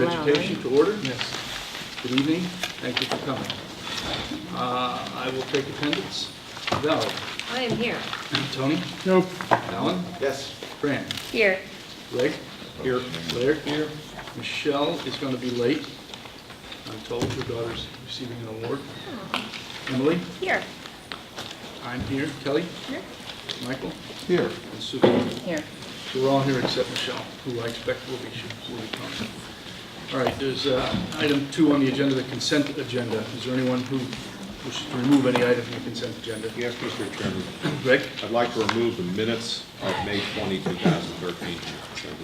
Education to order. Yes. Good evening. Thank you for coming. I will take attendance. Val, I am here. Tony, Nope. Alan, Yes. Fran, Here. Greg, here, Blair, here. Michelle is going to be late. I'm told her daughter's receiving an award. Emily, Here. I'm here. Kelly, Here. Michael, Here. and Sue. Here. So we're all here except Michelle, who I expect will be coming. All right, there's item 2 on the agenda, the consent agenda. Is there anyone who wishes to remove any item from the consent agenda? Yes, Mr. Chairman. Greg? I'd like to remove the minutes of May 20, 2013.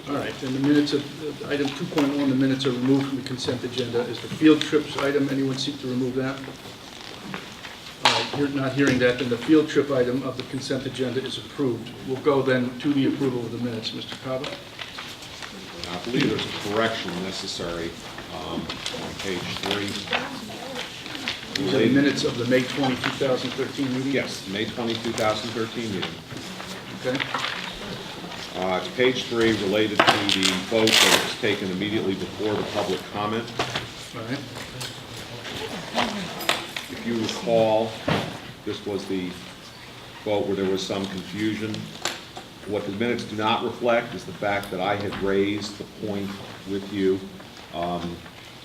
All right, then the minutes of, item 2.1, the minutes are removed from the consent agenda. Is the field trips item, anyone seek to remove that? All right, you're not hearing that, then the field trip item of the consent agenda is approved. We'll go then to the approval of the minutes. Mr. Cava? I believe there's a correction necessary on page 3. These are the minutes of the May 20, 2013 meeting? Yes, May 20, 2013 meeting. Okay. Page 3 related to the vote that was taken immediately before the public comment. All right. If you recall, this was the vote where there was some confusion. What the minutes do not reflect is the fact that I had raised the point with you,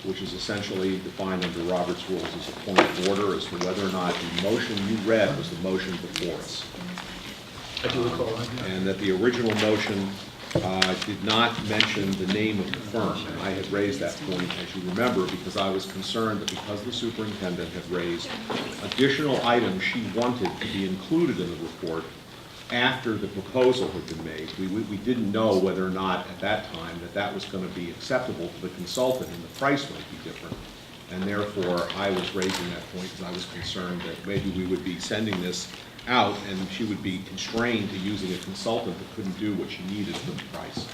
which is essentially defined under Robert's Rules as a point of order as to whether or not the motion you read was the motion before us. I do recall that. And that the original motion did not mention the name of the firm. And I had raised that point, as you remember, because I was concerned that because the superintendent had raised additional items she wanted to be included in the report after the proposal had been made, we didn't know whether or not at that time that was going to be acceptable to the consultant and the price might be different. And therefore, I was raising that point because I was concerned that maybe we would be sending this out and she would be constrained to using a consultant that couldn't do what she needed for the price.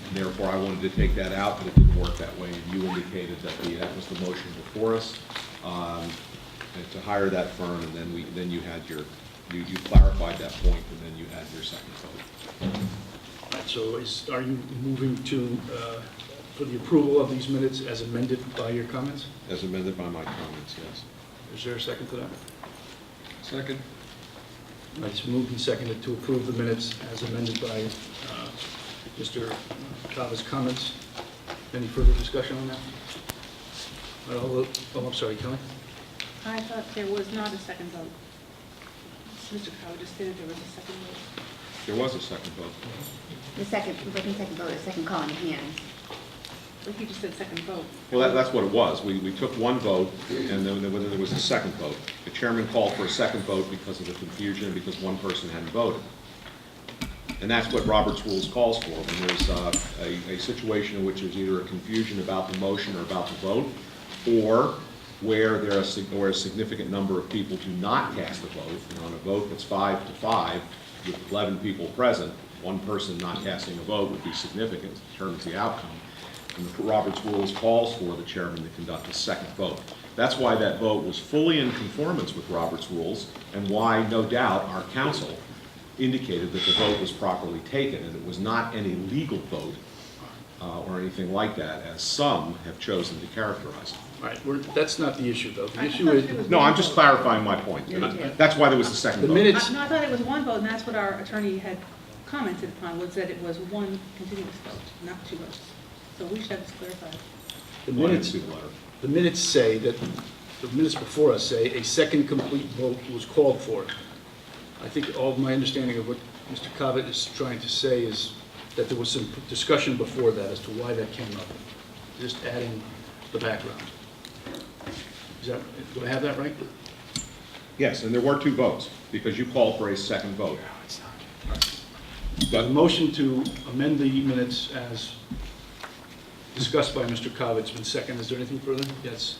And therefore, I wanted to take that out, but it didn't work that way. And you indicated that that was the motion before us, to hire that firm, and then you had your, you clarified that point, and then you had your second vote. All right, so are you moving to, for the approval of these minutes as amended by your comments? As amended by my comments, yes. Is there a second to that? Second. All right, it's moved and seconded to approve the minutes as amended by Mr. Cava's comments. Any further discussion on that? All right, I'm sorry, Kelly? I thought there was not a second vote. Mr. Cow just stated there was a second vote. There was a second vote. The second vote, the second call in hands. But he just said second vote. Well, that's what it was. We took one vote, and then whether there was a second vote. The chairman called for a second vote because of the confusion, because one person hadn't voted. And that's what Robert's Rules calls for. When there's a situation in which there's either a confusion about the motion or about the vote, or where there are where a significant number of people do not cast a vote, and on a vote that's 5-5, with 11 people present, one person not casting a vote would be significant, it determines the outcome. And the Robert's Rules calls for the chairman to conduct a second vote. That's why that vote was fully in conformance with Robert's Rules, and why, no doubt, our counsel indicated that the vote was properly taken, and it was not any legal vote or anything like that, as some have chosen to characterize it. All right, that's not the issue, though. The issue is, No, I'm just clarifying my point. That's why there was the second the vote. minutes, No, I thought it was one vote, and that's what our attorney had commented upon, was that it was one continuous vote, not two votes. So we should have this clarified. the Well, I didn't minutes, see the letter. the minutes say that, the minutes before us say a second complete vote was called for. I think all of my understanding of what Mr. Cava is trying to say is that there was some discussion before that as to why that came up. Just adding the background. Is that, do I have that right? Yes, and there were two votes, because you called for a second vote. The motion to amend the minutes as discussed by Mr. Cava, it's been seconded. Is there anything further? Yes.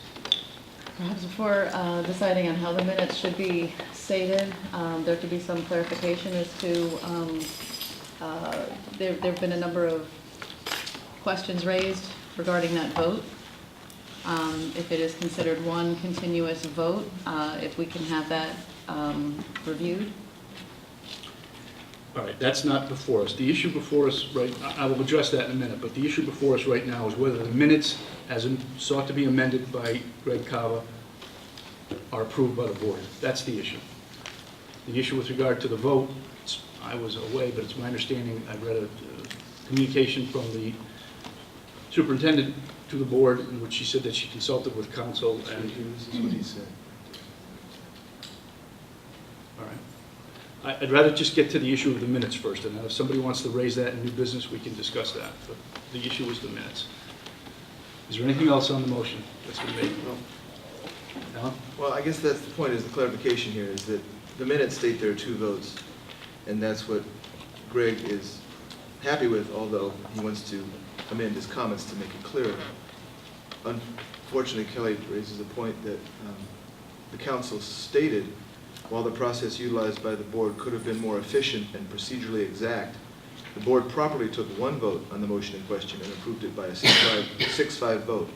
Perhaps before deciding on how the minutes should be stated, there could be some clarification as to, there have been a number of questions raised regarding that vote. If it is considered one continuous vote, if we can have that reviewed. All right, that's not before us. The issue before us, right, I will address that in a minute, but the issue before us right now is whether the minutes, as sought to be amended by Greg Kava, are approved by the board. That's the issue. The issue with regard to the vote, I was away, but it's my understanding, I read a communication from the superintendent to the board in which she said that she consulted with council and... This is what he said. All right. I'd rather just get to the issue of the minutes first, and then if somebody wants to raise that in new business, we can discuss that. But the issue is the minutes. Is there anything else on the motion that's been made? Alan? Well, I guess that's the point, is the clarification here, is that the minutes state there are 2 votes, and that's what Greg is happy with, although he wants to amend his comments to make it clearer. Unfortunately, Kelly raises a point that the council stated, while the process utilized by the board could have been more efficient and procedurally exact, the board properly took 1 vote on the motion in question and approved it by a 6-5 vote.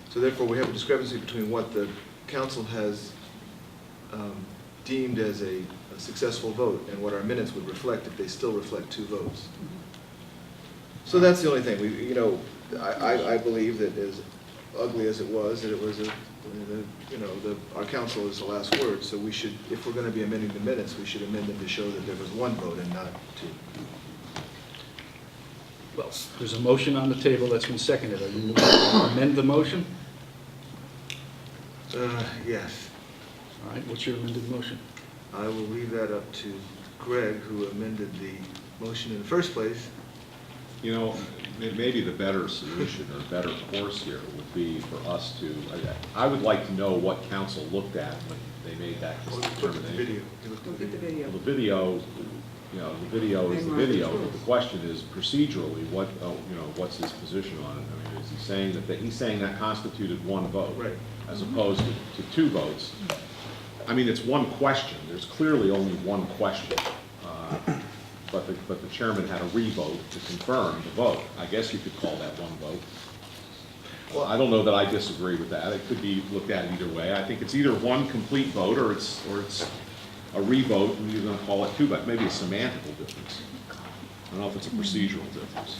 So therefore, we have a discrepancy between what the council has deemed as a successful vote and what our minutes would reflect if they still reflect 2 votes. So that's the only thing. I believe that, as ugly as it was, that it was our council is the last word. So we should, if we're going to be amending the minutes, we should amend them to show that there was 1 vote and not 2. Well, there's a motion on the table that's been seconded. Are you moving to amend the motion? Yes. All right, what's your amended motion? I will leave that up to Greg, who amended the motion in the first place. You know, maybe the better solution or better course here would be for us to, I would like to know what council looked at when they made that Look at the determination. video. Look at the video. Well, the video, the video is the video, but the question is procedurally, what's his position on it? I mean, is he saying he's saying that constituted 1 vote? Right. As opposed to 2 votes? I mean, it's 1 question. There's clearly only 1 question. But the chairman had a re-vote to confirm the vote. I guess you could call that 1 vote. Well, I don't know that I disagree with that. It could be looked at either way. I think it's either 1 complete vote or it's a re-vote, and you're going to call it 2 votes. Maybe a semantical difference. I don't know if it's a procedural difference.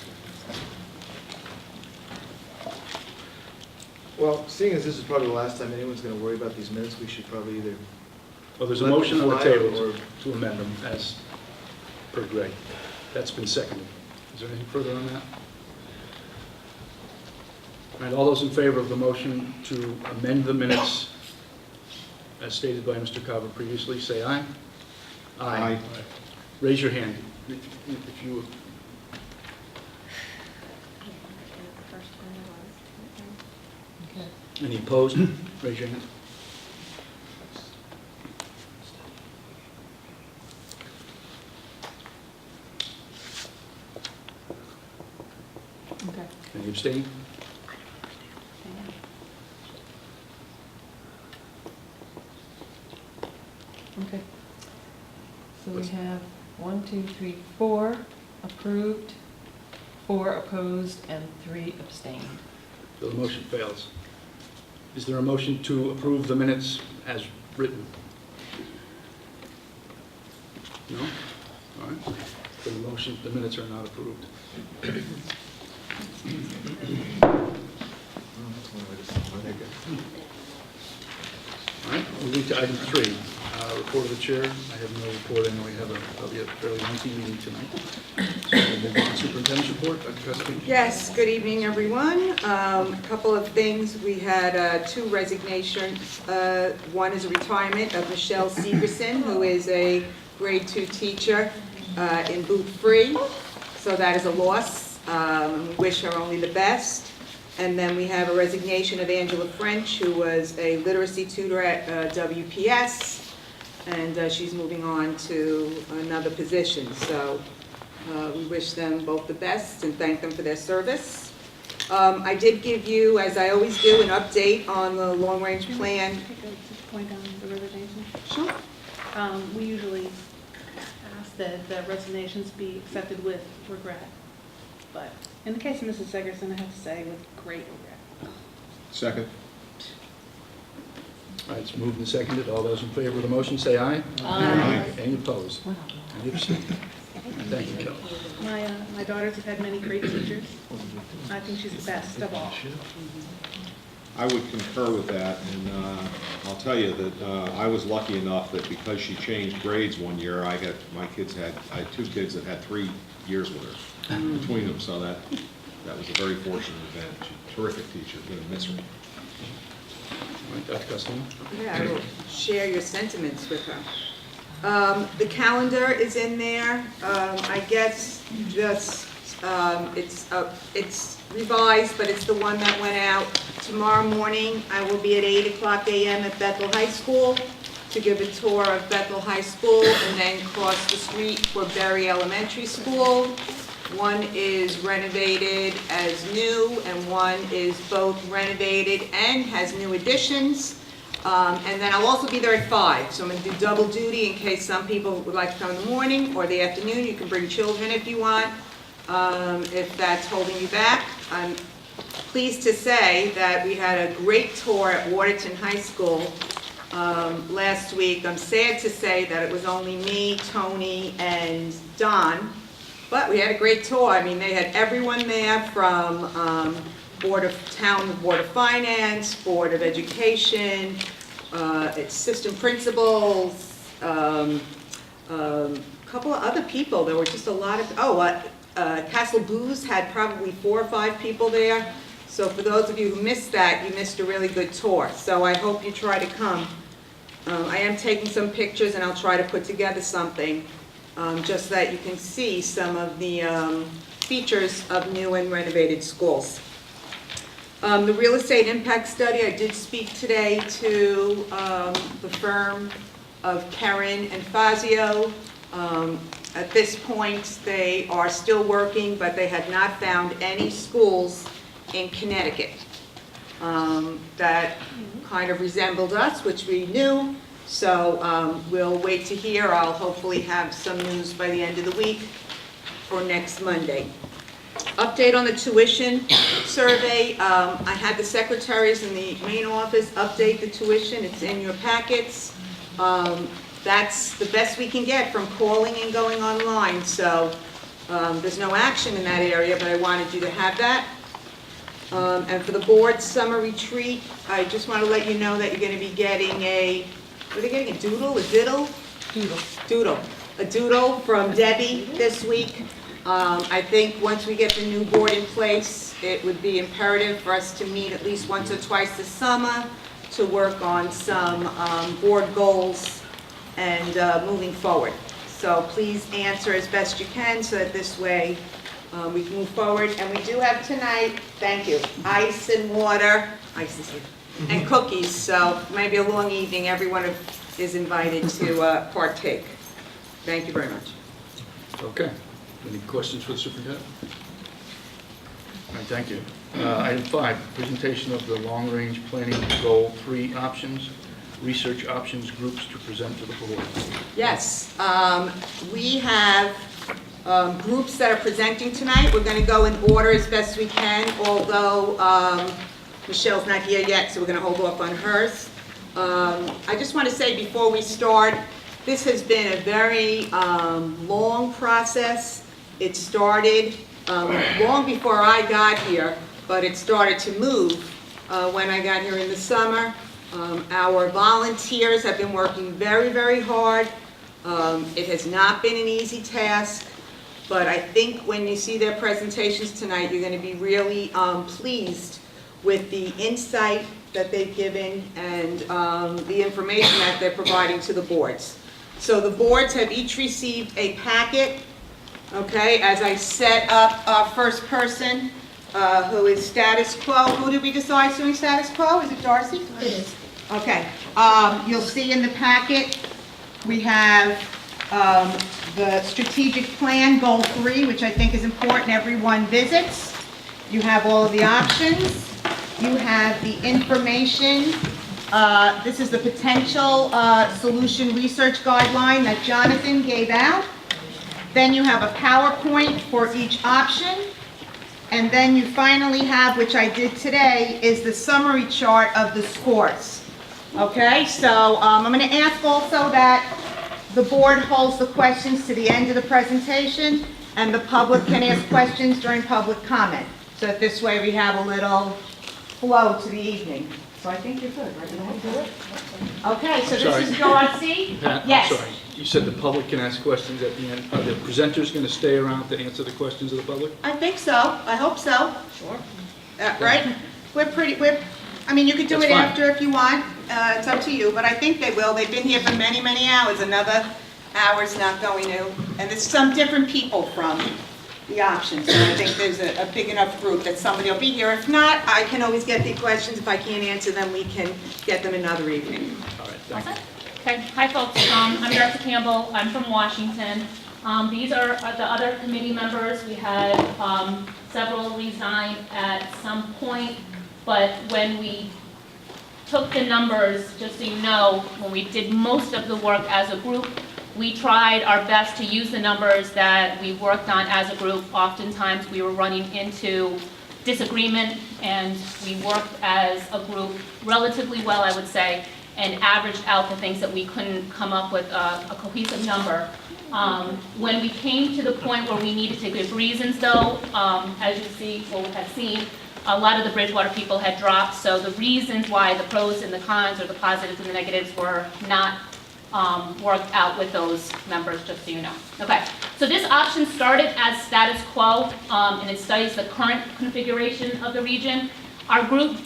Well, seeing as this is probably the last time anyone's going to worry about these minutes, we should probably either... Well, there's a Let them motion on the fly table or- to amend them as per Greg. That's been seconded. Is there anything further on that? All right, all those in favor of the motion to amend the minutes as stated by Mr. Carver previously, say aye. Aye. Raise your hand if you... Any opposed? Raise your hand. Okay. Any abstain? Okay. So we have 1, 2, 3, 4 approved, 4 opposed, and 3 abstained. So the motion fails. Is there a motion to approve the minutes as written? No? All right. The motion, the minutes are not approved. Oh, that's one way to say it. Okay, good. All right, moving to item 3, report of the chair. I have no report. I know we have probably a fairly lengthy meeting tonight. So we'll move on to superintendent's report. Dr. Custer? Yes, good evening, everyone. A couple of things. We had 2 resignations. One is a retirement of Michelle Severson, who is a grade 2 teacher in Booth Free. So that is a loss. We wish her only the best. And then we have a resignation of Angela French, who was a literacy tutor at WPS, and she's moving on to another position. So we wish them both the best and thank them for their service. I did give you, as I always do, an update on the long-range plan. Take a point on the resignation. Sure. We usually ask that the resignations be accepted with regret. But in the case of Mrs. Segerson, I have to say with great regret. Second? All right, it's moved and seconded. All those in favor of the motion, say aye. Aye. Any opposed? Any abstained? Thank you, Kelly. My daughters have had many great teachers. I think she's the best of all. I would concur with that, and I'll tell you that I was lucky enough that because she changed grades one year, I had 2 kids that had 3 years with her between them, so that was a very fortunate event. She's a terrific teacher, going to miss her. All right, Dr. Costello? Yeah, I will share your sentiments with her. The calendar is in there. I guess just, it's revised, but it's the one that went out. Tomorrow morning, I will be at 8:00 a.m. at Bethel High School to give a tour of Bethel High School and then cross the street for Berry Elementary School. One is renovated as new, and one is both renovated and has new additions. And then I'll also be there at 5, so I'm going to do double duty in case some people would like to come in the morning or the afternoon. You can bring children if you want, if that's holding you back. I'm pleased to say that we had a great tour at Waterton High School last week. I'm sad to say that it was only me, Tony, and Don. But we had a great tour. I mean, they had everyone there from Board of Finance, Board of Education, assistant principals, couple of other people. There were just a lot of, Castle Booze had probably 4 or 5 people there. So for those of you who missed that, you missed a really good tour. So I hope you try to come. I am taking some pictures, and I'll try to put together something just so that you can see some of the features of new and renovated schools. The real estate impact study, I did speak today to the firm of Karen and Fazio. At this point, they are still working, but they had not found any schools in Connecticut that kind of resembled us, which we knew. So we'll wait to hear. I'll hopefully have some news by the end of the week or next Monday. Update on the tuition survey. I had the secretaries in the main office update the tuition. It's in your packets. That's the best we can get from calling and going online. So there's no action in that area, but I wanted you to have that. And for the board summer retreat, I just want to let you know that you're going to be getting are they getting a doodle, a diddle? Doodle. A doodle from Debbie this week. I think once we get the new board in place, it would be imperative for us to meet at least once or twice this summer to work on some board goals and moving forward. So please answer as best you can so that this way we can move forward. And we do have tonight, thank you, ice and water, ice is here, and cookies. So maybe a long evening, everyone is invited to partake. Thank you very much. Okay. Any questions for the superintendent? All right, thank you. Item 5, presentation of the long-range planning goal 3 options, research options groups to present to the board. Yes, we have groups that are presenting tonight. We're going to go in order as best we can, although Michelle's not here yet, so we're going to hold off on hers. I just want to say before we start, this has been a very long process. It started long before I got here, but it started to move when I got here in the summer. Our volunteers have been working very, very hard. It has not been an easy task, but I think when you see their presentations tonight, you're going to be really pleased with the insight that they've given and the information that they're providing to the boards. So the boards have each received a packet, okay, as I set up our first person, who is status quo. Who did we decide is doing status quo? Is it Darcy? It is. Okay, you'll see in the packet, we have the strategic plan, goal 3, which I think is important everyone visits. You have all of the options. You have the information. This is the potential solution research guideline that Jonathan gave out. Then you have a PowerPoint for each option. And then you finally have, which I did today, is the summary chart of the scores. Okay, so I'm going to ask also that the board holds the questions to the end of the presentation, and the public can ask questions during public comment. So that this way we have a little flow to the evening. So I think you're good, right? You know how to do it? Okay, so Sorry. this is Joanne C. Pat, Yes. I'm sorry. You said the public can ask questions at the end. Are the presenters going to stay around to answer the questions of the public? I think so. I hope so. Sure. Right? I mean, you could do That's it fine. after if you want. It's up to you, but I think they will. They've been here for many, many hours. Another hour's not going to. And there's some different people from the options. So I think there's a big enough group that somebody will be here. If not, I can always get the questions. If I can't answer them, we can get them another evening. All right, thank you. Okay, hi folks, I'm Darcy Campbell, I'm from Washington. These are the other committee members. We had several resign at some point, but when we took the numbers, just so you know, when we did most of the work as a group, we tried our best to use the numbers that we worked on as a group. Oftentimes we were running into disagreement, and we worked as a group relatively well, I would say, and averaged out the things that we couldn't come up with a cohesive number. When we came to the point where we needed to give reasons though, as you see, or have seen, a lot of the Bridgewater people had dropped, so the reasons why the pros and the cons, or the positives and the negatives, were not worked out with those members, just so you know. Okay, so this option started as status quo, and it studies the current configuration of the region. Our group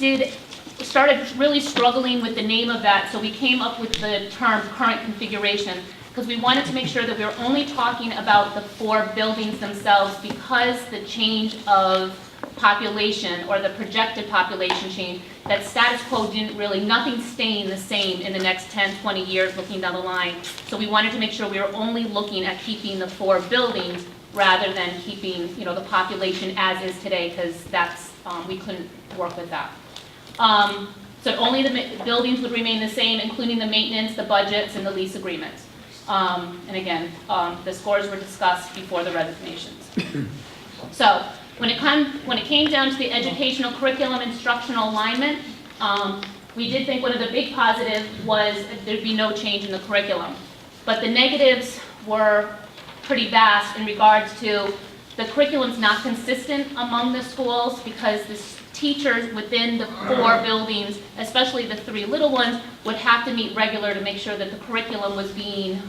started really struggling with the name of that, so we came up with the term current configuration, because we wanted to make sure that we were only talking about the 4 buildings themselves, because the change of population, or the projected population change, that status quo didn't really, nothing staying the same in the next 10, 20 years looking down the line. So we wanted to make sure we were only looking at keeping the 4 buildings rather than keeping, the population as is today, because that's, we couldn't work with that. So only the buildings would remain the same, including the maintenance, the budgets, and the lease agreements. And again, the scores were discussed before the resignations. So when it came down to the educational curriculum instructional alignment, we did think one of the big positives was there'd be no change in the curriculum. But the negatives were pretty vast in regards to the curriculum's not consistent among the schools, because the teachers within the 4 buildings, especially the 3 little ones, would have to meet regular to make sure that the curriculum was being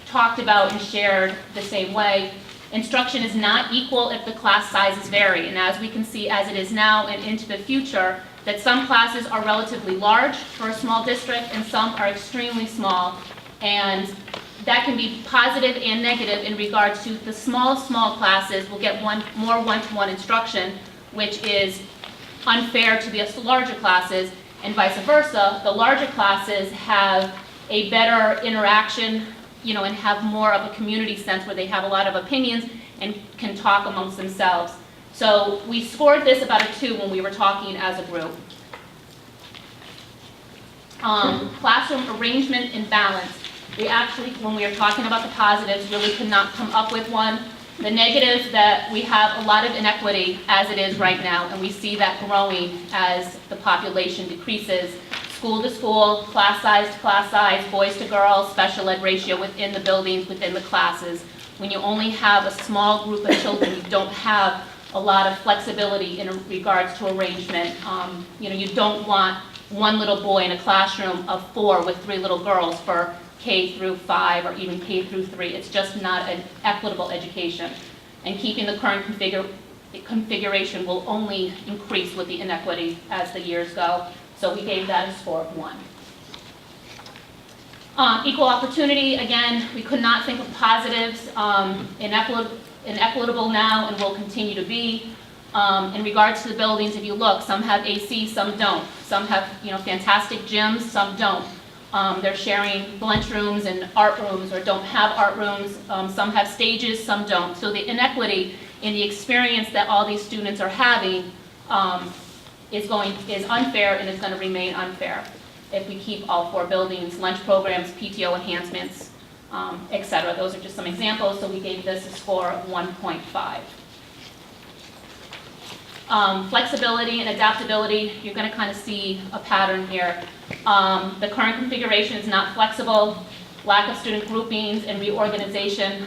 talked about and shared the same way. Instruction is not equal if the class sizes vary, and as we can see as it is now and into the future, that some classes are relatively large for a small district and some are extremely small, and that can be positive and negative in regards to the small classes will get more one-to-one instruction, which is unfair to the larger classes, and vice versa. The larger classes have a better interaction, and have more of a community sense where they have a lot of opinions and can talk amongst themselves. So we scored this about a 2 when we were talking as a group. Classroom arrangement and balance. We actually, when we were talking about the positives, really could not come up with one. The negatives, that we have a lot of inequity as it is right now, and we see that growing as the population decreases. School to school, class size to class size, boys to girls, special ed ratio within the buildings, within the classes. When you only have a small group of children, you don't have a lot of flexibility in regards to arrangement. You don't want one little boy in a classroom of 4 with 3 little girls for K through 5 or even K through 3. It's just not an equitable education. And keeping the current configuration will only increase with the inequity as the years go. So we gave that a score of 1. Equal opportunity, again, we could not think of positives. Inequitable now and will continue to be. In regards to the buildings, if you look, some have AC, some don't. Some have fantastic gyms, some don't. They're sharing lunchrooms and art rooms, or don't have art rooms. Some have stages, some don't. So the inequity in the experience that all these students are having is unfair, and is going to remain unfair if we keep all 4 buildings, lunch programs, PTO enhancements, etc. Those are just some examples, so we gave this a score of 1.5. Flexibility and adaptability, you're going to kind of see a pattern here. The current configuration is not flexible. lack of student groupings and reorganization.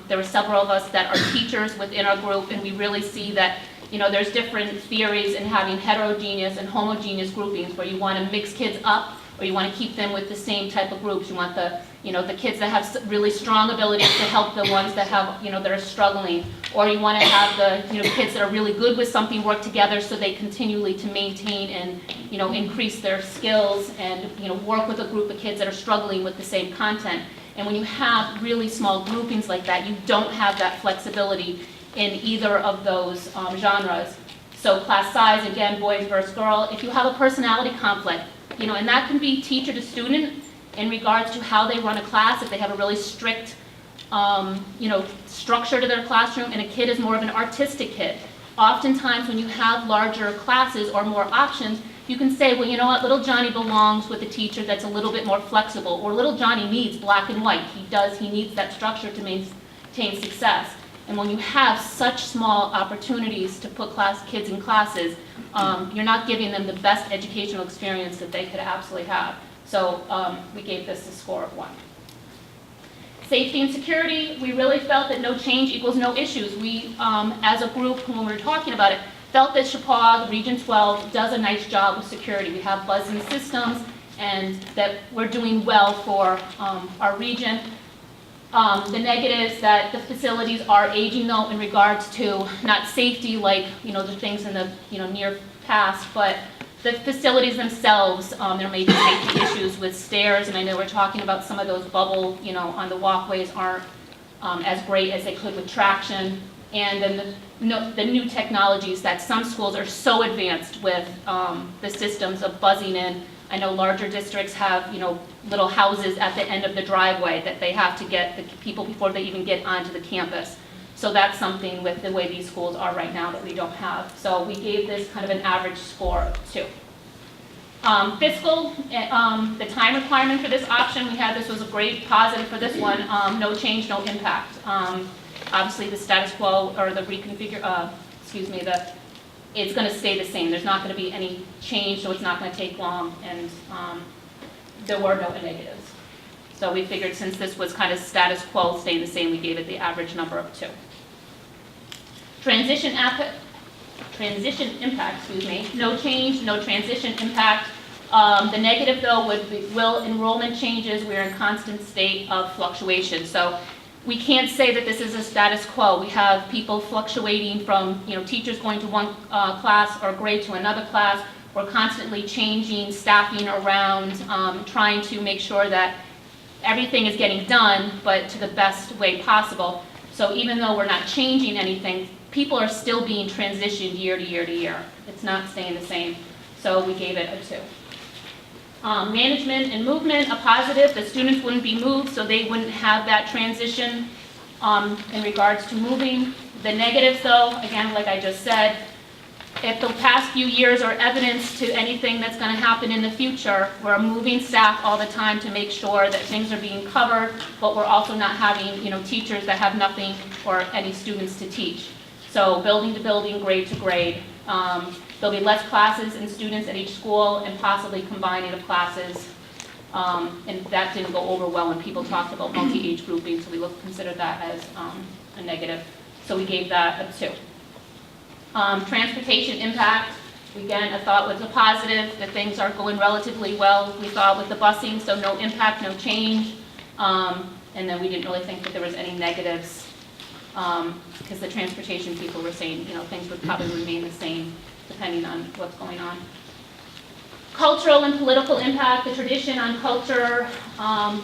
There were several of us that are teachers within our group, and we really see that, you know, there's different theories in having heterogeneous and homogeneous groupings, where you want to mix kids up, or you want to keep them with the same type of groups. You want the, you know, the kids that have really strong abilities to help the ones that have, you know, that are struggling. Or you want to have the, you know, kids that are really good with something work together so they continually to maintain and, you know, increase their skills and, you know, work with a group of kids that are struggling with the same content. And when you have really small groupings like that, you don't have that flexibility in either of those genres. So class size, again, boys versus girl. If you have a personality conflict, you know, and that can be teacher to student in regards to how they run a class, if they have a really strict, you know, structure to their classroom, and a kid is more of an artistic kid. Oftentimes when you have larger classes or more options, you can say, well, you know what, little Johnny belongs with a teacher that's a little bit more flexible, or little Johnny needs black and white. He needs that structure to maintain success. And when you have such small opportunities to put kids in classes, you're not giving them the best educational experience that they could absolutely have. So we gave this a score of 1. Safety and security, we really felt that no change equals no issues. We, as a group, when we were talking about it, felt that Chappaqua, Region 12, does a nice job with security. We have buzzing systems, and that we're doing well for our region. The negatives, that the facilities are aging, though, in regards to not safety, like, you know, the things in the, you know, near past, but the facilities themselves, there may be safety issues with stairs, and I know we're talking about some of those bubble, you know, on the walkways aren't as great as they could with traction. And then the new technologies, that some schools are so advanced with the systems of buzzing in. I know larger districts have, you know, little houses at the end of the driveway that they have to get the people before they even get onto the campus. So that's something with the way these schools are right now that we don't have. So we gave this kind of an average score of 2. Fiscal, the time requirement for this option, we had, this was a great positive for this one, no change, no impact. Obviously the status quo, or the reconfigure, it's going to stay the same. There's not going to be any change, so it's not going to take long, and there were no negatives. So we figured, since this was kind of status quo, staying the same, we gave it the average number of 2. Transition impact, no change, no transition impact. The negative, though, will enrollment changes. We're in constant state of fluctuation. So we can't say that this is a status quo. We have people fluctuating from, you know, teachers going to one class or grade to another class. We're constantly changing staffing around, trying to make sure that everything is getting done, but to the best way possible. So even though we're not changing anything, people are still being transitioned year to year to year. It's not staying the same. So we gave it a 2. Management and movement, a positive. The students wouldn't be moved, so they wouldn't have that transition in regards to moving. The negatives, though, again, like I just said, if the past few years are evidence to anything that's going to happen in the future, we're moving staff all the time to make sure that things are being covered, but we're also not having, you know, teachers that have nothing or any students to teach. So building to building, grade to grade. There'll be less classes and students at each school, and possibly combining of classes. And that didn't go over well when people talked about multi-age grouping, so we considered that as a negative. So we gave that a 2. Transportation impact, again, I thought was a positive, that things are going relatively well. We thought with the busing, so no impact, no change. And then we didn't really think that there was any negatives, because the transportation people were saying, you know, things would probably remain the same depending on what's going on. Cultural and political impact, the tradition on culture,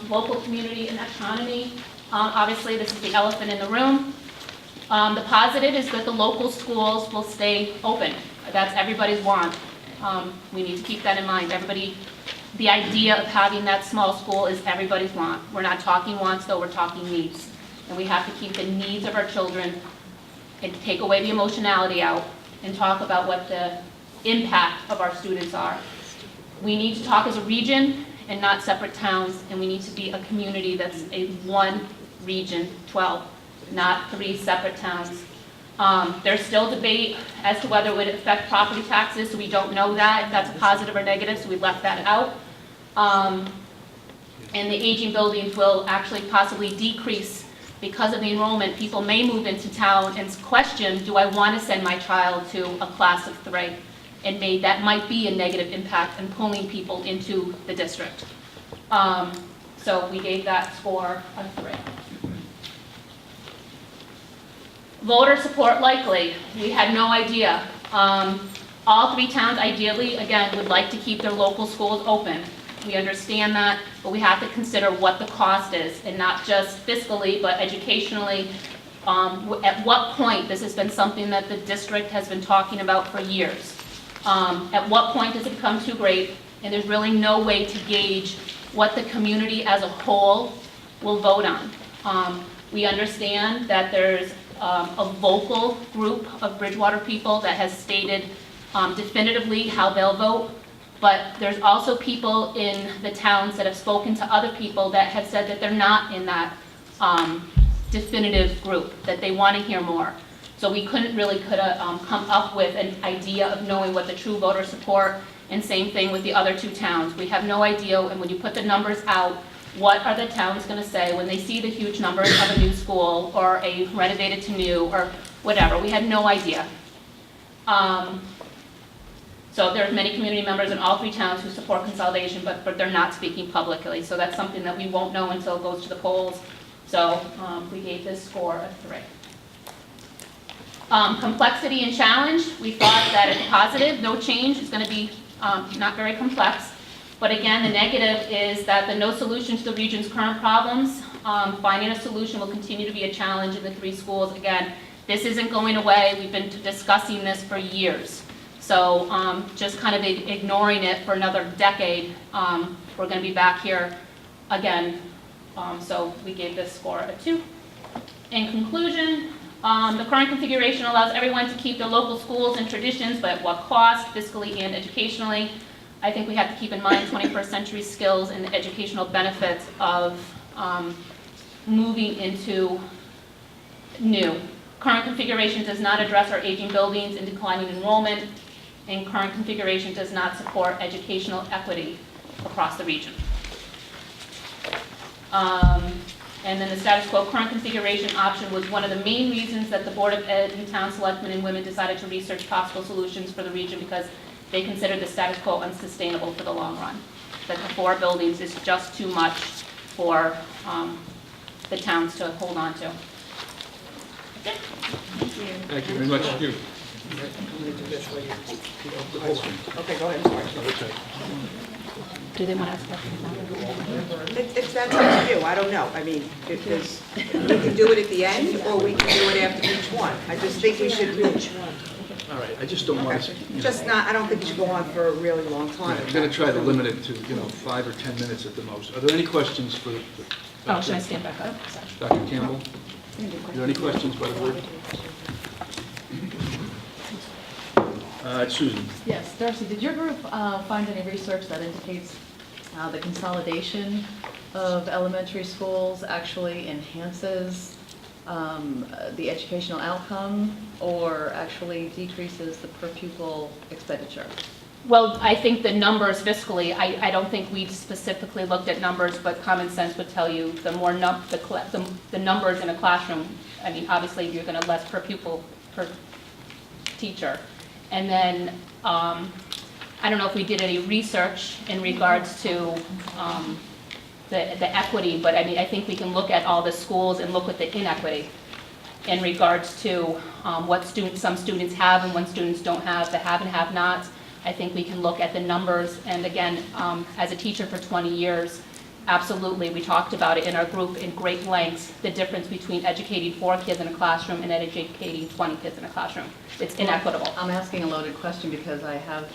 local community and autonomy. Obviously, this is the elephant in the room. The positive is that the local schools will stay open. That's everybody's want. We need to keep that in mind. The idea of having that small school is everybody's want. We're not talking wants, though, we're talking needs. And we have to keep the needs of our children and take away the emotionality out and talk about what the impact of our students are. We need to talk as a region and not separate towns, and we need to be a community that's a one region, 12. Not 3 separate towns. There's still debate as to whether it would affect property taxes, so we don't know that, if that's a positive or negative, so we left that out. and the aging buildings will actually possibly decrease because of the enrollment. People may move into town and question, do I want to send my child to a class of 3? And that might be a negative impact in pulling people into the district. So we gave that score a 3. Voter support likely, we had no idea. All 3 towns ideally, again, would like to keep their local schools open. We understand that, but we have to consider what the cost is, and not just fiscally, but educationally. At what point, this has been something that the district has been talking about for years. At what point does it become too great? And there's really no way to gauge what the community as a whole will vote on. We understand that there's a vocal group of Bridgewater people that has stated definitively how they'll vote, but there's also people in the towns that have spoken to other people that have said that they're not in that definitive group, that they want to hear more. So we couldn't really come up with an idea of knowing what the true voter support, and same thing with the other 2 towns. We have no idea, and when you put the numbers out, what are the towns going to say when they see the huge numbers of a new school or a renovated to new or whatever? We had no idea. So there's many community members in all 3 towns who support consolidation, but they're not speaking publicly. So that's something that we won't know until it goes to the polls. So we gave this score a 3. Complexity and challenge, we thought that it's positive, no change, it's going to be not very complex. But again, the negative is that the no solution to the region's current problems, finding a solution will continue to be a challenge in the 3 schools. Again, this isn't going away. We've been discussing this for years. So just kind of ignoring it for another decade, we're going to be back here again. So we gave this score a 2. In conclusion, the current configuration allows everyone to keep their local schools and traditions, but at what cost, fiscally and educationally? I think we have to keep in mind 21st century skills and the educational benefits of moving into new. Current configuration does not address our aging buildings and declining enrollment, and current configuration does not support educational equity across the region. And then the status quo current configuration option was one of the main reasons that the Board of Ed and town selectmen and women decided to research possible solutions for the region, because they considered the status quo unsustainable for the long run. That the 4 buildings is just too much for the towns to hold on to. That's it. Thank you very much. Okay, go ahead, sorry. Do they want to ask questions? That's up to you, I don't know. I mean, because we can do it at the end, or we can do it after each one. I just think we should, All right, I just don't want to, just not, I don't think it should go on for a really long time. I'm going to try to limit it to, 5 or 10 minutes at the most. Are there any questions for Oh, should I stand back up? Sorry. Dr. Campbell? Are there any questions by the board? Susan? Yes, Darcy, did your group find any research that indicates the consolidation of elementary schools actually enhances the educational outcome, or actually decreases the per pupil expenditure? Well, I think the numbers fiscally, I don't think we specifically looked at numbers, but common sense would tell you the more the numbers in a classroom, I mean, obviously you're going to less per pupil per teacher. And then, I don't know if we did any research in regards to the equity, but I mean, I think we can look at all the schools and look at the inequity in regards to what some students have and what students don't have, the have and have nots. I think we can look at the numbers, and again, as a teacher for 20 years, absolutely, we talked about it in our group in great lengths, the difference between educating 4 kids in a classroom and educating 20 kids in a classroom. It's inequitable. I'm asking a loaded question because I have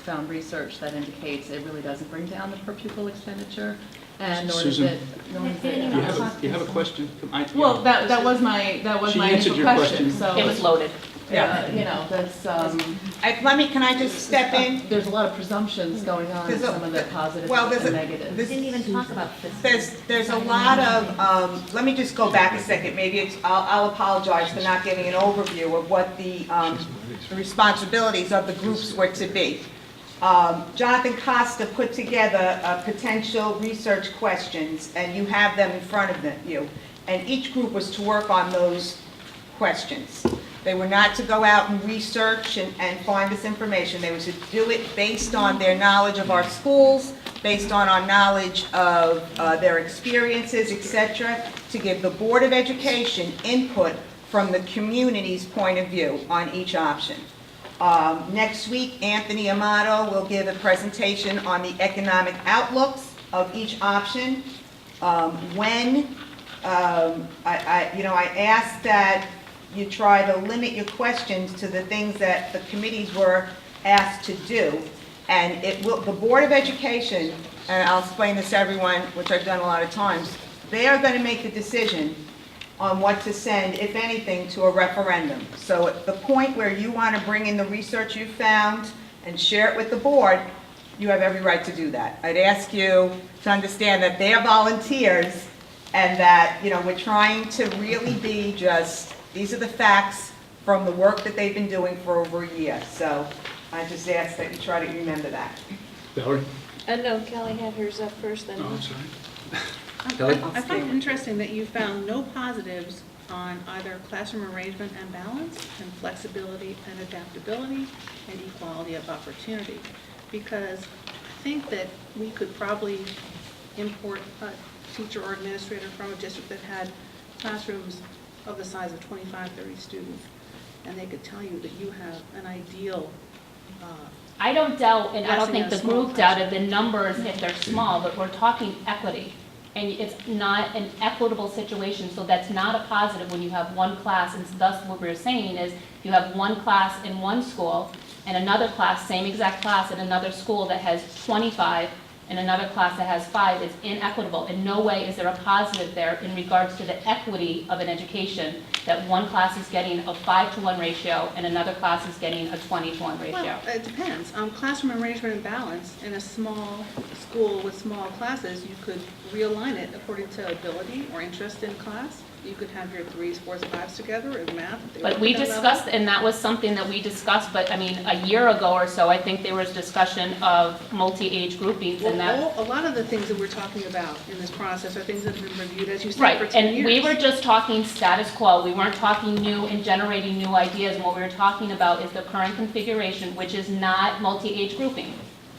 found research that indicates it really doesn't bring down the per pupil expenditure, and nor does Susan? it. You have a question? Well, that was my She my answered initial your question. question. So It was loaded. that's Can I just step in? there's a lot of presumptions going on in There's a- some of the positives well, there's and a- negatives. We didn't even talk about this. There's a lot of, let me just go back a second, maybe it's, I'll apologize for not giving an overview of what the responsibilities of the groups were to be. Jonathan Costa put together potential research questions, and you have them in front of you. And each group was to work on those questions. They were not to go out and research and find this information. They were to do it based on their knowledge of our schools, based on our knowledge of their experiences, etc., to give the Board of Education input from the community's point of view on each option. Next week, Anthony Amato will give a presentation on the economic outlooks of each option. I asked that you try to limit your questions to the things that the committees were asked to do. And the Board of Education, and I'll explain this to everyone, which I've done a lot of times, they are going to make the decision on what to send, if anything, to a referendum. So at the point where you want to bring in the research you found and share it with the board, you have every right to do that. I'd ask you to understand that they are volunteers and that, we're trying to really be just, these are the facts from the work that they've been doing for over a year. So I just ask that you try to remember that. Valerie? No, Kelly had hers up first, then. Oh, I'm sorry. Kelly? I find it interesting that you found no positives on either classroom arrangement and balance, and flexibility and adaptability, and equality of opportunity. Because I think that we could probably import a teacher or administrator from a district that had classrooms of the size of 25, 30 students, and they could tell you that you have an ideal I don't doubt, and I don't Blessing think the a small group doubted the numbers if they're small, but we're talking equity. And it's not an equitable situation, so that's not a positive when you have one class, and thus what we're saying is you have one class in one school and another class, same exact class, in another school that has 25 and another class that has 5 is inequitable. In no way is there a positive there in regards to the equity of an education, that one class is getting a 5-to-1 ratio and another class is getting a 20-to-1 ratio. Well, it depends. Classroom arrangement and balance, in a small school with small classes, you could realign it according to ability or interest in class. You could have your 3s, 4s, 5s together in math. If they But were we at that discussed, level. and that was something that we discussed, but I mean, a year ago or so, I think there was discussion of multi-age groupings and that. Well, a lot of the things that we're talking about in this process are things that have been reviewed, as you said, for Right, 10 and years. we were just talking status quo. We weren't talking new and generating new ideas. And what we were talking about is the current configuration, which is not multi-age grouping.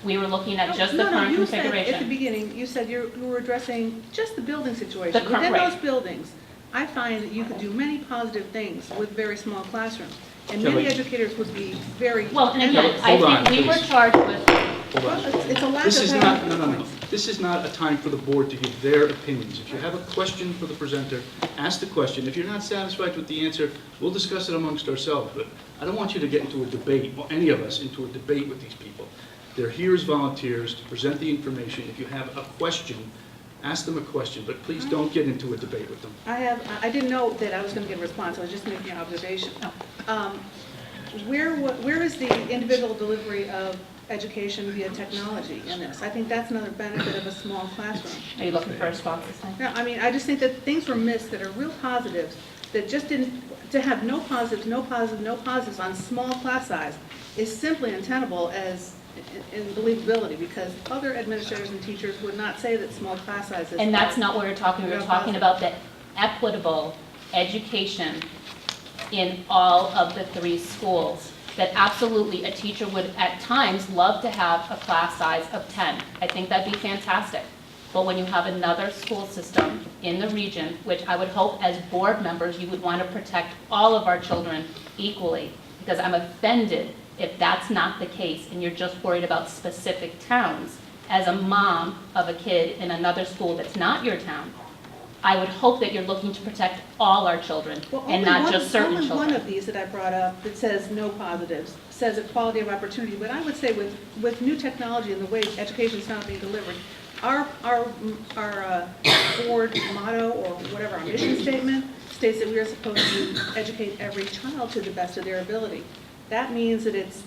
We were looking at just the current You said at the configuration. beginning, you said you were addressing just the building situation. The current- Within right. those buildings, I find that you could do many positive things with very small classrooms. And Kelly. many educators would be very. Well, and again, I Hold on, think we were please. charged with, Hold on. It's a lack This of is having not, no. points. This is not a time for the board to give their opinions. If you have a question for the presenter, ask the question. If you're not satisfied with the answer, we'll discuss it amongst ourselves. But I don't want you to get into a debate, or any of us, into a debate with these people. They're here as volunteers to present the information. If you have a question, ask them a question, but please don't get into a debate with them. I didn't know that I was going to get a response, I was just making an observation. Where is the individual delivery of education via technology in this? I think that's another benefit of a small classroom. are you looking for a response this time? No, I mean, I just think that things were missed that are real positives, that just didn't, to have no positives, no positives, no positives on small class size is simply untenable as in believability, because other administrators and teachers would not say that small class sizes. And that's not what we're talking, we're No talking positive. about the equitable education in all of the 3 schools. That absolutely a teacher would at times love to have a class size of 10. I think that'd be fantastic. But when you have another school system in the region, which I would hope as board members, you would want to protect all of our children equally, because I'm offended if that's not the case and you're just worried about specific towns. As a mom of a kid in another school that's not your town, I would hope that you're looking to protect all our children Well, and only not one- just certain Only one children. of these that I brought up that says no positives, says equality of opportunity, but I would say with new technology and the way education is now being delivered, our board motto or whatever, our mission statement states that we are supposed to educate every child to the best of their ability. That means that it's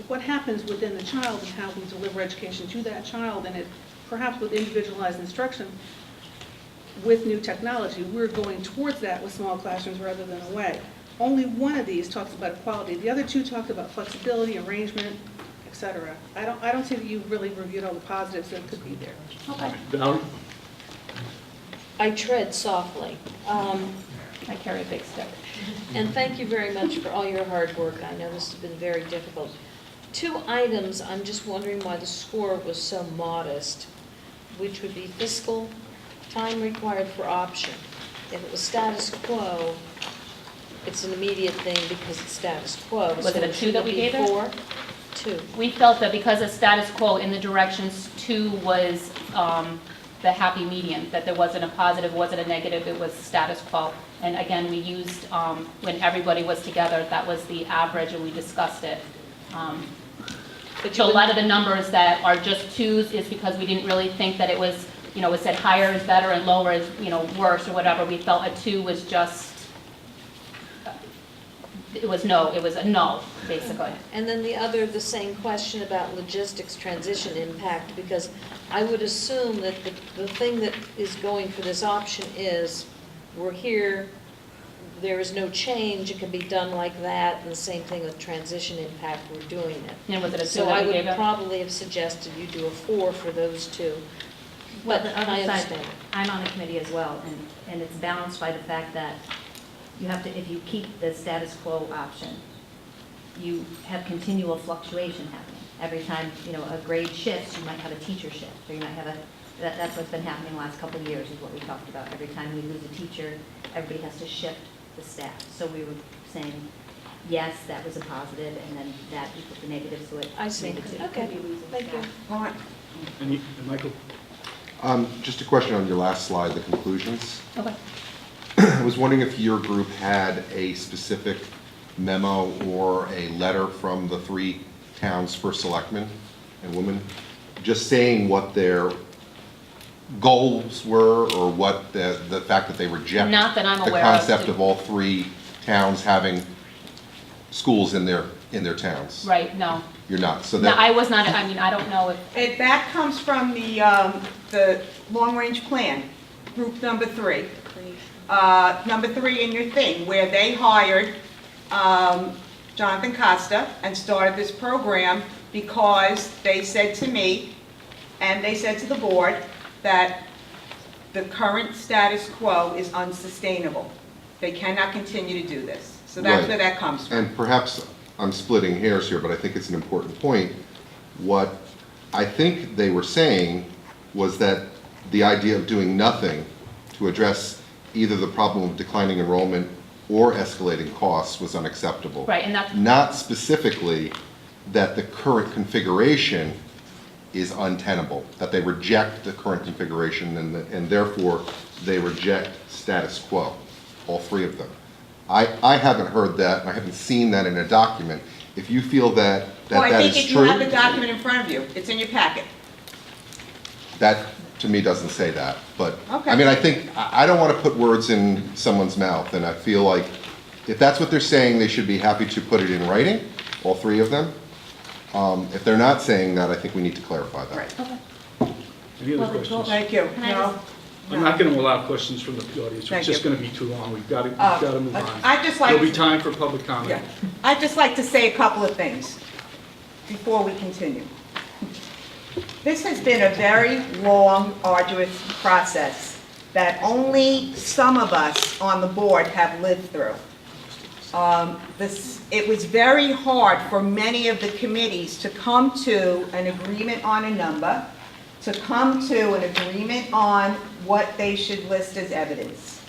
what happens within the child and how we deliver education to that child, and it perhaps with individualized instruction. With new technology, we're going towards that with small classrooms rather than away. Only one of these talks about equality. The other 2 talk about flexibility, arrangement, et cetera. I don't see that you really reviewed all the positives that could be there. Okay. Valerie? I tread softly. I carry a big stick. And thank you very much for all your hard work. I know this has been very difficult. 2 items, I'm just wondering why the score was so modest, which would be fiscal time required for option. If it was status quo, it's an immediate thing because it's status quo. Was it a 2 that we gave her? 4? 2. We felt that because of status quo in the directions, 2 was the happy median, that there wasn't a positive, wasn't a negative, it was status quo. And again, we used, when everybody was together, that was the average, and we discussed it. So a lot of the numbers that are just 2s is because we didn't really think that it was, it said higher is better and lower is, worse or whatever. We felt a 2 was just, it was a no, basically. And then the same question about logistics transition impact, because I would assume that the thing that is going for this option is, we're here, there is no change, it can be done like that, and the same thing with transition impact, we're doing it. And was it a 2 So that I we gave would her? probably have suggested you do a 4 for those 2. Well, But the I other side, understand. I'm on the committee as well, and it's balanced by the fact that you have to, if you keep the status quo option, you have continual fluctuation happening. Every time, a grade shifts, you might have a teacher shift, or you might have that's what's been happening the last couple of years, is what we talked about. Every time we lose a teacher, everybody has to shift the staff. So we were saying, yes, that was a positive, and then that equals the negative, so it I see. made it Okay. could be losing Thank you. staff. All right. And Michael? Just a question on your last slide, the conclusions. Okay. I was wondering if your group had a specific memo or a letter from the 3 towns' first selectmen and women, just saying what their goals were, or what the fact that they reject Not that I'm the aware of. concept of all 3 towns having schools in their towns. Right, no. You're not, so No, that, I was not, I don't know if, That comes from the long-range plan, group number 3. Number 3 in your thing, where they hired Jonathan Costa and started this program because they said to me, and they said to the board, that the current status quo is unsustainable. They cannot continue to do this. So that's Right. where that comes from. and perhaps I'm splitting hairs here, but I think it's an important point. What I think they were saying was that the idea of doing nothing to address either the problem of declining enrollment or escalating costs was unacceptable. right, and that's, Not specifically that the current configuration is untenable, that they reject the current configuration and therefore they reject status quo, all 3 of them. I haven't heard that, and I haven't seen that in a document. If you feel that Well, I that think is if you have the true, document in front of you, it's in your packet. that to me doesn't say that. But, Okay. I mean, I think, I don't want to put words in someone's mouth, and I feel like if that's what they're saying, they should be happy to put it in writing, all 3 of them. If they're not saying that, I think we need to clarify that. Right. Any other Well, the questions? Thank you. Can I No? just- I'm not going to allow questions from the audience. Thank It's just you. going to be too long. We've got to move on. I'd just like- There'll be time for public comment. Yeah. I'd just like to say a couple of things before we continue. This has been a very long, arduous process that only some of us on the board have lived through. It was very hard for many of the committees to come to an agreement on a number, to come to an agreement on what they should list as evidence.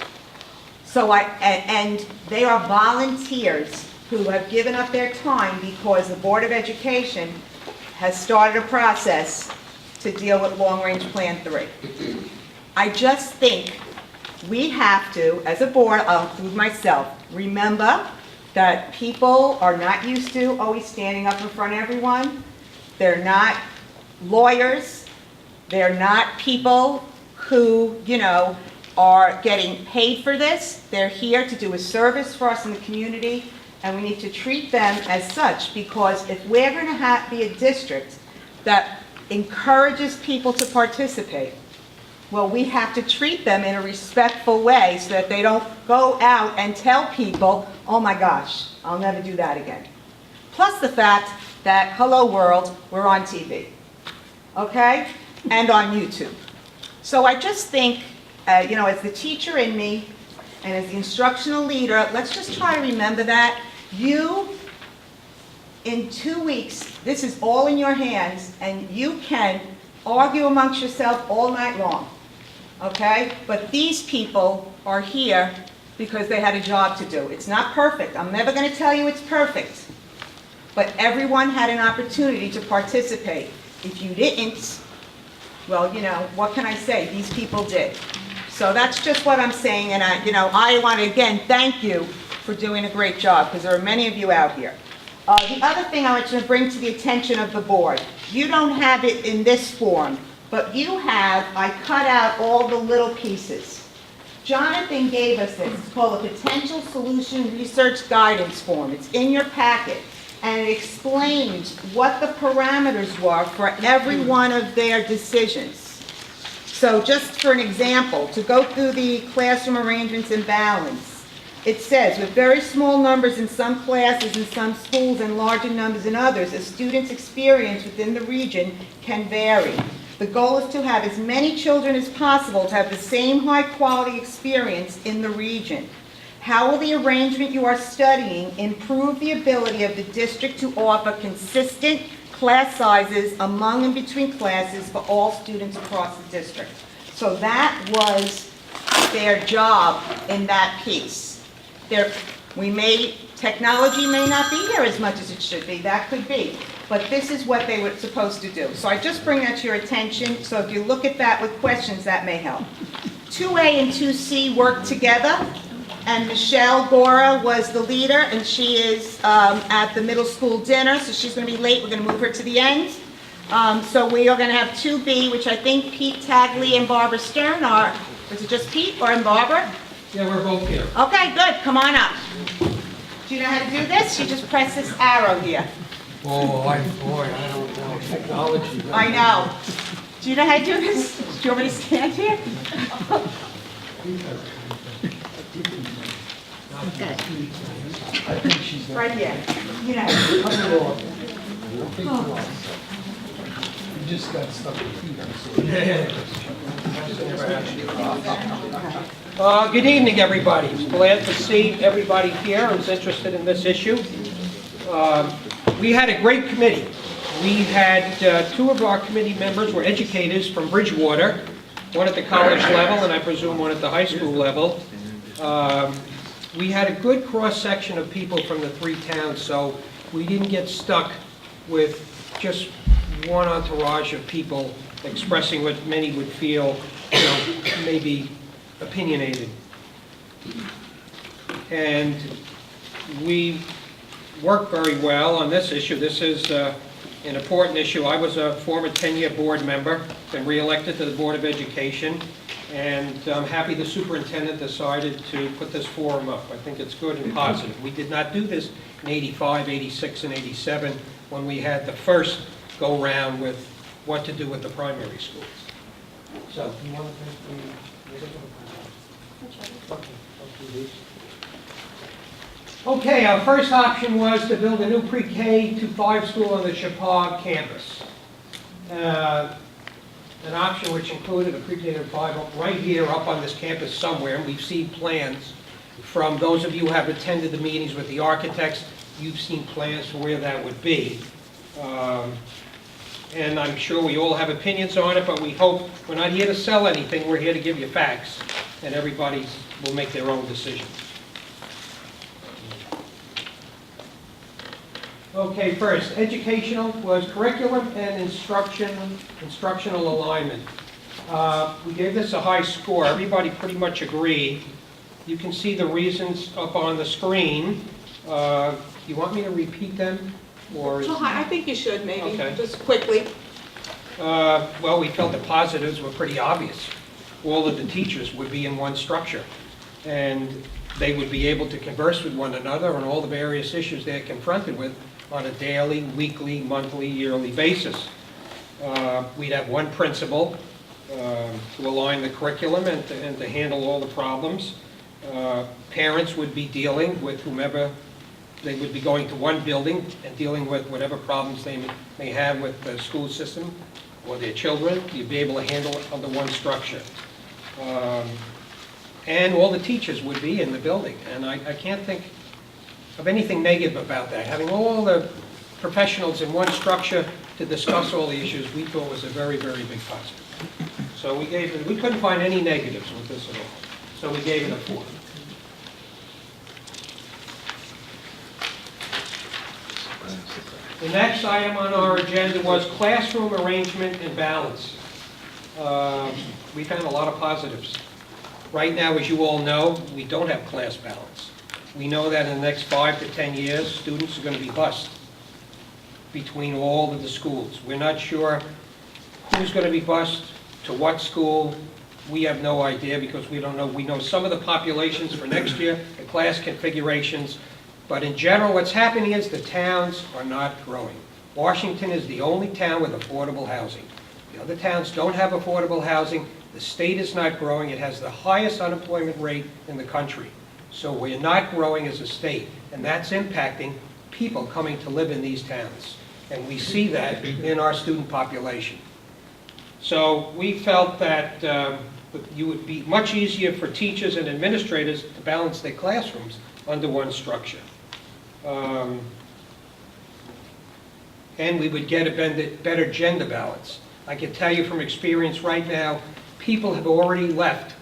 So and they are volunteers who have given up their time because the Board of Education has started a process to deal with Long Range Plan 3. I just think we have to, as a board, I'll include myself, remember that people are not used to always standing up in front of everyone. They're not lawyers. They're not people who, are getting paid for this. They're here to do a service for us in the community, and we need to treat them as such, because if we're going to be a district that encourages people to participate, well, we have to treat them in a respectful way so that they don't go out and tell people, oh my gosh, I'll never do that again. Plus the fact that, hello world, we're on TV, okay? And on YouTube. So I just think, as the teacher in me and as the instructional leader, let's just try to remember that. You, in 2 weeks, this is all in your hands, and you can argue amongst yourself all night long, okay? But these people are here because they had a job to do. It's not perfect. I'm never going to tell you it's perfect. But everyone had an opportunity to participate. If you didn't, well, what can I say? These people did. So that's just what I'm saying, and I want to, again, thank you for doing a great job, because there are many of you out here. The other thing I want to bring to the attention of the board, you don't have it in this form, but you have, I cut out all the little pieces. Jonathan gave us this. It's called a Potential Solution Research Guidance Form. It's in your packet, and it explains what the parameters were for every one of their decisions. So just for an example, to go through the classroom arrangements and balance, it says, with very small numbers in some classes in some schools and larger numbers in others, a student's experience within the region can vary. The goal is to have as many children as possible to have the same high-quality experience in the region. How will the arrangement you are studying improve the ability of the district to offer consistent class sizes among and between classes for all students across the district? So that was their job in that piece. Technology may not be here as much as it should be, that could be, but this is what they were supposed to do. So I just bring that to your attention, so if you look at that with questions, that may help. 2A and 2C worked together, and Michelle Gora was the leader, and she is at the middle school dinner, so she's going to be late. We're going to move her to the end. So we are going to have 2B, which I think Pete Tagley and Barbara Stern are. Was it just Pete or and Barbara? Yeah, we're both here. Okay, good. Come on up. Do you know how to do this? You just press this arrow here. Oh, I don't know technology. I know. Do you know how to do this? Do you want me to stand here? Right here. You know. You just got stuck with Peter. Good evening, everybody. It's glad to see everybody here who's interested in this issue. We had a great committee. We had two of our committee members were educators from Bridgewater, one at the college level and I presume one at the high school level. We had a good cross-section of people from the three towns, so we didn't get stuck with just one entourage of people expressing what many would feel, maybe opinionated. And we worked very well on this issue. This is an important issue. I was a former 10-year board member, been re-elected to the Board of Education, and I'm happy the superintendent decided to put this forum up. I think it's good and positive. We did not do this in 85, 86, and 87 when we had the first go-round with what to do with the primary schools. So, do you want to Okay, our first option was to build a new pre-K to 5 school on the Chapag campus. An option which included a pre-K to 5 right here up on this campus somewhere. We've seen plans from those of you who have attended the meetings with the architects. You've seen plans for where that would be. And I'm sure we all have opinions on it, but we hope we're not here to sell anything. We're here to give you facts, and everybody will make their own decision. Okay, first, educational was curriculum and instructional alignment. We gave this a high score. Everybody pretty much agreed. You can see the reasons up on the screen. You want me to repeat them? Or I think you should, maybe, okay. Just quickly. Well, we felt the positives were pretty obvious. All of the teachers would be in one structure, and they would be able to converse with one another on all the various issues they're confronted with on a daily, weekly, monthly, yearly basis. We'd have one principal to align the curriculum and to handle all the problems. Parents would be dealing with whomever They would be going to one building and dealing with whatever problems they may have with the school system or their children. You'd be able to handle it under one structure. And all the teachers would be in the building. And I can't think of anything negative about that. Having all the professionals in one structure to discuss all the issues, we thought was a very, very big positive. So we couldn't find any negatives with this at all. So we gave it a 4. The next item on our agenda was classroom arrangement and balance. We found a lot of positives. Right now, as you all know, we don't have class balance. We know that in the next 5 to 10 years, students are going to be bused between all of the schools. We're not sure who's going to be bused, to what school. We have no idea because we don't know. We know some of the populations for next year, the class configurations, but in general, what's happening is the towns are not growing. Washington is the only town with affordable housing. The other towns don't have affordable housing. The state is not growing. It has the highest unemployment rate in the country. So we're not growing as a state, and that's impacting people coming to live in these towns. And we see that in our student population. So we felt that it would be much easier for teachers and administrators to balance their classrooms under one structure. And we would get a better gender balance. I can tell you from experience right now, people have already left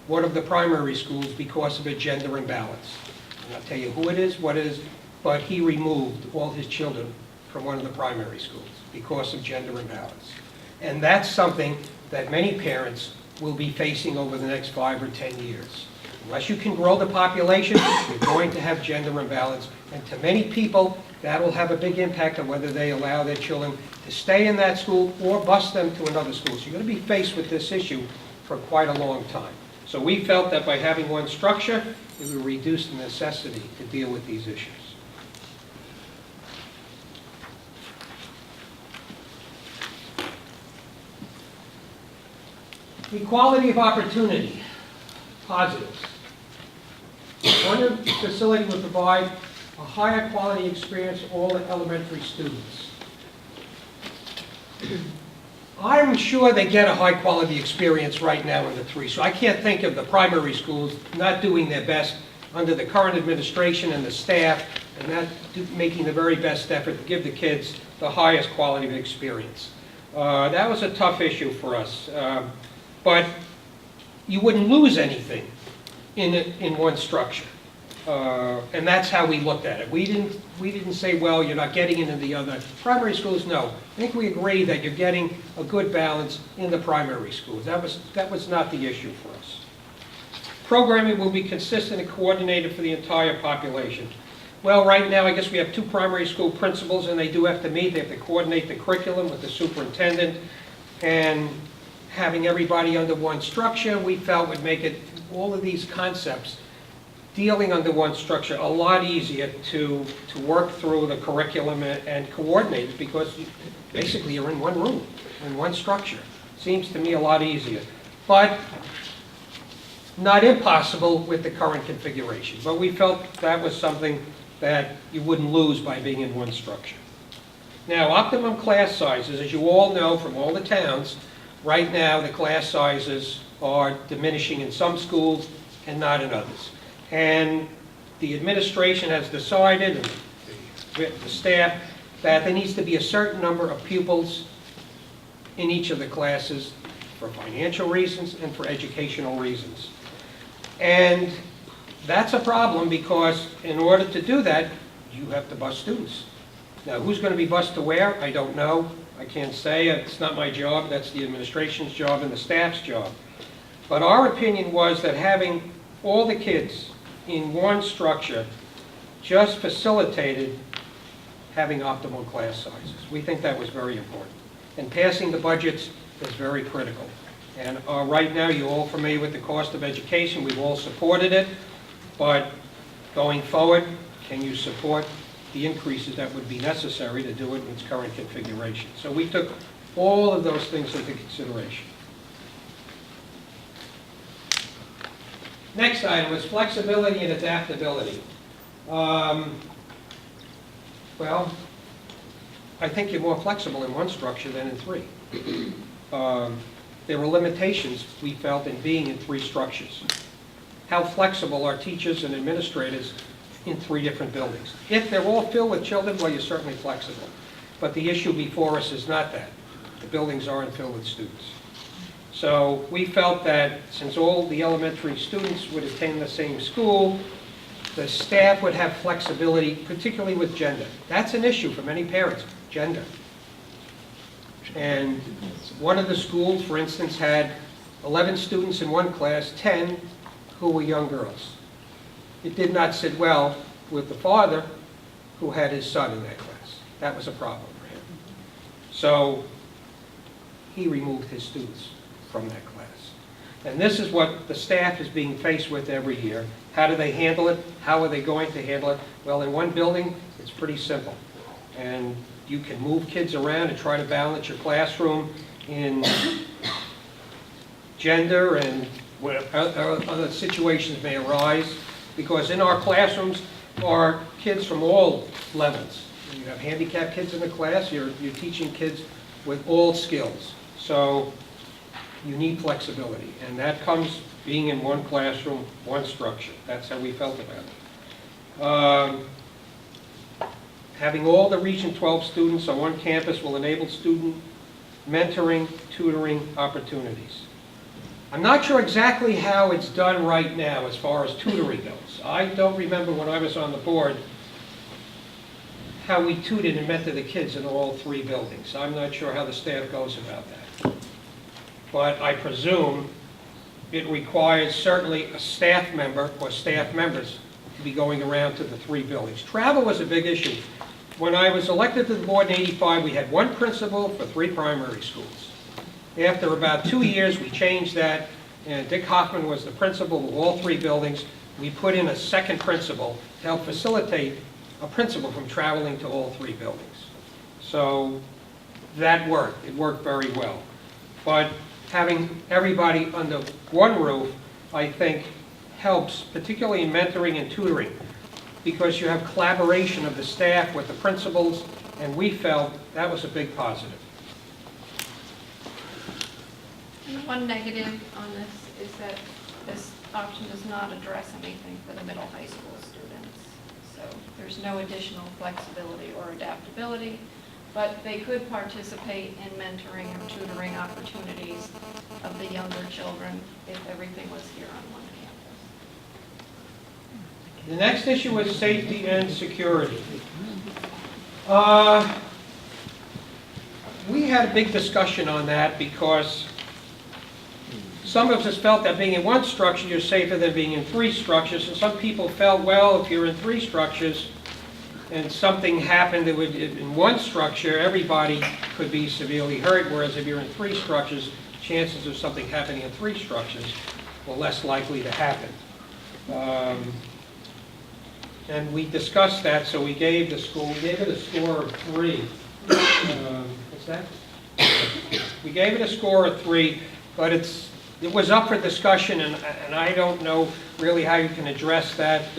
one of the primary schools because of a gender imbalance. And I'll tell you who it is, what it is, but he removed all his children from one of the primary schools because of gender imbalance. And that's something that many parents will be facing over the next 5 or 10 years. Unless you can grow the population, you're going to have gender imbalance. And to many people, that will have a big impact on whether they allow their children to stay in that school or bus them to another school. So you're going to be faced with this issue for quite a long time. So we felt that by having one structure, it would reduce the necessity to deal with these issues. Equality of opportunity, positives. One facility would provide a higher quality experience for all the elementary students. I'm sure they get a high quality experience right now in the 3, so I can't think of the primary schools not doing their best under the current administration and the staff and not making the very best effort to give the kids the highest quality of experience. That was a tough issue for us. But you wouldn't lose anything in one structure. And that's how we looked at it. We didn't say, well, you're not getting into the other primary schools. No. I think we agreed that you're getting a good balance in the primary schools. That was not the issue for us. Programming will be consistent and coordinated for the entire population. Well, right now, I guess we have 2 primary school principals, and they do have to meet. They have to coordinate the curriculum with the superintendent. And having everybody under one structure, we felt would make it, all of these concepts, dealing under one structure, a lot easier to work through the curriculum and coordinate it because basically you're in one room, in one structure. Seems to me a lot easier. But not impossible with the current configuration. But we felt that was something that you wouldn't lose by being in one structure. Now, optimum class sizes, as you all know from all the towns, right now the class sizes are diminishing in some schools and not in others. And the administration has decided, and the staff, that there needs to be a certain number of pupils in each of the classes for financial reasons and for educational reasons. And that's a problem because in order to do that, you have to bus students. Now, who's going to be bused to where? I don't know. I can't say. It's not my job. That's the administration's job and the staff's job. But our opinion was that having all the kids in one structure just facilitated having optimal class sizes. We think that was very important. And passing the budgets is very critical. And right now, you're all familiar with the cost of education. We've all supported it. But going forward, can you support the increases that would be necessary to do it in its current configuration? So we took all of those things into consideration. Next item was flexibility and adaptability. Well, I think you're more flexible in one structure than in three. There were limitations, we felt, in being in three structures. How flexible are teachers and administrators in three different buildings? If they're all filled with children, well, you're certainly flexible. But the issue before us is not that. The buildings aren't filled with students. So we felt that since all the elementary students would attend the same school, the staff would have flexibility, particularly with gender. That's an issue for many parents, gender. And one of the schools, for instance, had 11 students in one class, 10 who were young girls. It did not sit well with the father who had his son in that class. That was a problem for him. So he removed his students from that class. And this is what the staff is being faced with every year. How do they handle it? How are they going to handle it? Well, in one building, it's pretty simple. And you can move kids around and try to balance your classroom in gender and what other situations may arise. Because in our classrooms are kids from all levels. You have handicapped kids in the class, you're teaching kids with all skills. So you need flexibility, and that comes being in one classroom, one structure. That's how we felt about it. Having all the Region 12 students on one campus will enable student mentoring, tutoring opportunities. I'm not sure exactly how it's done right now as far as tutoring goes. I don't remember when I was on the board how we tutored and mentored the kids in all three buildings. I'm not sure how the staff goes about that. But I presume it requires certainly a staff member or staff members to be going around to the three buildings. Travel was a big issue. When I was elected to the board in '85, we had one principal for three primary schools. After about 2 years, we changed that, and Dick Hoffman was the principal of all three buildings. We put in a second principal to help facilitate a principal from traveling to all three buildings. So that worked. It worked very well. But having everybody under one roof, I think, helps, particularly in mentoring and tutoring, because you have collaboration of the staff with the principals, and we felt that was a big positive. And one negative on this is that this option does not address anything for the middle high school students. So there's no additional flexibility or adaptability, but they could participate in mentoring or tutoring opportunities of the younger children if everything was here on one campus. The next issue is safety and security. We had a big discussion on that because some of us felt that being in one structure, you're safer than being in three structures, and some people felt, well, if you're in three structures and something happened that would, in one structure, everybody could be severely hurt, whereas if you're in three structures, chances of something happening in three structures were less likely to happen. And we discussed that, so we gave it a score of 3. What's that? We gave it a score of 3, but it was up for discussion, and I don't know really how you can address that.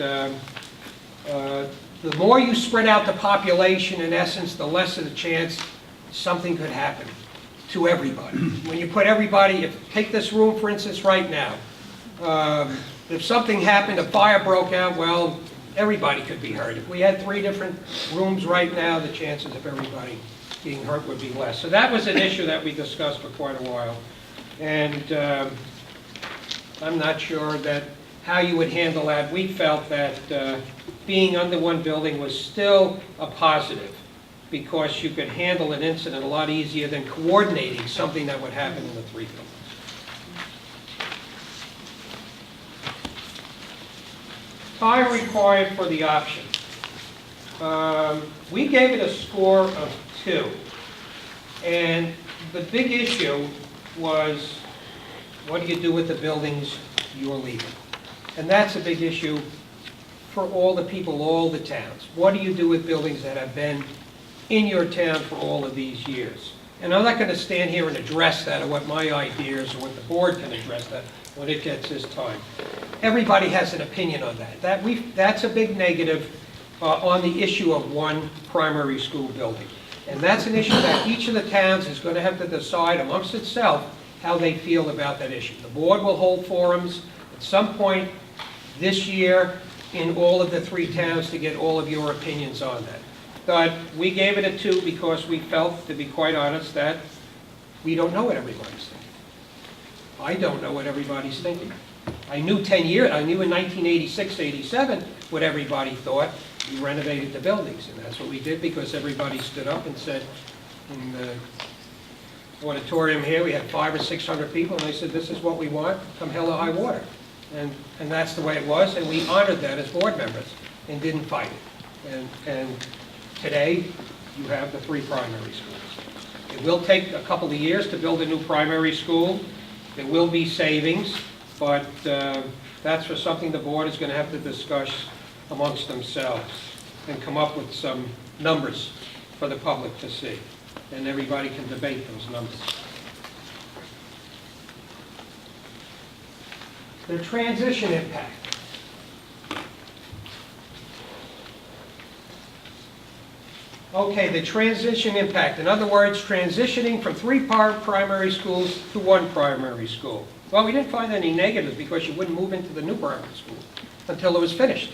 The more you spread out the population, in essence, the less of the chance something could happen to everybody. When you put everybody, take this room, for instance, right now. If something happened, a fire broke out, well, everybody could be hurt. If we had 3 different rooms right now, the chances of everybody being hurt would be less. So that was an issue that we discussed for quite a while. And I'm not sure that how you would handle that. We felt that being under one building was still a positive because you could handle an incident a lot easier than coordinating something that would happen in the 3 buildings. Time required for the option. We gave it a score of 2. And the big issue was, what do you do with the buildings you're leaving? And that's a big issue for all the people, all the towns. What do you do with buildings that have been in your town for all of these years? And I'm not going to stand here and address that, or what my ideas, or what the board can address that when it gets its time. everybody has an opinion on that. That's a big negative on the issue of one primary school building. And that's an issue that each of the towns is going to have to decide amongst itself how they feel about that issue. The board will hold forums at some point this year in all of the 3 towns to get all of your opinions on that. But we gave it a 2 because we felt, to be quite honest, that we don't know what everybody's thinking. I don't know what everybody's thinking. I knew 10 years, I knew in 1986, 87 what everybody thought. We renovated the buildings, and that's what we did because everybody stood up and said, in the auditorium here, we had 500 or 600 people, and they said, this is what we want, come hell or high water. And that's the way it was, and we honored that as board members and didn't fight it. And today, you have the 3 primary schools. It will take a couple of years to build a new primary school. There will be savings, but that's for something the board is going to have to discuss amongst themselves and come up with some numbers for the public to see. And everybody can debate those numbers. The transition impact. Okay, the transition impact. In other words, transitioning from 3 primary schools to 1 primary school. Well, we didn't find any negatives because you wouldn't move into the new primary school until it was finished.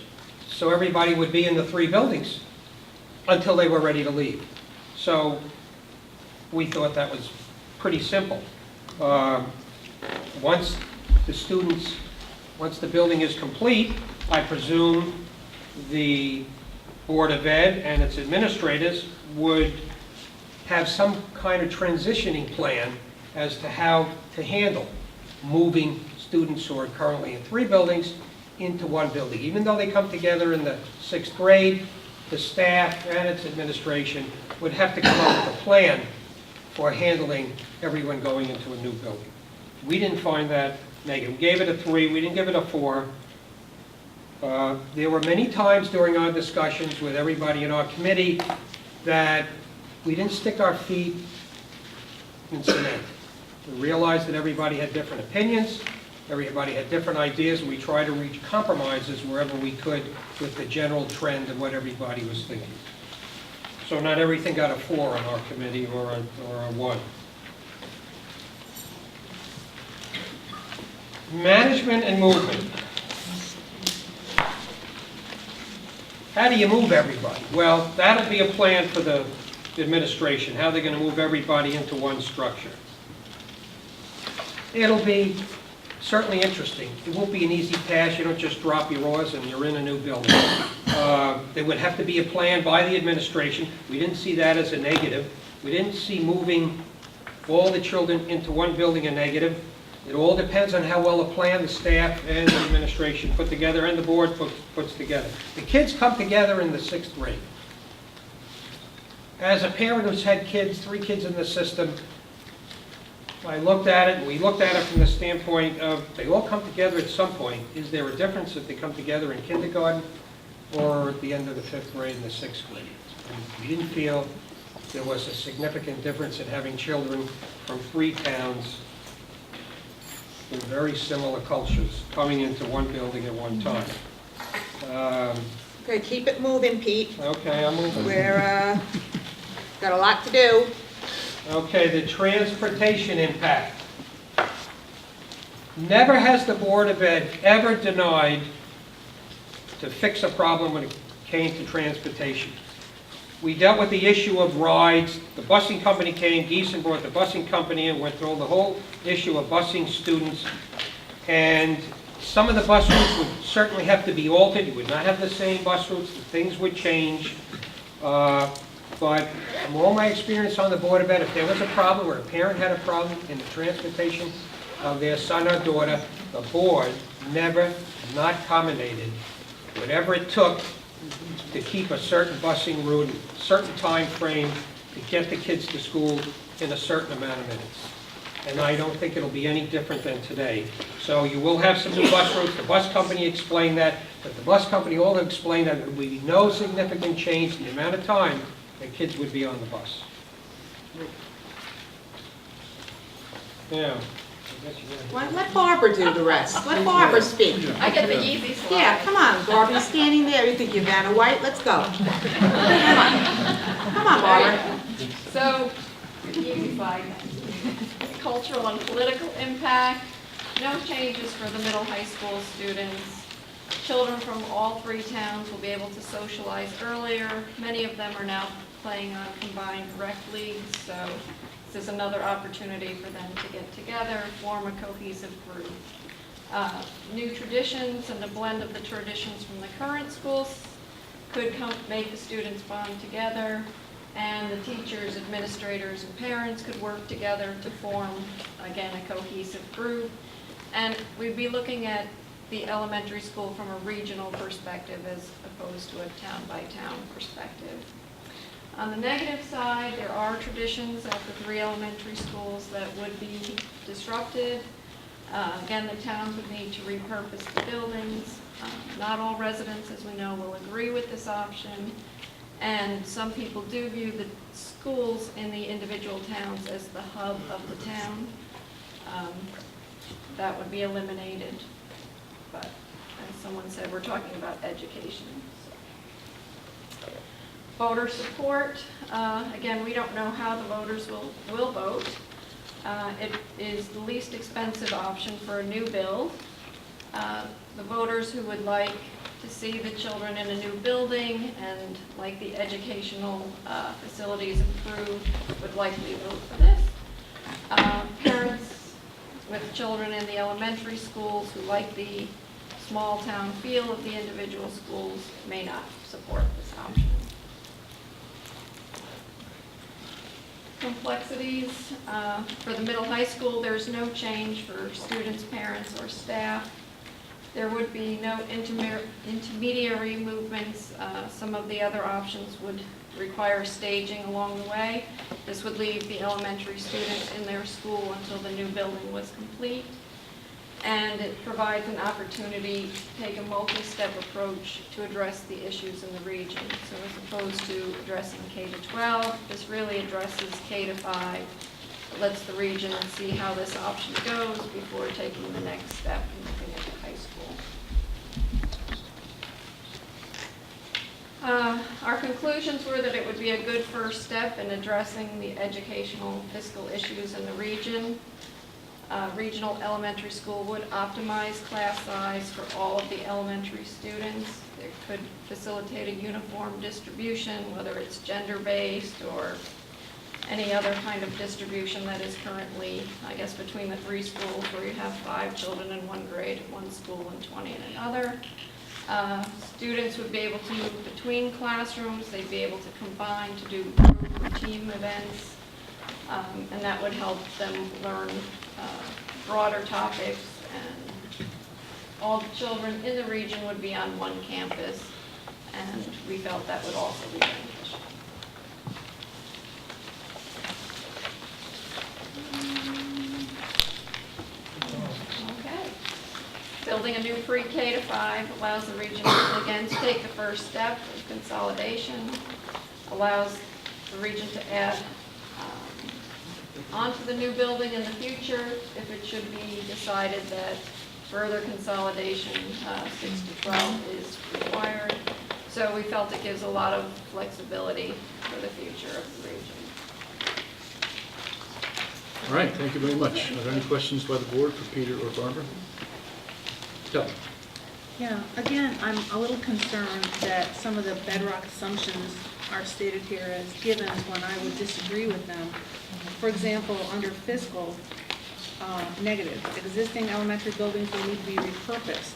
So everybody would be in the 3 buildings until they were ready to leave. So we thought that was pretty simple. Once the building is complete, I presume the Board of Ed and its administrators would have some kind of transitioning plan as to how to handle moving students who are currently in 3 buildings into 1 building. Even though they come together in the 6th grade, the staff and its administration would have to come up with a plan for handling everyone going into a new building. We didn't find that negative. We gave it a 3, we didn't give it a 4. There were many times during our discussions with everybody in our committee that we didn't stick our feet in cement. We realized that everybody had different opinions, everybody had different ideas, and we tried to reach compromises wherever we could with the general trend of what everybody was thinking. So not everything got a 4 on our committee or a 1. Management and movement. How do you move everybody? Well, that'll be a plan for the administration, how they're going to move everybody into 1 structure. It'll be certainly interesting. It won't be an easy task. You don't just drop your oars and you're in a new building. There would have to be a plan by the administration. We didn't see that as a negative. We didn't see moving all the children into 1 building a negative. It all depends on how well a plan the staff and the administration put together and the board puts together. The kids come together in the 6th grade. As a parent who's had kids, 3 kids in the system, I looked at it, and we looked at it from the standpoint of they all come together at some point. Is there a difference if they come together in kindergarten or at the end of the 5th grade and the 6th grade? And we didn't feel there was a significant difference in having children from 3 towns with very similar cultures coming into 1 building at one time. Okay, keep it moving, Pete. Okay, I'm moving. We're, got a lot to do. Okay, the transportation impact. Never has the Board of Ed ever denied to fix a problem when it came to transportation. We dealt with the issue of rides. The busing company came, Geeson brought the busing company in, went through the whole issue of busing students. And some of the bus routes would certainly have to be altered. You would not have the same bus routes. Things would change. But from all my experience on the Board of Ed, if there was a problem or a parent had a problem in the transportation of their son or daughter, the board never not accommodated whatever it took to keep a certain busing route, a certain time frame to get the kids to school in a certain amount of minutes. And I don't think it'll be any different than today. So you will have some new bus routes. The bus company explained that, but the bus company also explained that there would be no significant change in the amount of time that kids would be on the bus. Now, Let Barbara do the rest. Let Barbara speak. I get the easy slide. Yeah, come on, Barbara, you're standing there, you think you're Vanna White? Let's go. Come on, Barbara. So, easy slide. Cultural and political impact, no changes for the middle high school students. Children from all 3 towns will be able to socialize earlier. Many of them are now playing on combined rec leagues, so this is another opportunity for them to get together, form a cohesive group. New traditions and a blend of the traditions from the current schools could make the students bond together, and the teachers, administrators, and parents could work together to form, again, a cohesive group. And we'd be looking at the elementary school from a regional perspective as opposed to a town-by-town perspective. On the negative side, there are traditions at the 3 elementary schools that would be disrupted. Again, the towns would need to repurpose the buildings. Not all residents, as we know, will agree with this option. And some people do view the schools in the individual towns as the hub of the town. That would be eliminated. But as someone said, we're talking about education. So. Voter support. Again, we don't know how the voters will vote. It is the least expensive option for a new build. The voters who would like to see the children in a new building and like the educational facilities improved would likely vote for this. Parents with children in the elementary schools who like the small town feel of the individual schools may not support this option. Complexities. For the middle high school, there's no change for students, parents, or staff. There would be no intermediary movements. Some of the other options would require staging along the way. This would leave the elementary students in their school until the new building was complete. And it provides an opportunity to take a multi-step approach to address the issues in the region. So as opposed to addressing K-12, this really addresses K-5. It lets the region see how this option goes before taking the next step and looking at the high school. Our conclusions were that it would be a good first step in addressing the educational fiscal issues in the region. Regional elementary school would optimize class size for all of the elementary students. It could facilitate a uniform distribution, whether it's gender-based or any other kind of distribution that is currently, I guess, between the 3 schools where you have 5 children in one grade in one school and 20 in another. Students would be able to move between classrooms. They'd be able to combine to do group or team events, and that would help them learn broader topics, and all the children in the region would be on one campus, and we felt that would also be beneficial. Okay. Building a new pre-K to 5 allows the region, again, to take the first step of consolidation, allows the region to add onto the new building in the future if it should be decided that further consolidation, 6 to 12, is required. So we felt it gives a lot of flexibility for the future of the region. All right, thank you very much. Are there any questions by the board for Peter or Barbara? Kelly? Yeah, again, I'm a little concerned that some of the bedrock assumptions are stated here as givens when I would disagree with them. For example, under fiscal, negative, existing elementary buildings will need to be repurposed.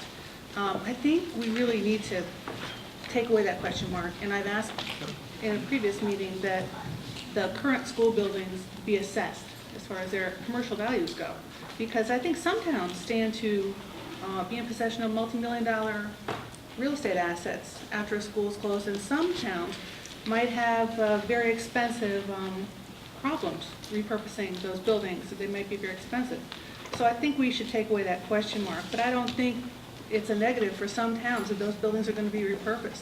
I think we really need to take away that question mark, and I've asked in a previous meeting that the current school buildings be assessed as far as their commercial values go, because I think some towns stand to be in possession of multi-million-dollar real estate assets after a school is closed, and some towns might have very expensive problems repurposing those buildings, so they might be very expensive. So I think we should take away that question mark, but I don't think it's a negative for some towns that those buildings are going to be repurposed.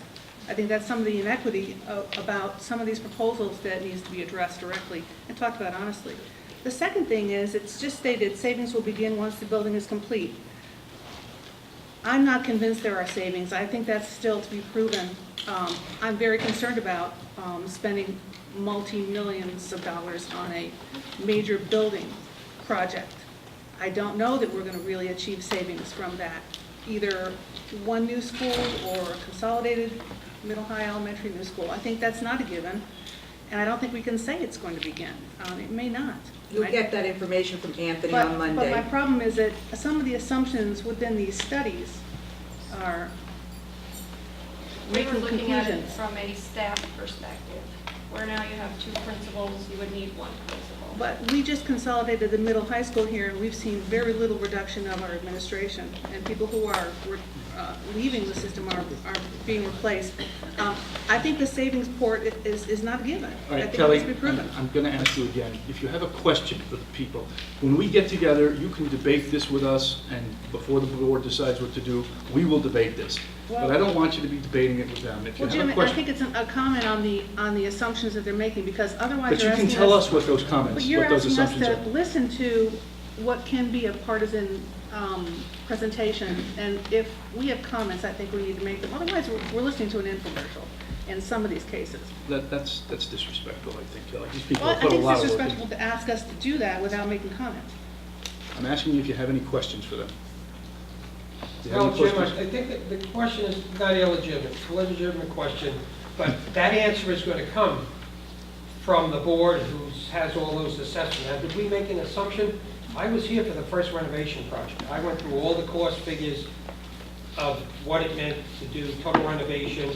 I think that's some of the inequity about some of these proposals that needs to be addressed directly and talked about honestly. The second thing is, it's just stated, savings will begin once the building is complete. I'm not convinced there are savings. I think that's still to be proven. I'm very concerned about spending multi-millions of dollars on a major building project. I don't know that we're going to really achieve savings from that, either one new school or a consolidated middle, high, elementary new school. I think that's not a given, and I don't think we can say it's going to begin. It may not. You'll get that information from Anthony But on Monday. my problem is that some of the assumptions within these studies are We were making looking at it conclusions. from a staff perspective, where now you have 2 principals, you would need 1 principal. But we just consolidated the middle high school here, and we've seen very little reduction of our administration, and people who are leaving the system are being replaced. I think the savings port is not given. All I right, think Kelly, it needs to be proven. I'm going to ask you again, if you have a question for the people, when we get together, you can debate this with us, and before the board decides what to do, we will debate this. But I don't want you to be debating it with them. If you Well, have Jim, a I question, think it's a comment on the assumptions that they're making, because otherwise but you they're can asking tell us what those But comments, you're what those asking us assumptions to are. listen to what can be a partisan presentation, and if we have comments, I think we need to make them. Otherwise, we're listening to an infomercial in some of these cases. That's disrespectful, I think, Kelly. These people Well, I have put a think lot it's of work in. disrespectful to ask us to do that without making comments. I'm asking you if you have any questions for them. Do you have Well, any Jim, questions? I think that the question is not illegitimate, it's a legitimate question, but that answer is going to come from the board who has all those assessments. Now, did we make an assumption? I was here for the first renovation project. I went through all the cost figures of what it meant to do total renovation,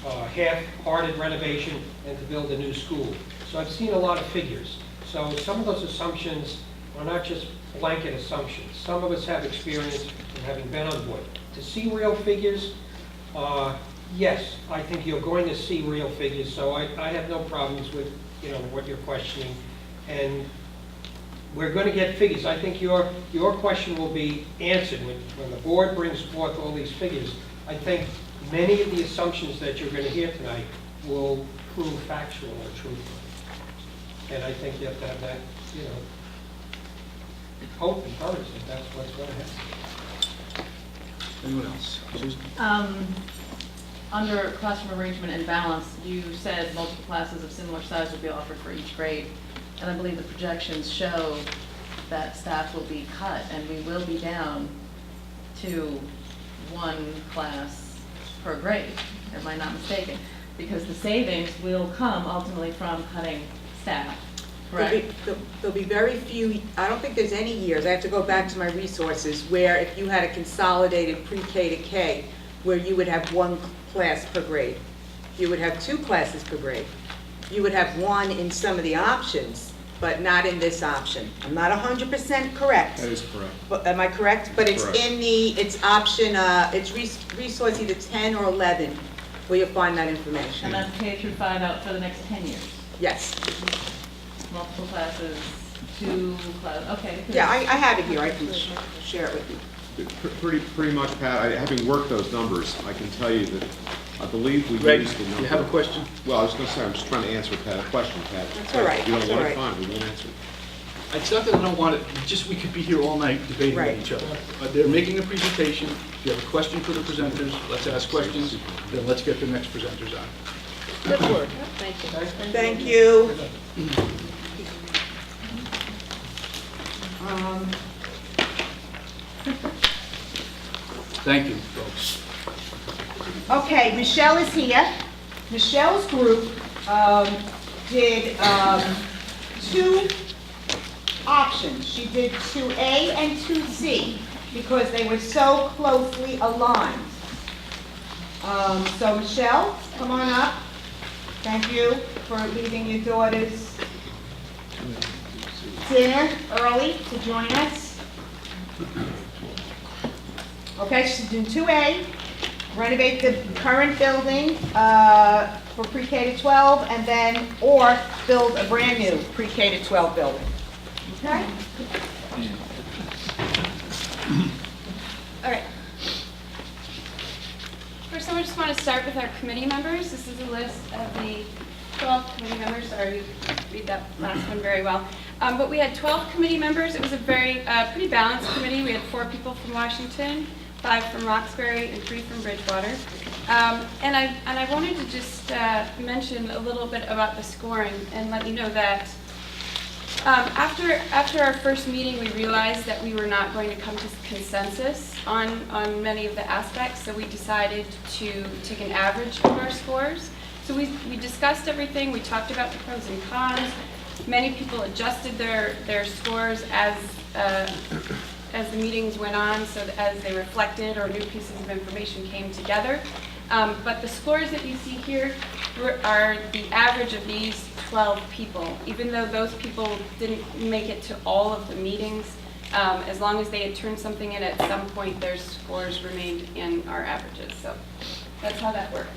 half-hearted renovation, and to build a new school. So I've seen a lot of figures. So some of those assumptions are not just blanket assumptions. Some of us have experience in having been on board. To see real figures, yes, I think you're going to see real figures, so I have no problems with, what you're questioning. And we're going to get figures. I think your question will be answered when the board brings forth all these figures. I think many of the assumptions that you're going to hear tonight will prove factual or truthful. And I think you have to have that, hope and courage that that's what's going to happen. Anyone else? Susan? Under classroom arrangement and balance, you said multiple classes of similar size will be offered for each grade. And I believe the projections show that staff will be cut and we will be down to 1 class per grade. Am I not mistaken? Because the savings will come ultimately from cutting staff, correct? There'll be very few, I don't think there's any years, I have to go back to my resources, where if you had a consolidated pre-K to K, where you would have 1 class per grade. You would have 2 classes per grade. You would have 1 in some of the options, but not in this option. I'm not 100% correct. That is correct. But, am I correct? But it's Correct. it's option, it's resource either 10 or 11, where you'll find that information. And that's K through 5 out for the next 10 years. Yes. Multiple classes, 2 classes, okay. Yeah, I have it here, I can share it with you. Pretty much, Pat, having worked those numbers, I can tell you that I believe we Greg, used the number. you have a question? Well, I was going to say, I'm just trying to answer Pat, a question, Pat. That's all right, You don't that's want all it, right. fine, we won't answer it. It's not that I don't want it, just we could be here all night debating Right. with each other. They're making a presentation. If you have a question for the presenters, let's ask questions, then let's get the next presenters on. Good work. Thank you. Thank you. Thank you, folks. Okay, Michelle is here. Michelle's group did 2 options. She did 2A and 2C because they were so closely aligned. So Michelle, come on up. Thank you for leaving your daughter's dinner early to join us. Okay, she's doing 2A, renovate the current building for pre-K to 12, and then, or build a brand-new pre-K to 12 building. Okay? All right. First, I just want to start with our committee members. This is a list of the 12 committee members. Sorry, you read that last one very well. But we had 12 committee members. It was a very, pretty balanced committee. We had 4 people from Washington, 5 from Roxbury, and 3 from Bridgewater. And I wanted to just mention a little bit about the scoring and let you know that after our first meeting, we realized that we were not going to come to consensus on many of the aspects, so we decided to take an average of our scores. So we discussed everything, we talked about the pros and cons. Many people adjusted their scores as the meetings went on, so that as they reflected or new pieces of information came together. But the scores that you see here are the average of these 12 people. Even though those people didn't make it to all of the meetings, as long as they had turned something in at some point, their scores remained in our averages. So that's how that worked.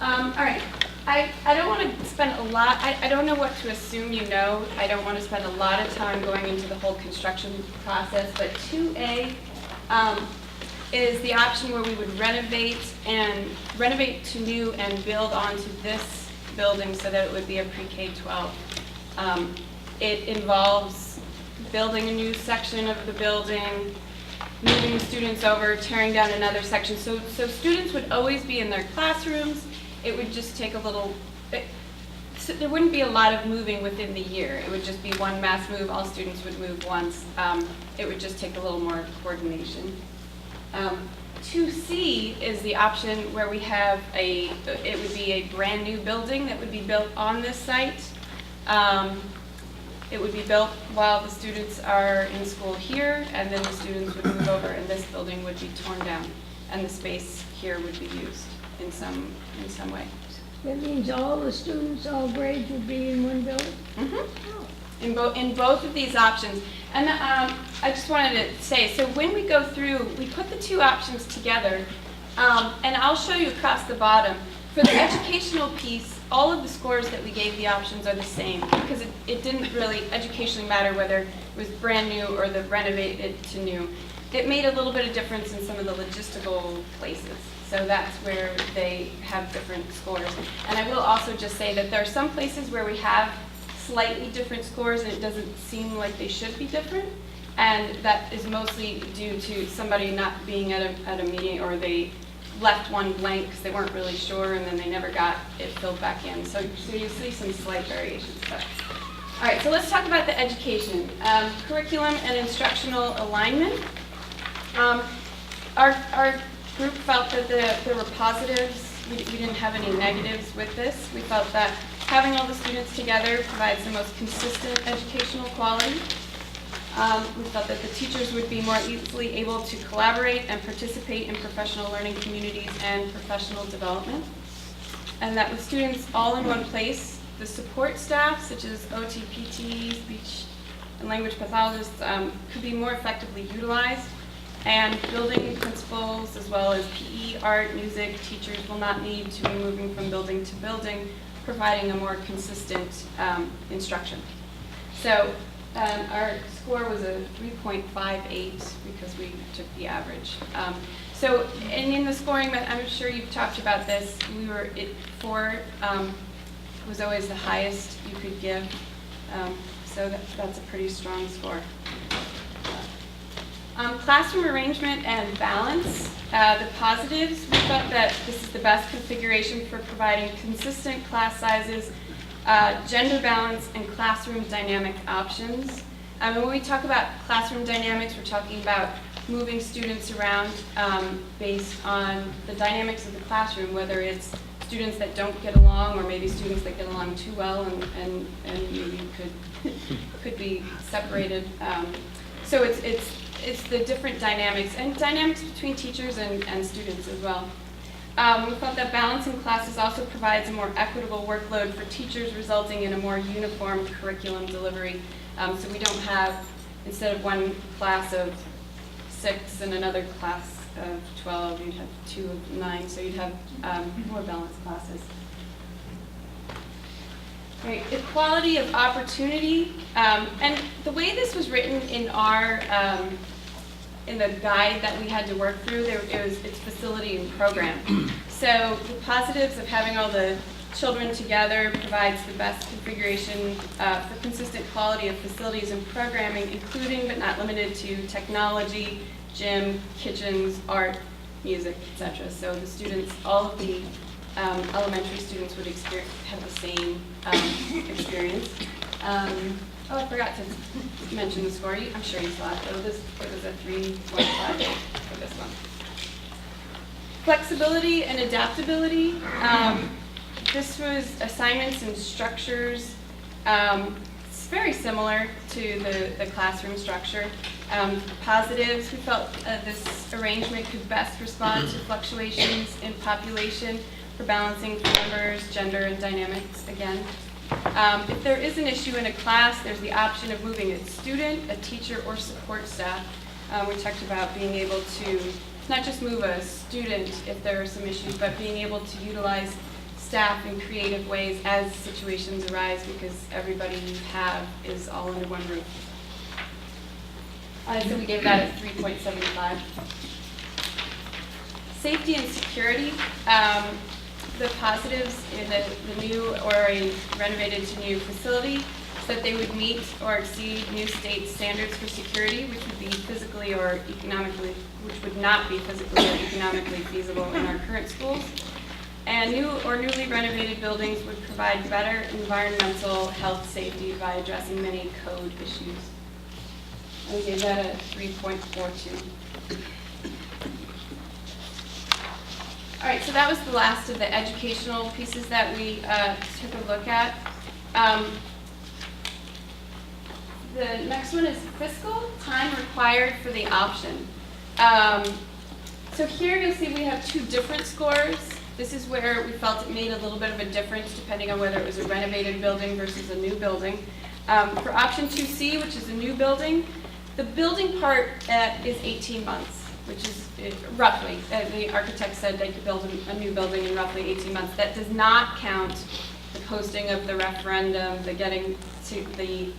All right, I don't want to spend a lot, I don't know what to assume you know. I don't want to spend a lot of time going into the whole construction process, but 2A is the option where we would renovate to new and build onto this building so that it would be a pre-K-12. It involves building a new section of the building, moving students over, tearing down another section. So students would always be in their classrooms. It would just take a little, so there wouldn't be a lot of moving within the year. It would just be one mass move. All students would move once. It would just take a little more coordination. 2C is the option where we have it would be a brand new building that would be built on this site. It would be built while the students are in school here, and then the students would move over and this building would be torn down, and the space here would be used in some way. That means all the students, all grades would be in one building? Mm-hmm. In both of these options. And I just wanted to say, so when we go through, we put the two options together, and I'll show you across the bottom. For the educational piece, all of the scores that we gave the options are the same, because it didn't really educationally matter whether it was brand new or the renovated to new. It made a little bit of difference in some of the logistical places. So that's where they have different scores. And I will also just say that there are some places where we have slightly different scores and it doesn't seem like they should be different. And that is mostly due to somebody not being at a meeting, or they left one blank because they weren't really sure and then they never got it filled back in. So you see some slight variations there. All right, so let's talk about the education. Curriculum and instructional alignment. Our group felt that there were positives. We didn't have any negatives with this. We felt that having all the students together provides the most consistent educational quality. We felt that the teachers would be more easily able to collaborate and participate in professional learning communities and professional development. And that with students all in one place, the support staff, such as OT, PT, speech and language pathologists, could be more effectively utilized. And building principals, as well as PE, art, music, teachers will not need to be moving from building to building, providing a more consistent instruction. So our score was a 3.58 because we took the average. And in the scoring, I'm sure you've talked about this, 4 was always the highest you could give. So that's a pretty strong score. Classroom arrangement and balance. The positives, we felt that this is the best configuration for providing consistent class sizes, gender balance, and classroom dynamic options. And when we talk about classroom dynamics, we're talking about moving students around based on the dynamics of the classroom, whether it's students that don't get along or maybe students that get along too well and maybe could be separated. So it's the different dynamics, and dynamics between teachers and students as well. We felt that balancing classes also provides a more equitable workload for teachers, resulting in a more uniform curriculum delivery. So we don't have, instead of one class of 6 and another class of 12, you'd have 2 of 9, so you'd have more balanced classes. Right, equality of opportunity, and the way this was written in our in the guide that we had to work through, it's facility and program. So the positives of having all the children together provides the best configuration for consistent quality of facilities and programming, including but not limited to technology, gym, kitchens, art, music, etc. So the students, all of the elementary students would have the same experience. Oh, I forgot to mention the score. I'm sure you saw it, though. It was a 3.5 for this one. Flexibility and adaptability. This was assignments and structures. It's very similar to the classroom structure. Positives, we felt this arrangement could best respond to fluctuations in population for balancing numbers, gender, and dynamics again. If there is an issue in a class, there's the option of moving a student, a teacher, or support staff. We talked about being able to not just move a student if there are some issues, but being able to utilize staff in creative ways as situations arise, because everybody you have is all under one roof. So we gave that a 3.75. Safety and security. The positives in the new or a renovated to new facility is that they would meet or exceed new state standards for security, which would be physically or economically, which would not be physically or economically feasible in our current schools. And new or newly renovated buildings would provide better environmental health safety by addressing many code issues. I would give that a 3.42. All right, so that was the last of the educational pieces that we took a look at. The next one is fiscal time required for the option. So here you'll see we have two different scores. This is where we felt it made a little bit of a difference depending on whether it was a renovated building versus a new building. For option 2C, which is a new building, the building part is 18 months, which is roughly, the architect said they could build a new building in roughly 18 months. That does not count the posting of the referendum, the getting to the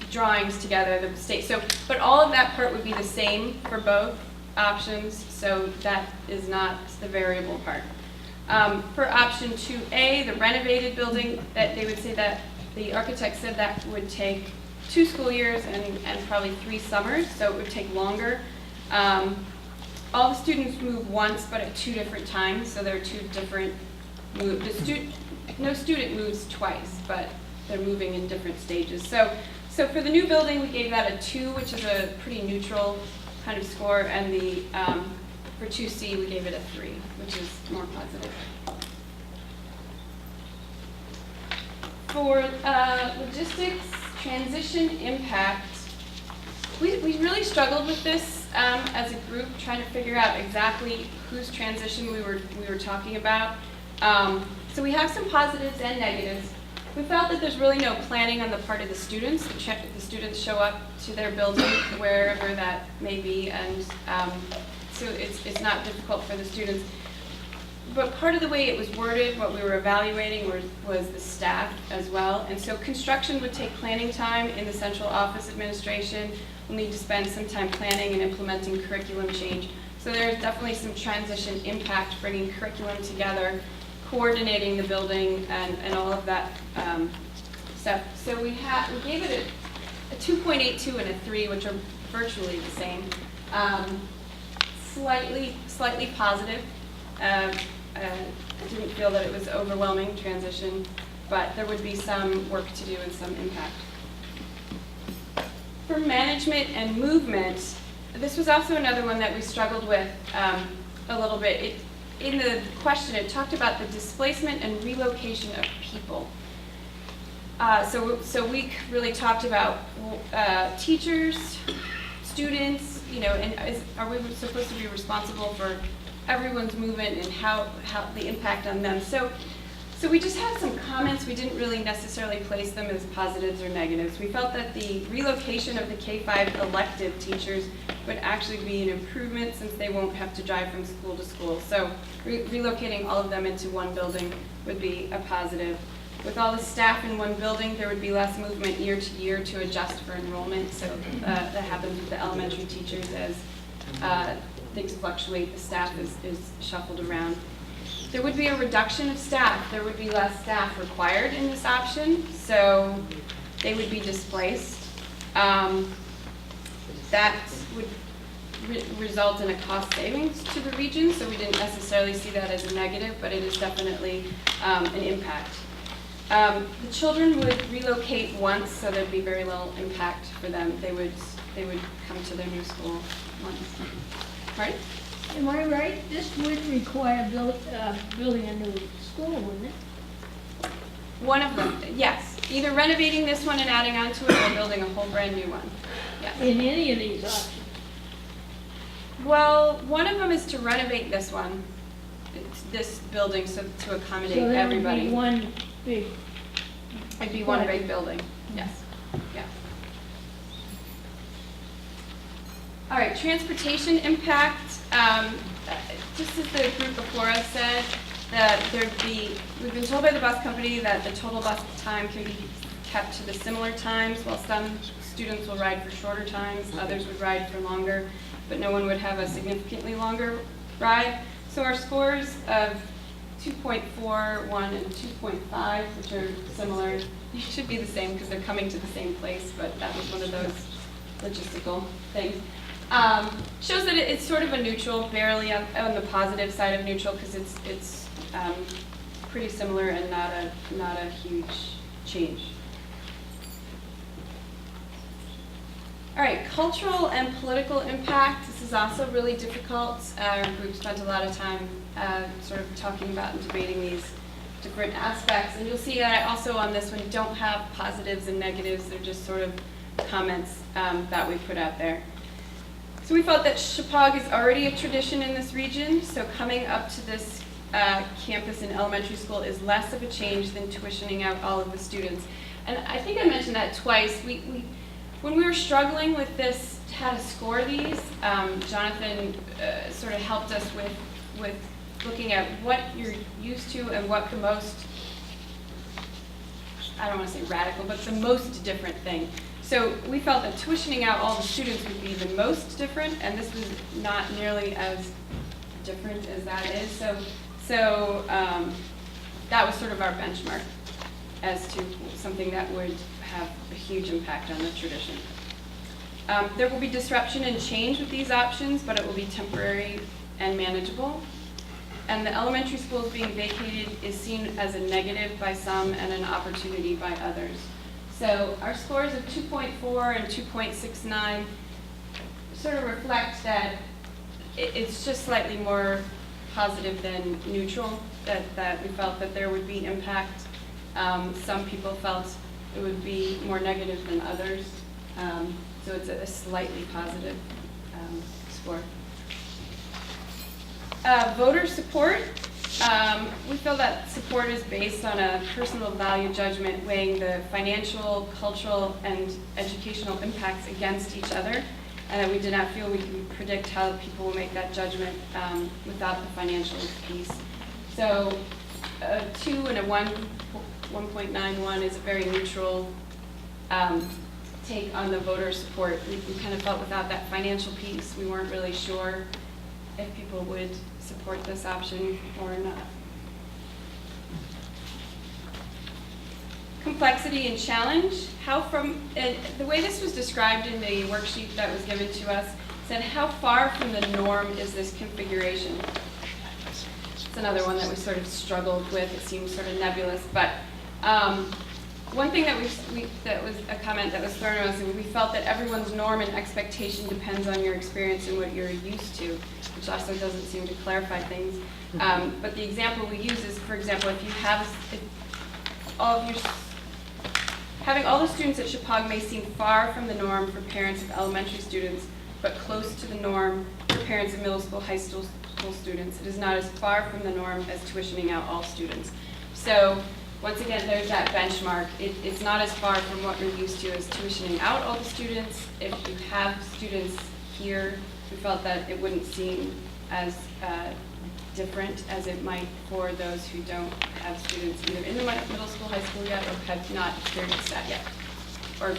drawings together, the state. So, but all of that part would be the same for both options, so that is not the variable part. For option 2A, the renovated building, that they would say that the architect said that would take 2 school years and probably 3 summers, so it would take longer. All the students move once, but at 2 different times, so there are 2 different moves. No student moves twice, but they're moving in different stages. So for the new building, we gave that a 2, which is a pretty neutral kind of score, and for 2C, we gave it a 3, which is more positive. For logistics, transition impact, we really struggled with this as a group, trying to figure out exactly whose transition we were talking about. So we have some positives and negatives. We felt that there's really no planning on the part of the students. The students show up to their building wherever that may be, and so it's not difficult for the students. But part of the way it was worded, what we were evaluating was the staff as well. And so construction would take planning time in the central office administration. We'll need to spend some time planning and implementing curriculum change. So there's definitely some transition impact, bringing curriculum together, coordinating the building, and all of that stuff. So we gave it a 2.82 and a 3, which are virtually the same. Slightly positive. I didn't feel that it was overwhelming transition, but there would be some work to do and some impact. For management and movement, this was also another one that we struggled with a little bit. In the question, it talked about the displacement and relocation of people. So we really talked about teachers, students, and are we supposed to be responsible for everyone's movement and how the impact on them? So we just had some comments. We didn't really necessarily place them as positives or negatives. We felt that the relocation of the K-5 elective teachers would actually be an improvement since they won't have to drive from school to school. So relocating all of them into one building would be a positive. With all the staff in one building, there would be less movement year to year to adjust for enrollment. So that happens with the elementary teachers as things fluctuate, the staff is shuffled around. There would be a reduction of staff. There would be less staff required in this option, so they would be displaced. That would result in a cost savings to the region, so we didn't necessarily see that as a negative, but it is definitely an impact. The children would relocate once, so there'd be very little impact for them. They would come to their new school once. Right? Am I right? This would require building a new school, wouldn't it? One of them, yes. Either renovating this one and adding on to it, or building a whole brand new one. Yes. In any of these options? Well, one of them is to renovate this one, this building, so to accommodate So that would everybody. be one big. It'd be one big building, yes, yeah. All right, transportation impact, just as the group before us said, that we've been told by the bus company that the total bus time can be kept to the similar times, while some students will ride for shorter times, others would ride for longer, but no one would have a significantly longer ride. So our scores of 2.41 and 2.5, which are similar, should be the same because they're coming to the same place, but that was one of those logistical things. Shows that it's sort of a neutral, barely on the positive side of neutral, because it's pretty similar and not a huge change. All right, cultural and political impact. This is also really difficult. Our group spent a lot of time sort of talking about and debating these different aspects. And you'll see that I also on this one don't have positives and negatives. They're just sort of comments that we put out there. So we felt that Chippewa is already a tradition in this region. So coming up to this campus in elementary school is less of a change than tuitioning out all of the students. And I think I mentioned that twice. When we were struggling with this, how to score these, Jonathan sort of helped us with looking at what you're used to and what the most, I don't want to say radical, but the most different thing. So we felt that tuitioning out all the students would be the most different, and this was not nearly as different as that is. So that was sort of our benchmark as to something that would have a huge impact on the tradition. There will be disruption and change with these options, but it will be temporary and manageable. And the elementary schools being vacated is seen as a negative by some and an opportunity by others. So our scores of 2.4 and 2.69 sort of reflect that it's just slightly more positive than neutral, that we felt that there would be impact. Some people felt it would be more negative than others. So it's a slightly positive score. Voter support. We feel that support is based on a personal value judgment weighing the financial, cultural, and educational impacts against each other, and that we did not feel we could predict how people will make that judgment without the financial piece. So a 2 and a 1.91 is a very neutral take on the voter support. We kind of felt without that financial piece, we weren't really sure if people would support this option or not. Complexity and challenge. The way this was described in the worksheet that was given to us said, how far from the norm is this configuration? It's another one that we sort of struggled with. It seems sort of nebulous, but one thing that that was a comment that was thrown at us, and we felt that everyone's norm and expectation depends on your experience and what you're used to, which also doesn't seem to clarify things. But the example we use is, for example, if you have having all the students at Chippewa may seem far from the norm for parents of elementary students, but close to the norm for parents of middle school, high school students. It is not as far from the norm as tuitioning out all students. So once again, there's that benchmark. It's not as far from what we're used to as tuitioning out all the students. If you have students here, we felt that it wouldn't seem as different as it might for those who don't have students either in the middle school, high school yet, or have not experienced that yet, or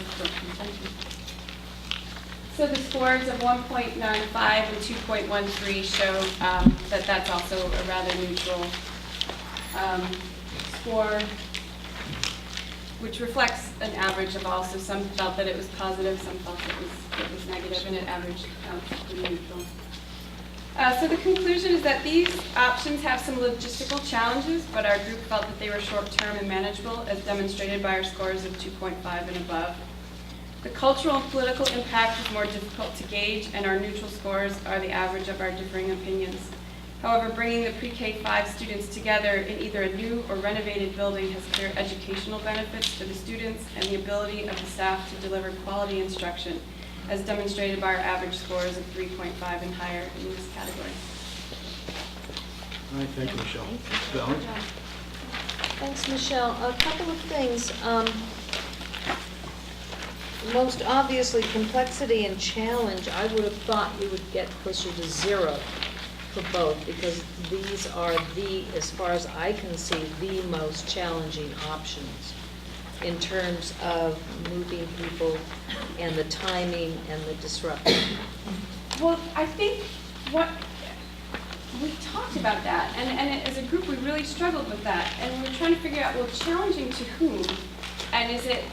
So the scores of 1.95 and 2.13 show that that's also a rather neutral score, which reflects an average of all. So some felt that it was positive, some felt it was negative, and it averaged pretty neutral. So the conclusion is that these options have some logistical challenges, but our group felt that they were short-term and manageable, as demonstrated by our scores of 2.5 and above. The cultural and political impact is more difficult to gauge, and our neutral scores are the average of our differing opinions. However, bringing the pre-K-5 students together in either a new or renovated building has clear educational benefits to the students and the ability of the staff to deliver quality instruction, as demonstrated by our average scores of 3.5 and higher in this category. All right, thank you, Michelle. Valerie? Thanks, Michelle. A couple of things. Most obviously, complexity and challenge, I would have thought you would get closer to 0 for both, because these are as far as I can see, the most challenging options in terms of moving people and the timing and the disruption. Well, I think we talked about that, and as a group, we really struggled with that, and we were trying to figure out, well, challenging to whom, and is it,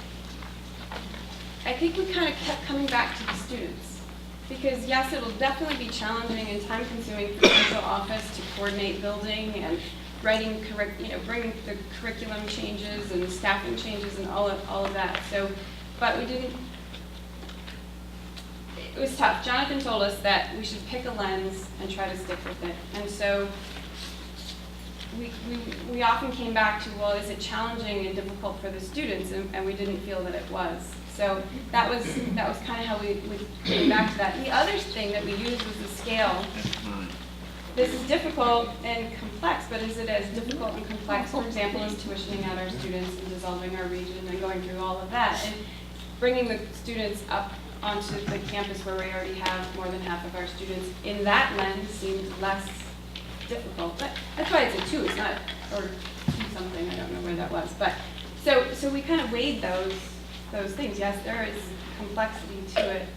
I think we kind of kept coming back to the students, because yes, it'll definitely be challenging and time-consuming for the central office to coordinate building and writing, bringing the curriculum changes and staffing changes and all of that. So, but we didn't. It was tough. Jonathan told us that we should pick a lens and try to stick with it, and so we often came back to, well, is it challenging and difficult for the students, and we didn't feel that it was. So that was kind of how we came back to that. The other thing that we used was the scale. This is difficult and complex, but is it as difficult and complex, for example, as tuitioning out our students and dissolving our region and going through all of that, and bringing the students up onto the campus where we already have more than half of our students in that lens seemed less difficult. But that's why it's a 2, it's not, or 2 something, I don't know where that was. But so we kind of weighed those things. Yes, there is complexity to it,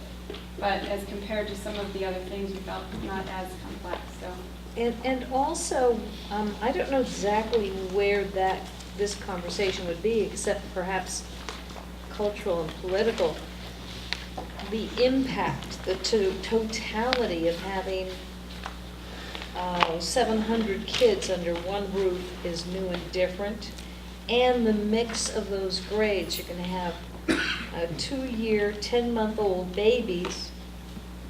but as compared to some of the other things, we felt not as complex. So. And also, I don't know exactly where this conversation would be, except perhaps cultural and political. The impact, the totality of having 700 kids under one roof is new and different, and the mix of those grades. You're going to have 2-year, 10-month-old babies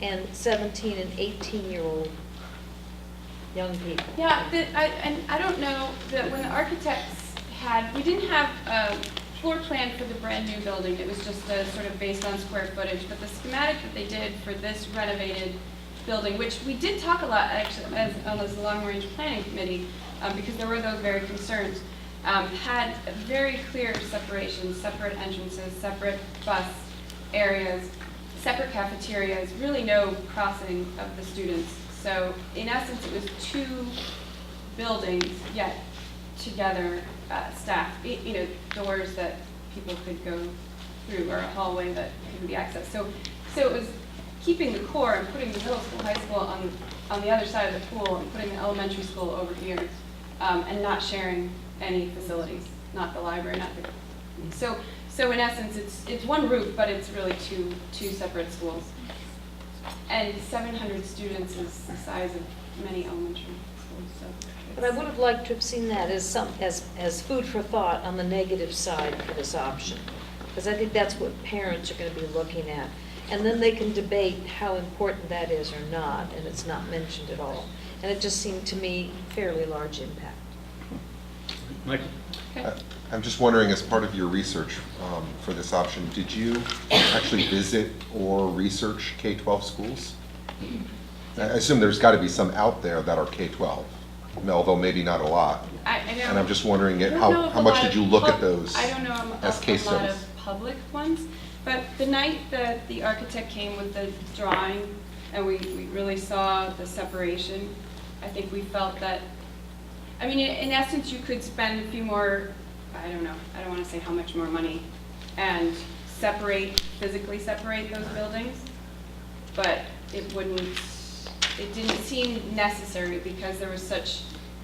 and 17 and 18-year-old young people. Yeah, I don't know that when the architects we didn't have a floor plan for the brand new building. It was just sort of based on square footage. But the schematic that they did for this renovated building, which we did talk a lot actually as the long-range planning committee, because there were those very concerns. Had very clear separations, separate entrances, separate bus areas, separate cafeterias, really no crossing of the students. So in essence, it was 2 buildings, yet together staffed, doors that people could go through, or a hallway that could be accessed. So it was keeping the core and putting the middle school, high school on the other side of the pool, and putting the elementary school over here, and not sharing any facilities, not the library, not the. So in essence, it's one roof, but it's really two separate schools. And 700 students is the size of many elementary schools. So. But I would have liked to have seen that as food for thought on the negative side for this option, because I think that's what parents are going to be looking at, and then they can debate how important that is or not, and it's not mentioned at all. And it just seemed to me fairly large impact. Michael? I'm just wondering, as part of your research for this option, did you actually visit or research K-12 schools? I assume there's got to be some out there that are K-12, although maybe not a lot. I know. And I'm just wondering, I don't know how much did you look at those I don't know as case a lot studies? of public ones, but the night that the architect came with the drawing and we really saw the separation, I think we felt that, I mean, in essence, you could spend a few more, I don't know, I don't want to say how much more money, and physically separate those buildings. but it didn't seem necessary because there was such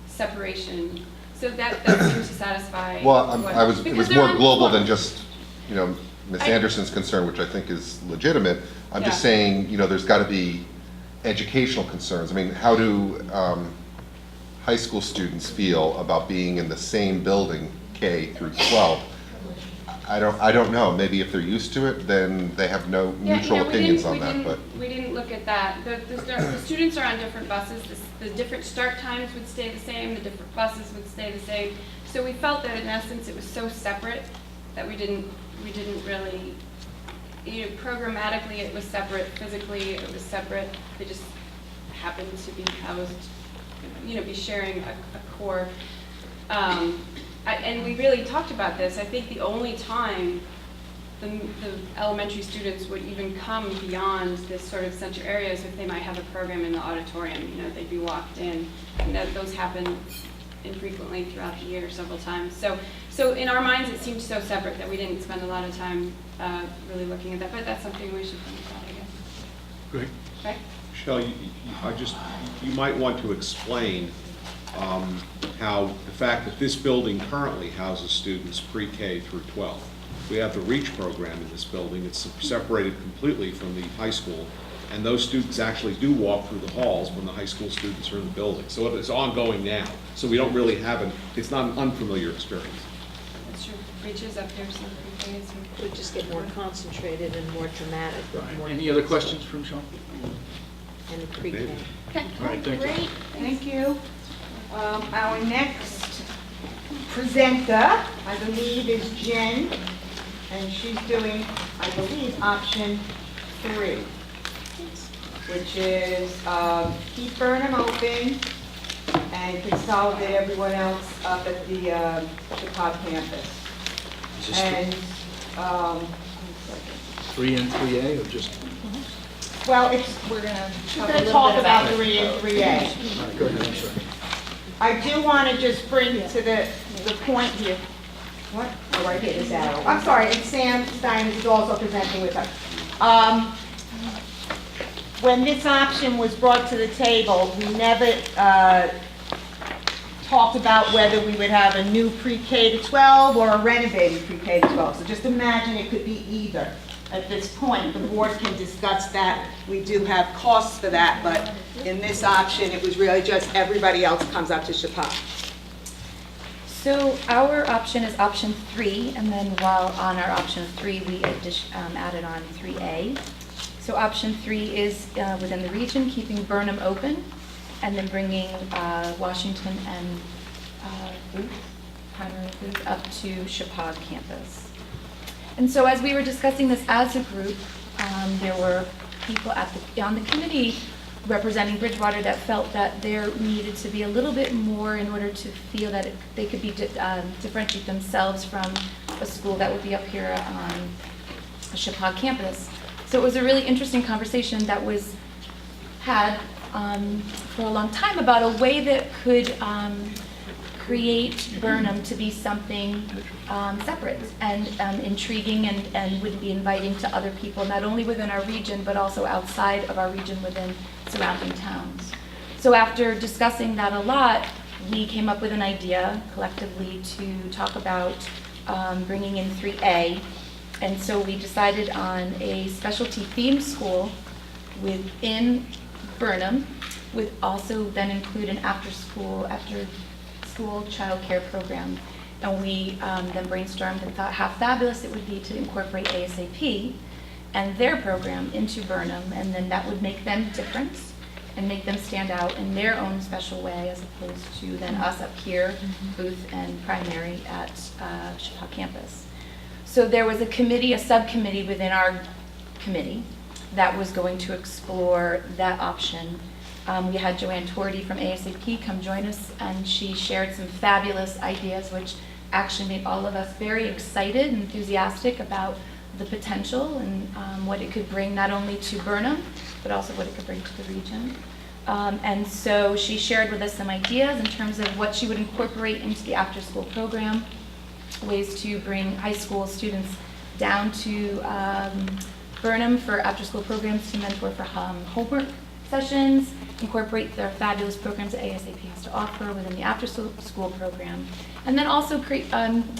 separation. So that seemed to satisfy. Well, it because was they're more on global form. than just, Ms. Anderson's concern, which I think is legitimate. I'm just Yeah. saying, there's got to be educational concerns. I mean, how do high school students feel about being in the same building, K through 12? I don't know. Maybe if they're used to it, then they have no neutral opinions on that, but. We didn't look at that. The students are on different buses. The different start times would stay the same, the different buses would stay the same. So we felt that in essence it was so separate that we didn't really, programmatically it was separate, physically it was separate. They just happened to be housed, be sharing a core. And we really talked about this. I think the only time the elementary students would even come beyond this sort of center area is if they might have a program in the auditorium. They'd be walked in, and those happen infrequently throughout the year, several times. So in our minds, it seemed so separate that we didn't spend a lot of time really looking at that. But that's something we should think about, I guess. Great. Right? Michelle, you might want to explain how the fact that this building currently houses students pre-K through 12. We have the REACH program in this building. It's separated completely from the high school, and those students actually do walk through the halls when the high school students are in the building. So it's ongoing now. So we don't really have it's not an unfamiliar experience. That's true. REACH is up there, so pre-K is. It would just get more concentrated and more dramatic. More Any other questions from Sean? And pre-K. Okay. All right, thank you. Great, thank you. Our next presenter, I believe, is Jen, and she's doing, I believe, option 3, which is keep Burnham open and consolidate everyone else up at the Chicago campus. Is this And, 3 and 3A or just? well, we're going to talk about 3 3 and 3A. All right, go ahead, I'm sorry. I do want to just bring to the point here, what? Oh, right here, this arrow. I'm sorry, and Sam Stein is also presenting with us. When this option was brought to the table, we never talked about whether we would have a new pre-K to 12 or a renovated pre-K to 12. So just imagine it could be either. At this point, the board can discuss that. We do have costs for that, but in this option, it was really just everybody else comes up to Chappaq. So our option is option 3, and then while on our option 3, we added on 3A. So option 3 is within the region, keeping Burnham open, and then bringing Washington and primary Booth up to Chappaq campus. And so as we were discussing this as a group, there were people on the committee representing Bridgewater that felt that there needed to be a little bit more in order to feel that they could be differentiate themselves from a school that would be up here on the Chappaq campus. So it was a really interesting conversation that was had for a long time about a way that could create Burnham to be something separate and intriguing and would be inviting to other people, not only within our region, but also outside of our region within surrounding towns. So after discussing that a lot, we came up with an idea collectively to talk about bringing in 3A. And so we decided on a specialty themed school within Burnham, would also then include an after-school child care program. And we then brainstormed and thought how fabulous it would be to incorporate ASAP and their program into Burnham, and then that would make them different and make them stand out in their own special way, as opposed to then us up here, Booth and primary at Chappaq campus. So there was a subcommittee within our committee that was going to explore that option. We had Joanne Tordy from ASAP come join us, and she shared some fabulous ideas, which actually made all of us very excited and enthusiastic about the potential and what it could bring not only to Burnham, but also what it could bring to the region. And so she shared with us some ideas in terms of what she would incorporate into the after-school program, ways to bring high school students down to Burnham for after-school programs to mentor for homework sessions, incorporate the fabulous programs that ASAP has to offer within the after-school program. And then also,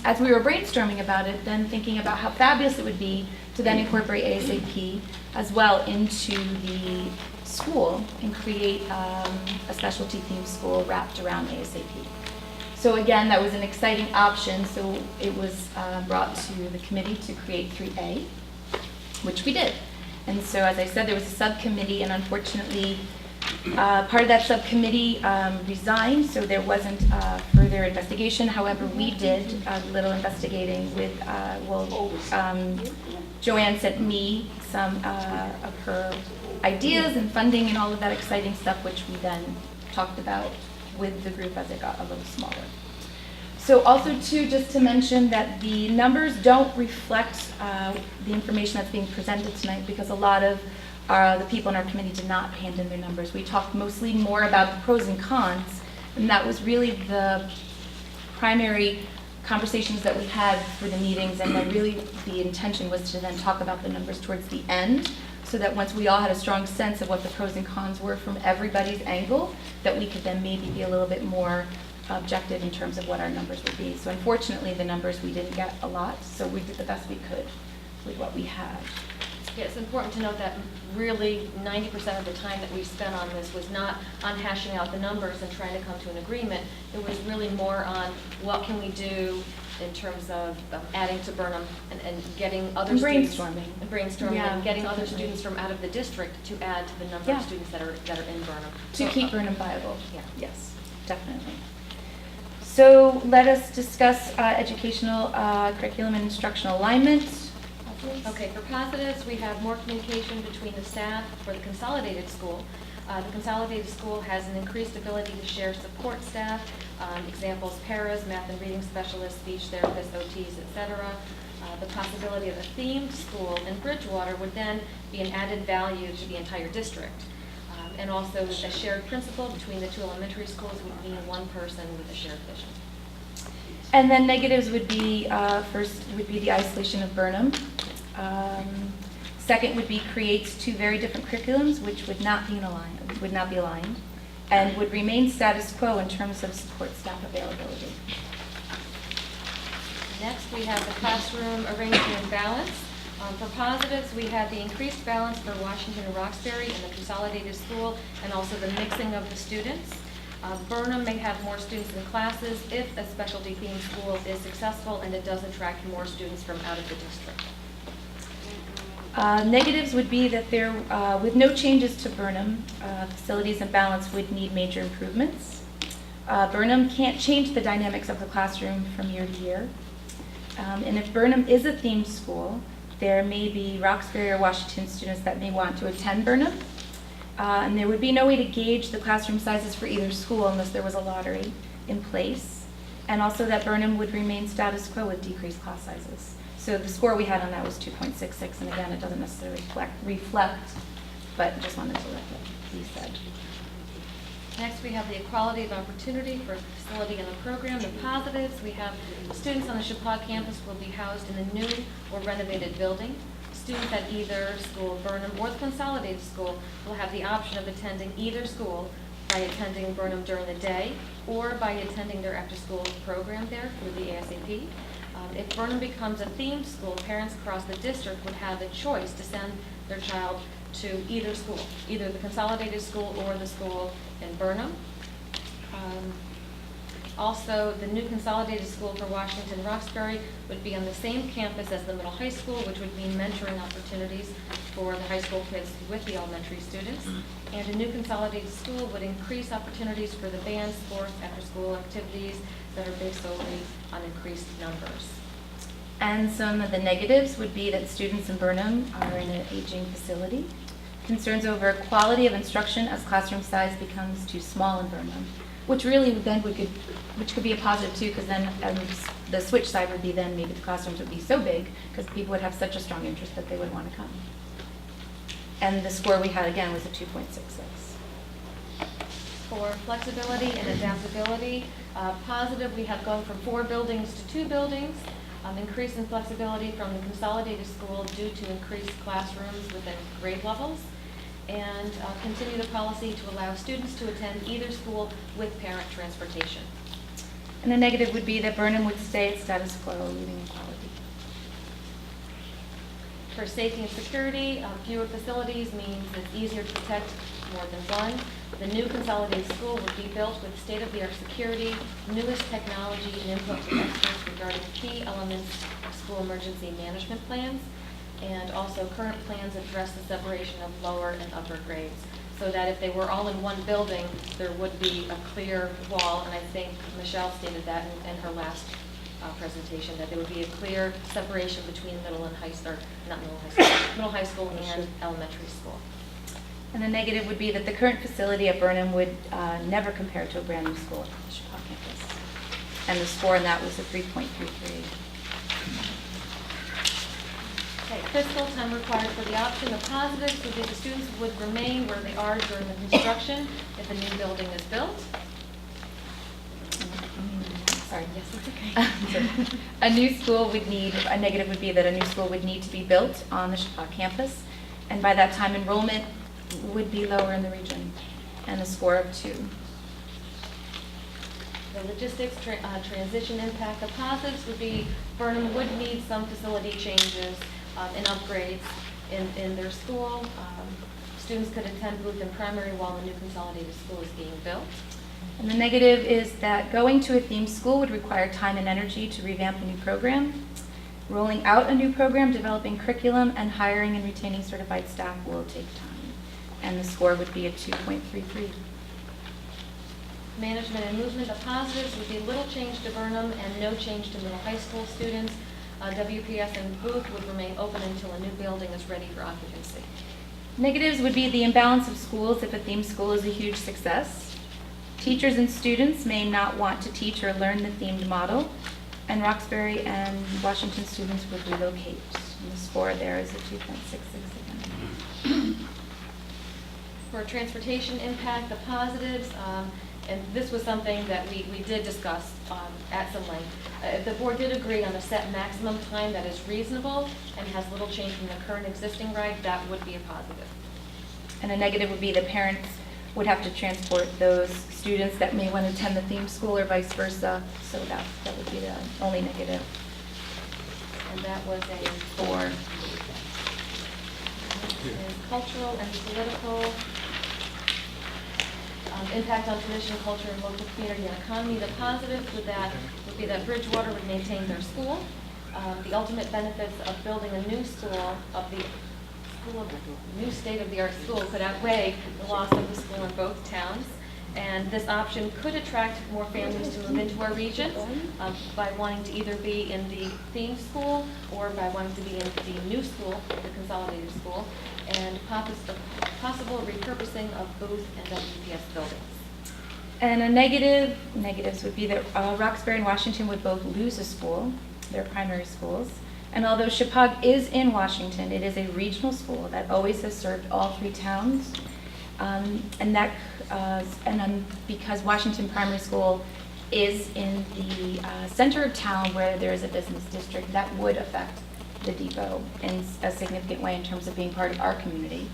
as we were brainstorming about it, then thinking about how fabulous it would be to then incorporate ASAP as well into the school and create a specialty themed school wrapped around ASAP. So again, that was an exciting option, so it was brought to the committee to create 3A, which we did. And so, as I said, there was a subcommittee, and unfortunately, part of that subcommittee resigned, so there wasn't further investigation. However, we did a little investigating with, Joanne sent me some of her ideas and funding and all of that exciting stuff, which we then talked about with the group as it got a little smaller. So also too, just to mention that the numbers don't reflect the information that's being presented tonight, because a lot of the people in our committee did not hand in their numbers. We talked mostly more about the pros and cons, and that was really the primary conversations that we had for the meetings, and then really the intention was to then talk about the numbers towards the end, so that once we all had a strong sense of what the pros and cons were from everybody's angle, that we could then maybe be a little bit more objective in terms of what our numbers would be. So unfortunately, the numbers, we didn't get a lot, so we did the best we could with what we had. Yeah, it's important to note that really 90% of the time that we spent on this was not on hashing out the numbers and trying to come to an agreement. It was really more on what can we do in terms of adding to Burnham and getting other students. Brainstorming Yeah, and getting other definitely. students from out of the district to add to the number Yeah. of students that are in Burnham. To So, keep Burnham viable. Yeah. Yes, definitely. So let us discuss educational curriculum and instructional alignment. Okay, for positives, we have more communication between the staff for the consolidated school. The consolidated school has an increased ability to share support staff, examples, paras, math and reading specialists, speech therapists, OTs, etc. The possibility of a themed school in Bridgewater would then be an added value to the entire district. And also a shared principal between the two elementary schools would mean one person with a shared vision. And then negatives would be, first would be the isolation of Burnham. Second would be creates two very different curriculums which would not be aligned, and would remain status quo in terms of support staff availability. Next, we have the classroom arrangement and balance. For positives, we have the increased balance for Washington and Roxbury in the consolidated school, and also the mixing of the students. Burnham may have more students in classes if a specialty themed school is successful and it does attract more students from out of the district. Negatives would be that there, with no changes to Burnham, facilities and balance would need major improvements. Burnham can't change the dynamics of the classroom from year to year. And if Burnham is a themed school, there may be Roxbury or Washington students that may want to attend Burnham. And there would be no way to gauge the classroom sizes for either school unless there was a lottery in place. And also that Burnham would remain status quo with decreased class sizes. So the score we had on that was 2.66, and again, it doesn't necessarily reflect, but just wanted to let that be said. Next, we have the equality of opportunity for facility and the program. The positives, we have students on the Chappaqua campus will be housed in a new or renovated building. Students at either school, Burnham or the consolidated school, will have the option of attending either school by attending Burnham during the day or by attending their after-school program there through the ASAP. If Burnham becomes a themed school, parents across the district would have a choice to send their child to either school, either the consolidated school or the school in Burnham. Also, the new consolidated school for Washington Roxbury would be on the same campus as the middle high school, which would mean mentoring opportunities for the high school kids with the elementary students. And a new consolidated school would increase opportunities for the band, sports, after-school activities that are based solely on increased numbers. And some of the negatives would be that students in Burnham are in an aging facility. Concerns over quality of instruction as classroom size becomes too small in Burnham, which really then which could be a positive too, because then the switch side would be then maybe the classrooms would be so big because people would have such a strong interest that they would want to come. And the score we had again was a 2.66. For flexibility and adaptability, positive, we have gone from 4 buildings to 2 buildings. Increase in flexibility from the consolidated school due to increased classrooms within grade levels, and continue the policy to allow students to attend either school with parent transportation. And the negative would be that Burnham would stay at status quo, leaving equality. For safety and security, fewer facilities means it's easier to protect more than one. The new consolidated school would be built with state-of-the-art security, newest technology, and input from experts regarding key elements of school emergency management plans. And also current plans address the separation of lower and upper grades, so that if they were all in one building, there would be a clear wall, and I think Michelle stated that in her last presentation, that there would be a clear separation between middle and high school, not middle high school, middle high school and elementary school. And the negative would be that the current facility at Burnham would never compare to a brand new school at the Chappaqua campus. And the score on that was a 3.33. Okay, fiscal time required for the option. The positives would be the students would remain where they are during the construction if a new building is built. Sorry, yes, it's okay. A new school would need, a negative would be that a new school would need to be built on the Chappaqua campus, and by that time enrollment would be lower in the region, and a score of 2. The logistics transition impact. The positives would be Burnham would need some facility changes and upgrades in their school. Students could attend Booth and Primary while a new consolidated school is being built. And the negative is that going to a themed school would require time and energy to revamp a new program. Rolling out a new program, developing curriculum, and hiring and retaining certified staff will take time. And the score would be a 2.33. Management and movement. The positives would be little change to Burnham and no change to middle high school students. WPS and Booth would remain open until a new building is ready for occupancy. Negatives would be the imbalance of schools if a themed school is a huge success. Teachers and students may not want to teach or learn the themed model, and Roxbury and Washington students would relocate. And the score there is a 2.66 again. For transportation impact, the positives, and this was something that we did discuss at some length. The board did agree on a set maximum time that is reasonable and has little change from the current existing ride. That would be a positive. And a negative would be the parents would have to transport those students that may want to attend the themed school or vice versa. So that would be the only negative. And that was a 4. And cultural and political impact on tradition, culture, and local community and economy. The positives would be that Bridgewater would maintain their school. The ultimate benefits of building a new school new state-of-the-art school could outweigh the loss of the school in both towns. And this option could attract more families to move into our region by wanting to either be in the themed school or by wanting to be in the new school, the consolidated school, and possible repurposing of Booth and WPS buildings. And a negatives would be that Roxbury and Washington would both lose a school, their primary schools. And although Chappaqua is in Washington, it is a regional school that always has served all 3 towns. Because Washington Primary School is in the center of town where there is a business district, that would affect the depot in a significant way in terms of being part of our community.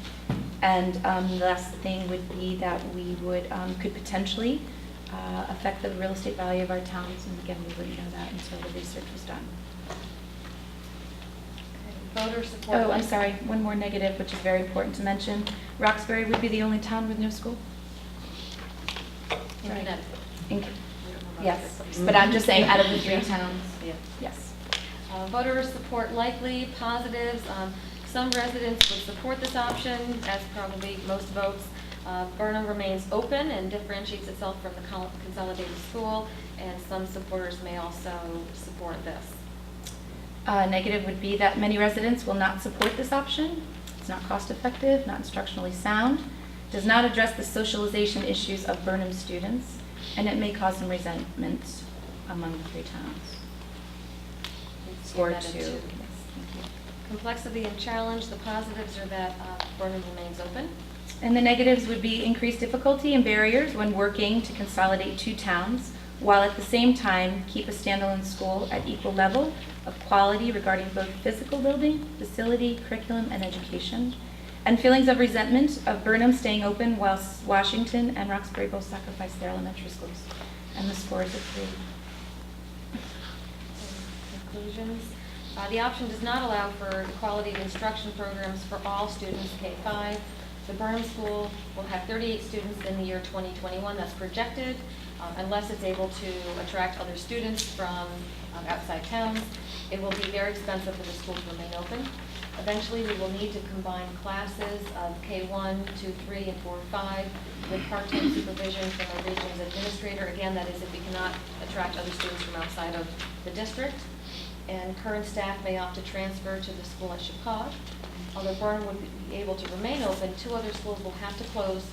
And the last thing would be that we could potentially affect the real estate value of our towns. And again, we wouldn't know that until the research was done. Voter support. Oh, I'm sorry, one more negative, which is very important to mention. Roxbury would be the only town with no school. In Connecticut. Yes, but I'm just saying out of the 3 towns. Yeah. Yes. Voter support likely, positives. Some residents would support this option, as probably most votes. Burnham remains open and differentiates itself from the consolidated school, and some supporters may also support this. Negative would be that many residents will not support this option. It's not cost effective, not instructionally sound, does not address the socialization issues of Burnham students, and it may cause some resentment among the 3 towns. Score 2. Yes, thank you. Complexity and challenge. The positives are that Burnham remains open. And the negatives would be increased difficulty and barriers when working to consolidate 2 towns, while at the same time keep a standalone school at equal level of quality regarding both physical building, facility, curriculum, and education, and feelings of resentment of Burnham staying open whilst Washington and Roxbury both sacrificed their elementary schools. And the score is approved. Conclusions. The option does not allow for quality of instruction programs for all students K-5. The Burnham School will have 38 students in the year 2021, that's projected, unless it's able to attract other students from outside towns. It will be very expensive for the school to remain open. Eventually, we will need to combine classes of K1, 2, 3, and 4, 5 with part-time supervision from a region's administrator. Again, that is if we cannot attract other students from outside of the district. And current staff may opt to transfer to the school at Chicago. Although Burnham would be able to remain open, 2 other schools will have to close,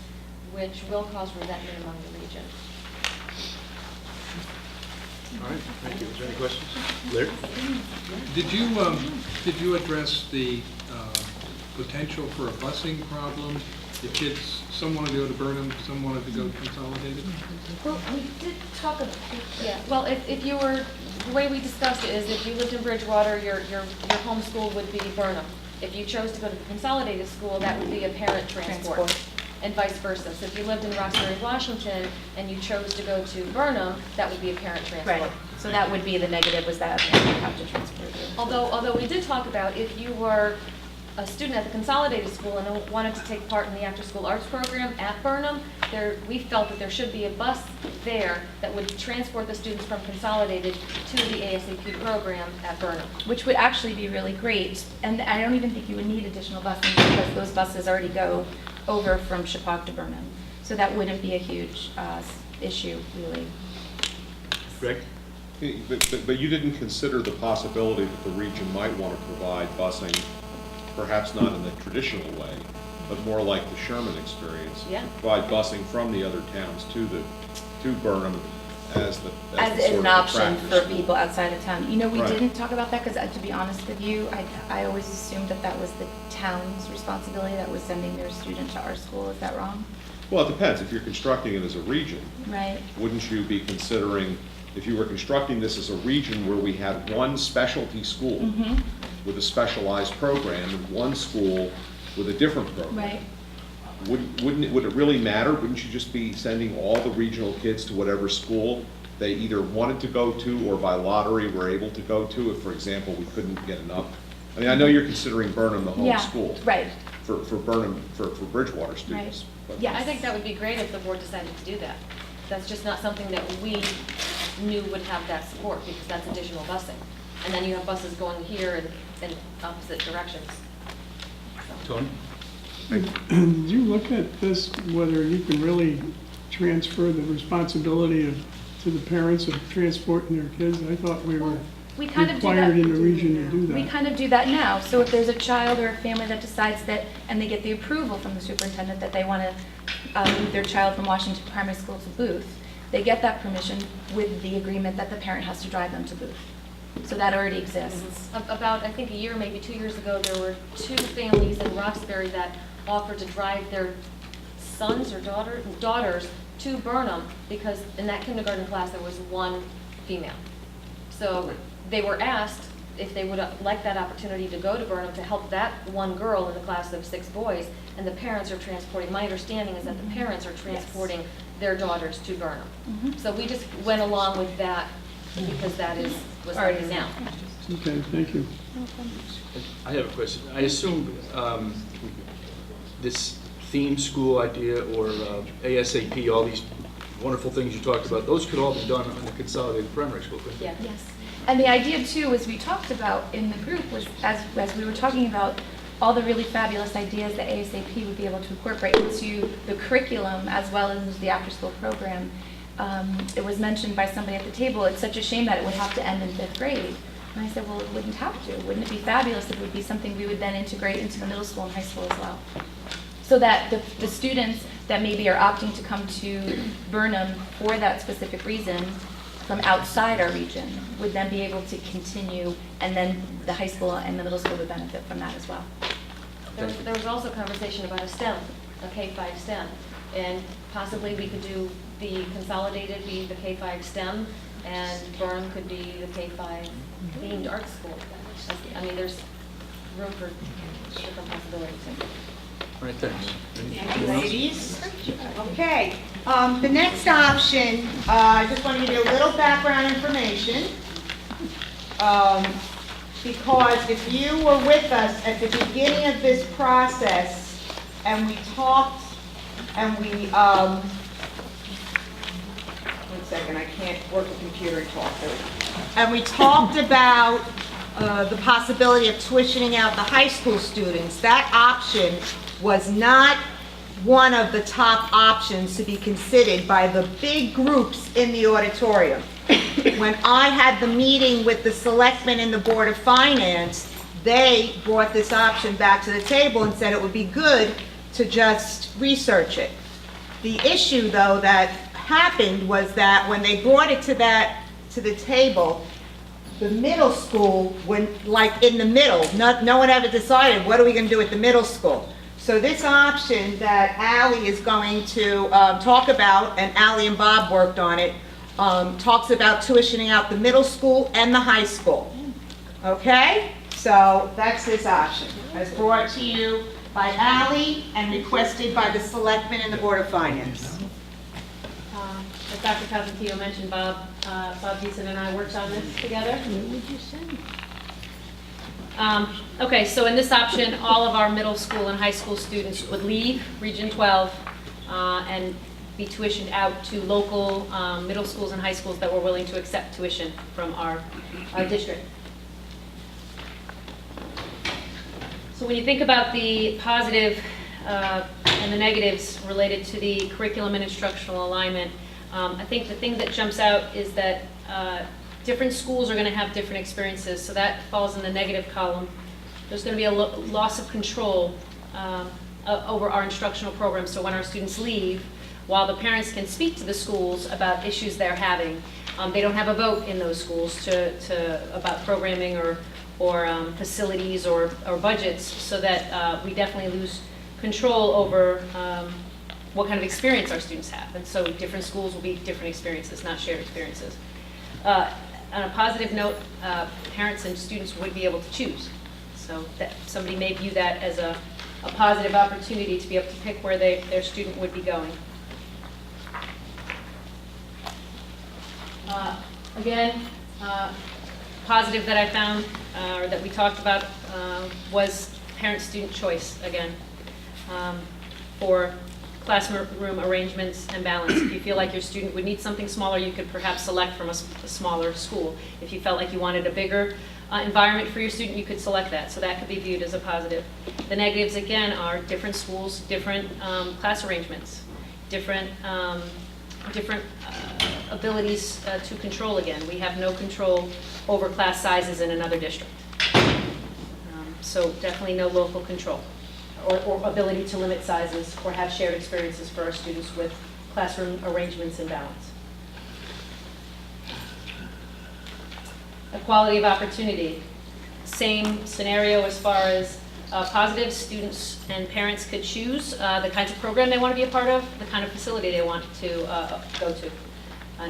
which will cause resentment among the region. All right, thank you. Is there any questions? Larry? Did you address the potential for a busing problem? The kids, some wanted to go to Burnham, some wanted to go to Consolidated? Well, we did talk about, yeah, well, if you were, the way we discussed it is if you lived in Bridgewater, your home school would be Burnham. If you chose to go to the Consolidated School, that would be a parent transport, and vice versa. So if you lived in Roxbury, Washington, and you chose to go to Burnham, that would be a parent transport. Right. So that would be the negative, was that you have to transfer. Although we did talk about if you were a student at the Consolidated School and wanted to take part in the after-school arts program at Burnham, we felt that there should be a bus there that would transport the students from Consolidated to the ASAP program at Burnham. Which would actually be really great. And I don't even think you would need additional busing because those buses already go over from Chappaq to Burnham. So that wouldn't be a huge issue, really. Greg? But you didn't consider the possibility that the region might want to provide busing, perhaps not in the traditional way, but more like the Sherman experience. Yeah. Provide busing from the other towns to Burnham as As sort an of option practice for school. people outside of town. You know, we Right. didn't talk about that because, to be honest with you, I always assumed that that was the town's responsibility that was sending their student to our school. Is that wrong? Well, it depends. If you're constructing it as a region, Right. wouldn't you be considering, if you were constructing this as a region where we had one specialty school Mm-hmm. with a specialized program and one school with a different program? Right. Would it really matter? Wouldn't you just be sending all the regional kids to whatever school they either wanted to go to or by lottery were able to go to if, for example, we couldn't get enough? I mean, I know you're considering Burnham the home Yeah, school. right. For Burnham, for Bridgewater students. But- Yeah, I think that would be great if the board decided to do that. That's just not something that we knew would have that support because that's additional busing. And then you have buses going here in opposite directions. Tony? Did you look at this, whether you can really transfer the responsibility to the parents of transporting their kids? I thought we were We kind of do that. required in the region to do We that. kind of do that now. So if there's a child or a family that decides that, and they get the approval from the superintendent that they want to move their child from Washington Primary School to Booth, they get that permission with the agreement that the parent has to drive them to Booth. So that already exists. About, I think a year, maybe 2 years ago, there were 2 families in Roxbury that offered to drive their sons or daughters to Burnham because in that kindergarten class there was 1 female. So they were asked if they would like that opportunity to go to Burnham to help that 1 girl in the class of 6 boys, and the parents are transporting, my understanding is that the parents are transporting their daughters to Burnham. Mhm. So we just went along with that because that was already now. Okay, thank you. I have a question. I assume this theme school idea or ASAP, all these wonderful things you talked about, those could all be done in the consolidated primary school, couldn't they? Yeah. Yes. And the idea too, as we talked about in the group, was as we were talking about all the really fabulous ideas that ASAP would be able to incorporate into the curriculum as well as into the after-school program. It was mentioned by somebody at the table, it's such a shame that it would have to end in 5th grade. And I said, well, it wouldn't have to. Wouldn't it be fabulous if it would be something we would then integrate into the middle school and high school as well? So that the students that maybe are opting to come to Burnham for that specific reason from outside our region would then be able to continue, and then the high school and the middle school would benefit from that as well. There was also conversation about a STEM, a K-5 STEM, and possibly we could do the consolidated, be the K-5 STEM and Burnham could be the K-5 themed art school. I mean, there's room for different possibilities. All right, thanks. Thank you, ladies. Okay, the next option, I just want to give you a little background information. Because if you were with us at the beginning of this process, and we talked, and we, one second, I can't work a computer and talk to it. And we talked about the possibility of tuitioning out the high school students. That option was not one of the top options to be considered by the big groups in the auditorium. When I had the meeting with the selectmen and the Board of Finance, they brought this option back to the table and said it would be good to just research it. The issue, though, that happened was that when they brought it to the table, the middle school went like in the middle. No one ever decided, what are we going to do with the middle school? So this option that Ally is going to talk about, and Ally and Bob worked on it, talks about tuitioning out the middle school and the high school. Okay? So that's this option. It's brought to you by Ally and requested by the Selectmen and the Board of Finance. As Dr. Cosentino mentioned, Bob Beeson and I worked on this together. Okay, so in this option, all of our middle school and high school students would leave Region 12 and be tuitioned out to local middle schools and high schools that were willing to accept tuition from our district. So when you think about the positive and the negatives related to the curriculum and instructional alignment, I think the thing that jumps out is that different schools are going to have different experiences, so that falls in the negative column. There's going to be a loss of control over our instructional program, so when our students leave, while the parents can speak to the schools about issues they're having, they don't have a vote in those schools about programming or facilities or budgets, so that we definitely lose control over what kind of experience our students have. And so different schools will be different experiences, not shared experiences. On a positive note, parents and students would be able to choose. So that somebody may view that as a positive opportunity to be able to pick where their student would be going. Again, positive that I found, or that we talked about, was parent-student choice again, for classroom arrangements and balance. If you feel like your student would need something smaller, you could perhaps select from a smaller school. If you felt like you wanted a bigger environment for your student, you could select that. So that could be viewed as a positive. The negatives, again, are different schools, different class arrangements, different abilities to control again. We have no control over class sizes in another district. So definitely no local control or ability to limit sizes or have shared experiences for our students with classroom arrangements and balance. Equality of opportunity. Same scenario as far as positives. Students and parents could choose the kinds of program they want to be a part of, the kind of facility they want to go to.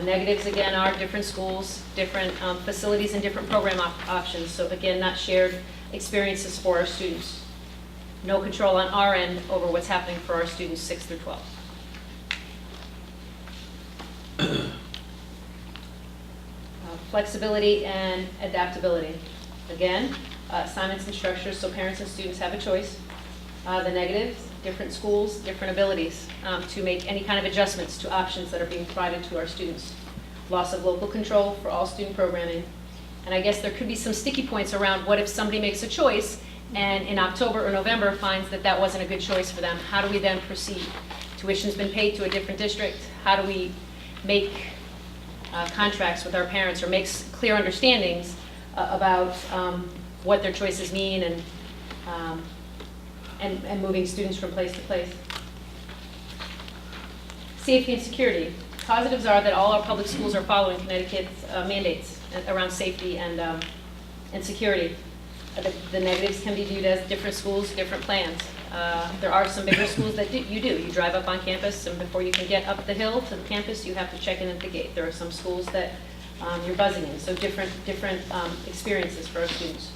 Negatives, again, are different schools, different facilities, and different program options. So again, not shared experiences for our students. No control on our end over what's happening for our students 6 through 12. Flexibility and adaptability. Again, assignments and structures, so parents and students have a choice. The negatives, different schools, different abilities to make any kind of adjustments to options that are being provided to our students. Loss of local control for all student programming. And I guess there could be some sticky points around what if somebody makes a choice and in October or November finds that that wasn't a good choice for them. How do we then proceed? Tuition's been paid to a different district. How do we make contracts with our parents or make clear understandings about what their choices mean and moving students from place to place? Safety and security. Positives are that all our public schools are following Connecticut's mandates around safety and security. The negatives can be viewed as different schools, different plans. There are some bigger schools that you do. You drive up on campus, and before you can get up the hill to the campus, you have to check in at the gate. There are some schools that you're buzzing in, so different experiences for our students.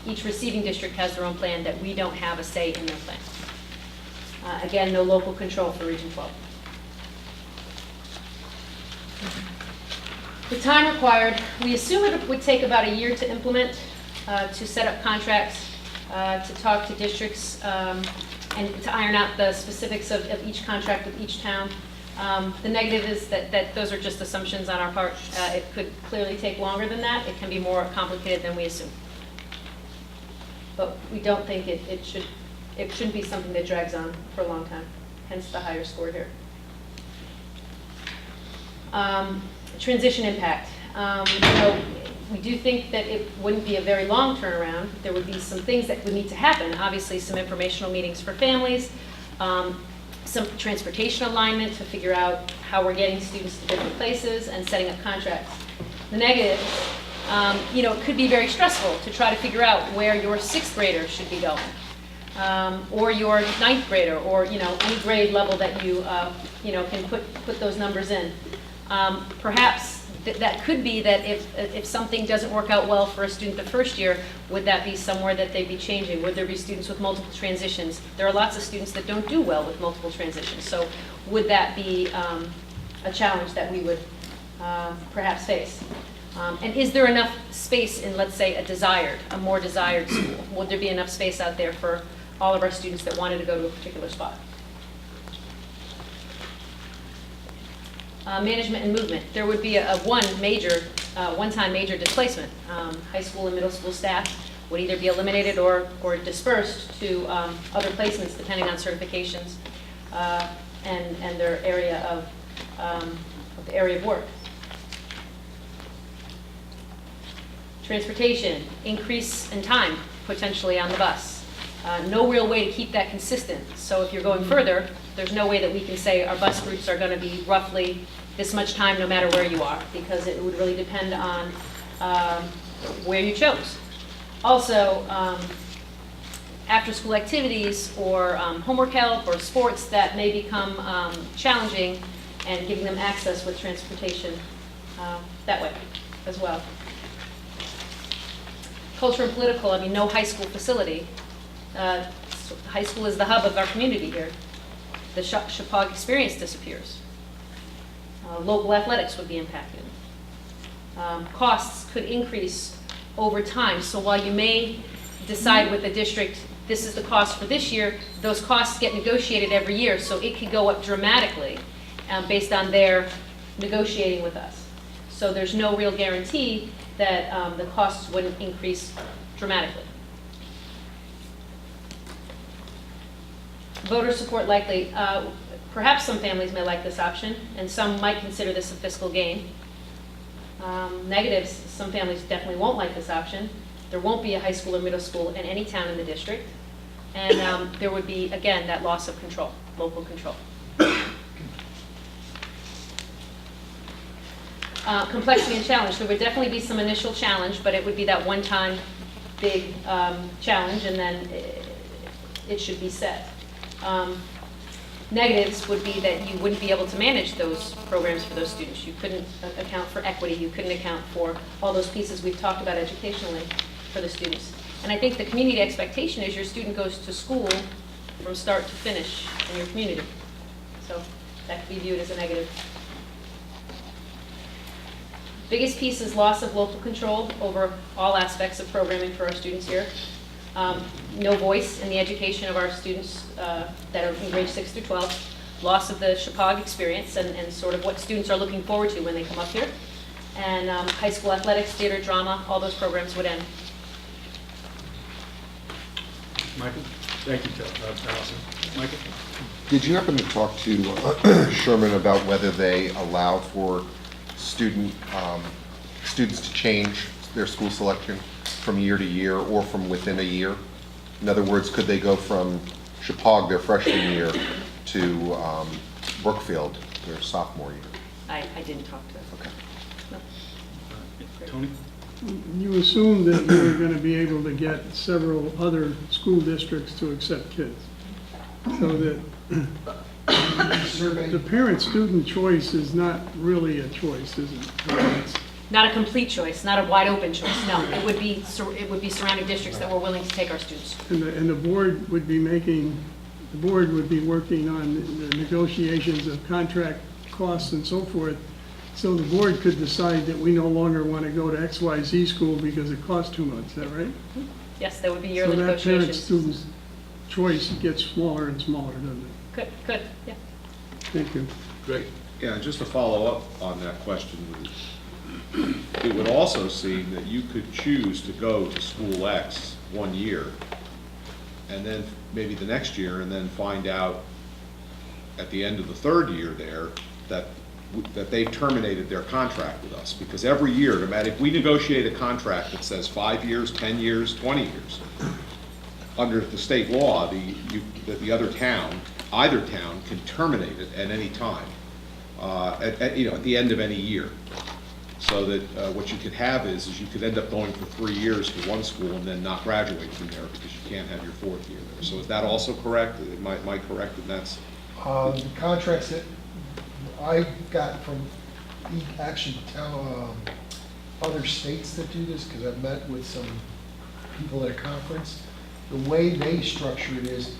Each receiving district has their own plan that we don't have a say in their plan. Again, no local control for Region 12. The time required, we assume it would take about a year to implement, to set up contracts, to talk to districts, and to iron out the specifics of each contract with each town. The negative is that those are just assumptions on our part. It could clearly take longer than that. It can be more complicated than we assume. But we don't think it shouldn't be something that drags on for a long time, hence the higher score here. Transition impact. We do think that it wouldn't be a very long turnaround. There would be some things that would need to happen. Obviously, some informational meetings for families, some transportation alignment to figure out how we're getting students to different places and setting up contracts. The negative, it could be very stressful to try to figure out where your 6th grader should be going, or your 9th grader, or any grade level that you can put those numbers in. Perhaps that could be that if something doesn't work out well for a student the first year, would that be somewhere that they'd be changing? Would there be students with multiple transitions? There are lots of students that don't do well with multiple transitions. So would that be a challenge that we would perhaps face? And is there enough space in, let's say, a more desired school? Would there be enough space out there for all of our students that wanted to go to a particular spot? Management and movement. There would be a one-time major displacement. High school and middle school staff would either be eliminated or dispersed to other placements depending on certifications and their area of work. Transportation, increase in time potentially on the bus. No real way to keep that consistent. So if you're going further, there's no way that we can say our bus routes are going to be roughly this much time no matter where you are, because it would really depend on where you chose. Also, after-school activities or homework help or sports that may become challenging, and giving them access with transportation that way as well. Culture and political, no high school facility. High school is the hub of our community here. The Chapag experience disappears. Local athletics would be impacted. Costs could increase over time. So while you may decide with the district, this is the cost for this year, those costs get negotiated every year. So it could go up dramatically based on their negotiating with us. So there's no real guarantee that the costs wouldn't increase dramatically. Voter support likely. Perhaps some families may like this option, and some might consider this a fiscal gain. Negatives, some families definitely won't like this option. There won't be a high school or middle school in any town in the district. And there would be, again, that loss of control, local control. Complexity and challenge. There would definitely be some initial challenge, but it would be that one-time big challenge, and then it should be set. Negatives would be that you wouldn't be able to manage those programs for those students. You couldn't account for equity. You couldn't account for all those pieces we've talked about educationally for the students. And I think the community expectation is your student goes to school from start to finish in your community. So that could be viewed as a negative. Biggest piece is loss of local control over all aspects of programming for our students here. No voice in the education of our students that are in grade 6 through 12. Loss of the Chapag experience and sort of what students are looking forward to when they come up here. And high school athletics, theater, drama, all those programs would end. Michael? Thank you, Allison. Michael? Did you happen to talk to Sherman about whether they allow for students to change their school selection from year to year or from within a year? In other words, could they go from Chapag their freshman year to Brookfield their sophomore year? I didn't talk to them. Okay. No. Tony? You assumed that you were going to be able to get several other school districts to accept kids, so that The parent-student choice is not really a choice, is it? It's- Not a complete choice, not a wide open choice, no. It would be surrounding districts that were willing to take our students. And the board would be working on the negotiations of contract costs and so forth. So the board could decide that we no longer want to go to XYZ school because it costs too much, is that right? Yes, there would be yearly So that negotiations. parent-student choice gets smaller and smaller, doesn't it? Good, yeah. Thank you. Great. Yeah, and just to follow up on that question, it would also seem that you could choose to go to school X 1 year, and then maybe the next year, and then find out at the end of the 3rd year there that they've terminated their contract with us. Because every year, no matter if we negotiate a contract that says 5 years, 10 years, 20 years, under the state law, the other town, either town can terminate it at any time, at the end of any year. So that what you could have is you could end up going for 3 years to one school and then not graduate from there because you can't have your 4th year there. So is that also correct? Am I correct in that's? The contracts that I got from other states that do this, because I've met with some people at a conference, the way they structure it is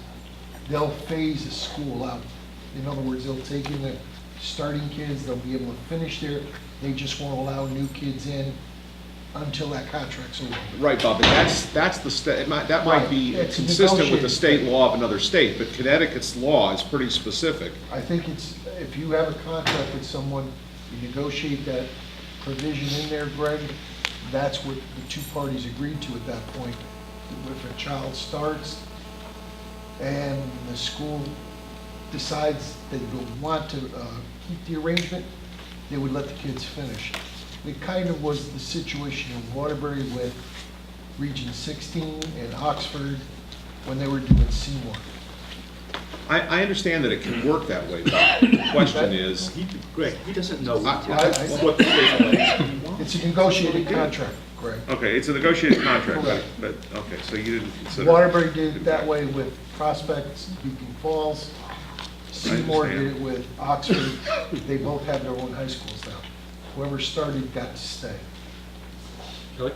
they'll phase a school out. In other words, they'll take in the starting kids, they'll be able to finish there, they just won't allow new kids in until that contract's over. Right, Bob, but that's the state, that might be It's consistent with the negotiated. state law of another state, but Connecticut's law is pretty specific. I think it's, if you have a contract with someone, you negotiate that provision in there, Greg, that's what the two parties agreed to at that point. If a child starts and the school decides they don't want to keep the arrangement, they would let the kids finish. It kind of was the situation in Waterbury with Region 16 and Oxford when they were doing Seymour. I understand that it can work that way, but the question is, Greg, he doesn't know I- what the state law is. It's a negotiated contract, Greg. okay, it's a negotiated contract, but, okay, so you didn't consider. Waterbury did it that way with Prospects, Beacon Falls. Seymour did it with Oxford. They both have their own high schools now. Whoever started got to stay. Kelly?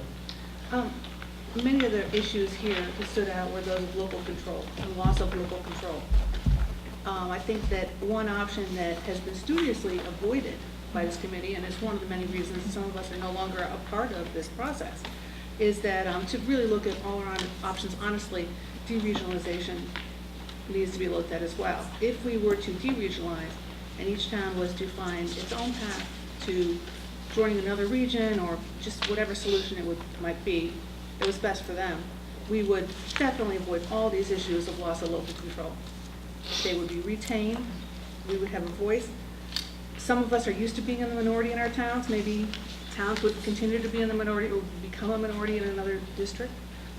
Many of the issues here that stood out were those of local control and loss of local control. I think that one option that has been studiously avoided by this committee, and it's one of the many reasons some of us are no longer a part of this process, is that to really look at all our options honestly, deregionalization needs to be looked at as well. If we were to deregionalize and each town was to find its own path to joining another region or just whatever solution might be that was best for them, we would definitely avoid all these issues of loss of local control. They would be retained, we would have a voice. Some of us are used to being in the minority in our towns. Maybe towns would continue to be in the minority or become a minority in another district,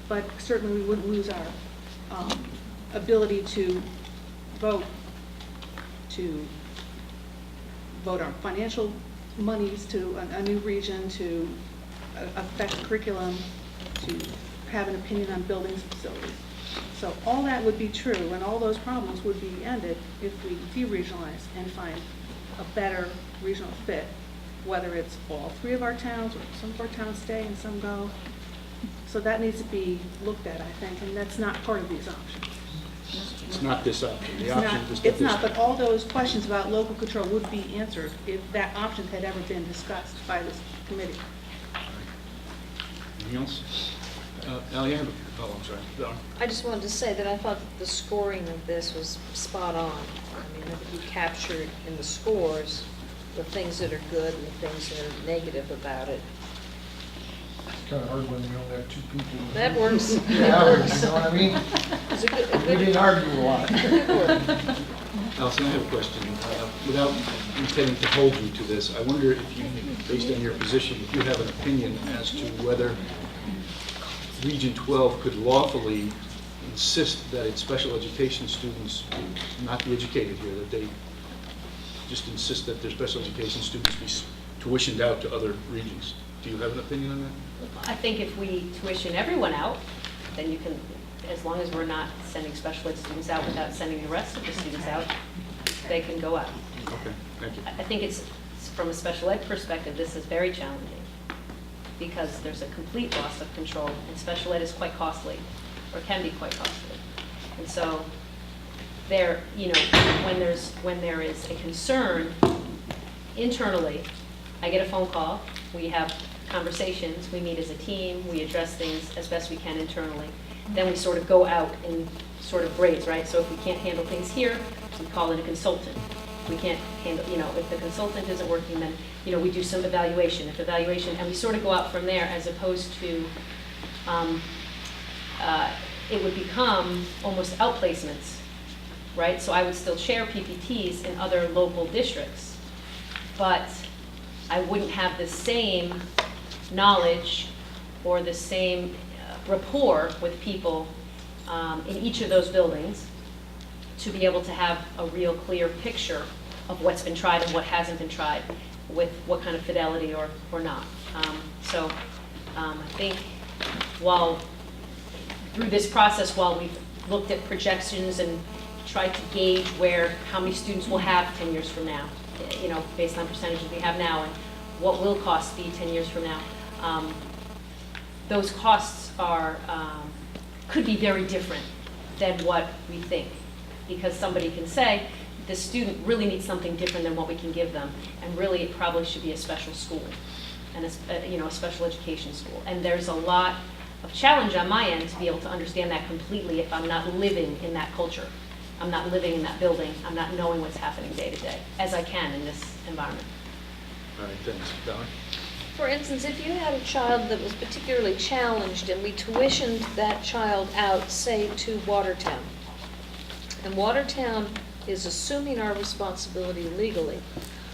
but certainly we wouldn't lose our ability to vote our financial monies to a new region, to affect curriculum, to have an opinion on buildings and facilities. So all that would be true, and all those problems would be ended if we deregionalize and find a better regional fit, whether it's all 3 of our towns, or some of our towns stay and some go. So that needs to be looked at, I think, and that's not part of these options. It's not this option. The It's option not, is it's this. not, but all those questions about local control would be answered if that option had ever been discussed by this committee. Anything else? Ally, I'm sorry. Val. I just wanted to say that I thought the scoring of this was spot on. I mean, I think you captured in the scores the things that are good and the things that are negative about it. It's kind of hard when you only have two people. That works. Yeah, you know what I mean? It's a good, We didn't argue a lot. Allison, I have a question. Without intending to hold you to this, I wonder if you, based on your position, if you have an opinion as to whether Region 12 could lawfully insist that its special education students not be educated here, that they just insist that their special education students be tuitioned out to other regions. Do you have an opinion on that? I think if we tuition everyone out, then you can, as long as we're not sending special ed students out without sending the rest of the students out, they can go out. Okay, thank you. I think it's, from a special ed perspective, this is very challenging because there's a complete loss of control, and special ed is quite costly, or can be quite costly. And so there, you know, when there is a concern internally, I get a phone call, we have conversations, we meet as a team, we address things as best we can internally. Then we sort of go out in sort of grades, right? So if we can't handle things here, we call in a consultant. We can't handle, you know, if the consultant isn't working, then, you know, we do some evaluation. And we sort of go out from there, as opposed to, it would become almost outplacements, right? So I would still chair PPTs in other local districts, but I wouldn't have the same knowledge or the same rapport with people in each of those buildings to be able to have a real clear picture of what's been tried and what hasn't been tried, with what kind of fidelity or not. I think while through this process, while we've looked at projections and tried to gauge how many students we'll have 10 years from now, you know, based on percentages we have now, and what will costs be 10 years from now, those costs could be very different than what we think, because somebody can say, the student really needs something different than what we can give them, and really it probably should be a special school, and a special education school. And there's a lot of challenge on my end to be able to understand that completely if I'm not living in that culture. I'm not living in that building. I'm not knowing what's happening day to day, as I can in this environment. All right, thanks. Valerie? For instance, if you had a child that was particularly challenged and we tuitioned that child out, say, to Watertown, and Watertown is assuming our responsibility legally,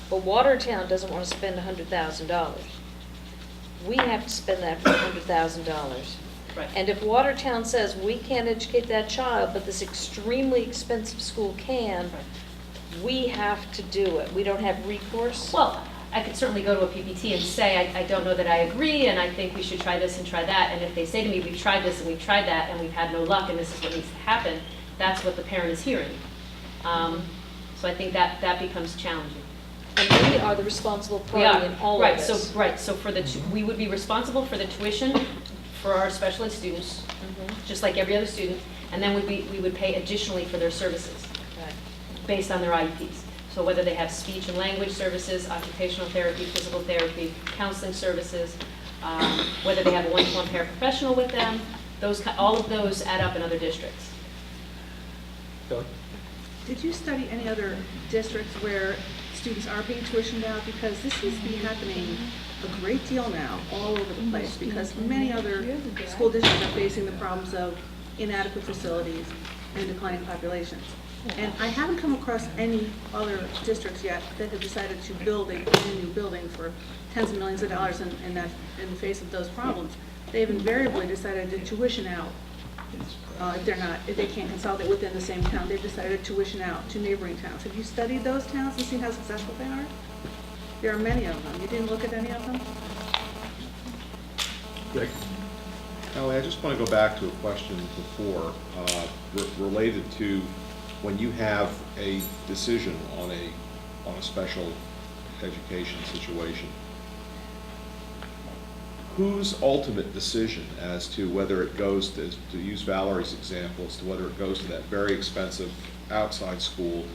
but Watertown doesn't want to spend $100,000. We have to spend that $100,000. Right. And if Watertown says we can't educate that child, but this extremely expensive school can, we have to do it. We don't have recourse. Well, I could certainly go to a PPT and say, I don't know that I agree, and I think we should try this and try that. And if they say to me, we've tried this and we've tried that, and we've had no luck, and this is what needs to happen, that's what the parent is hearing. So I think that becomes challenging. And we are the responsible party in all of this. Right, so we would be responsible for the tuition for our special ed students, just like every other student, and then we would pay additionally for their services, based on their IEPs. So whether they have speech and language services, occupational therapy, physical therapy, counseling services, whether they have a one-to-one paraprofessional with them, all of those add up in other districts. Did you study any other districts where students are being tuitioned out? Because this seems to be happening a great deal now, all over the place, because many other school districts are facing the problems of inadequate facilities and declining populations. And I haven't come across any other districts yet that have decided to build a new building for tens of millions of dollars in the face of those problems. They've invariably decided to tuition out. If they can't consolidate within the same town, they've decided to tuition out to neighboring towns. Have you studied those towns and seen how successful they are? There are many of them. You didn't look at any of them? Greg? Ellie, I just want to go back to a question before related to when you have a decision on a special education situation. Whose ultimate decision as to whether it goes to use Valerie's example, as to whether it goes to that very expensive outside school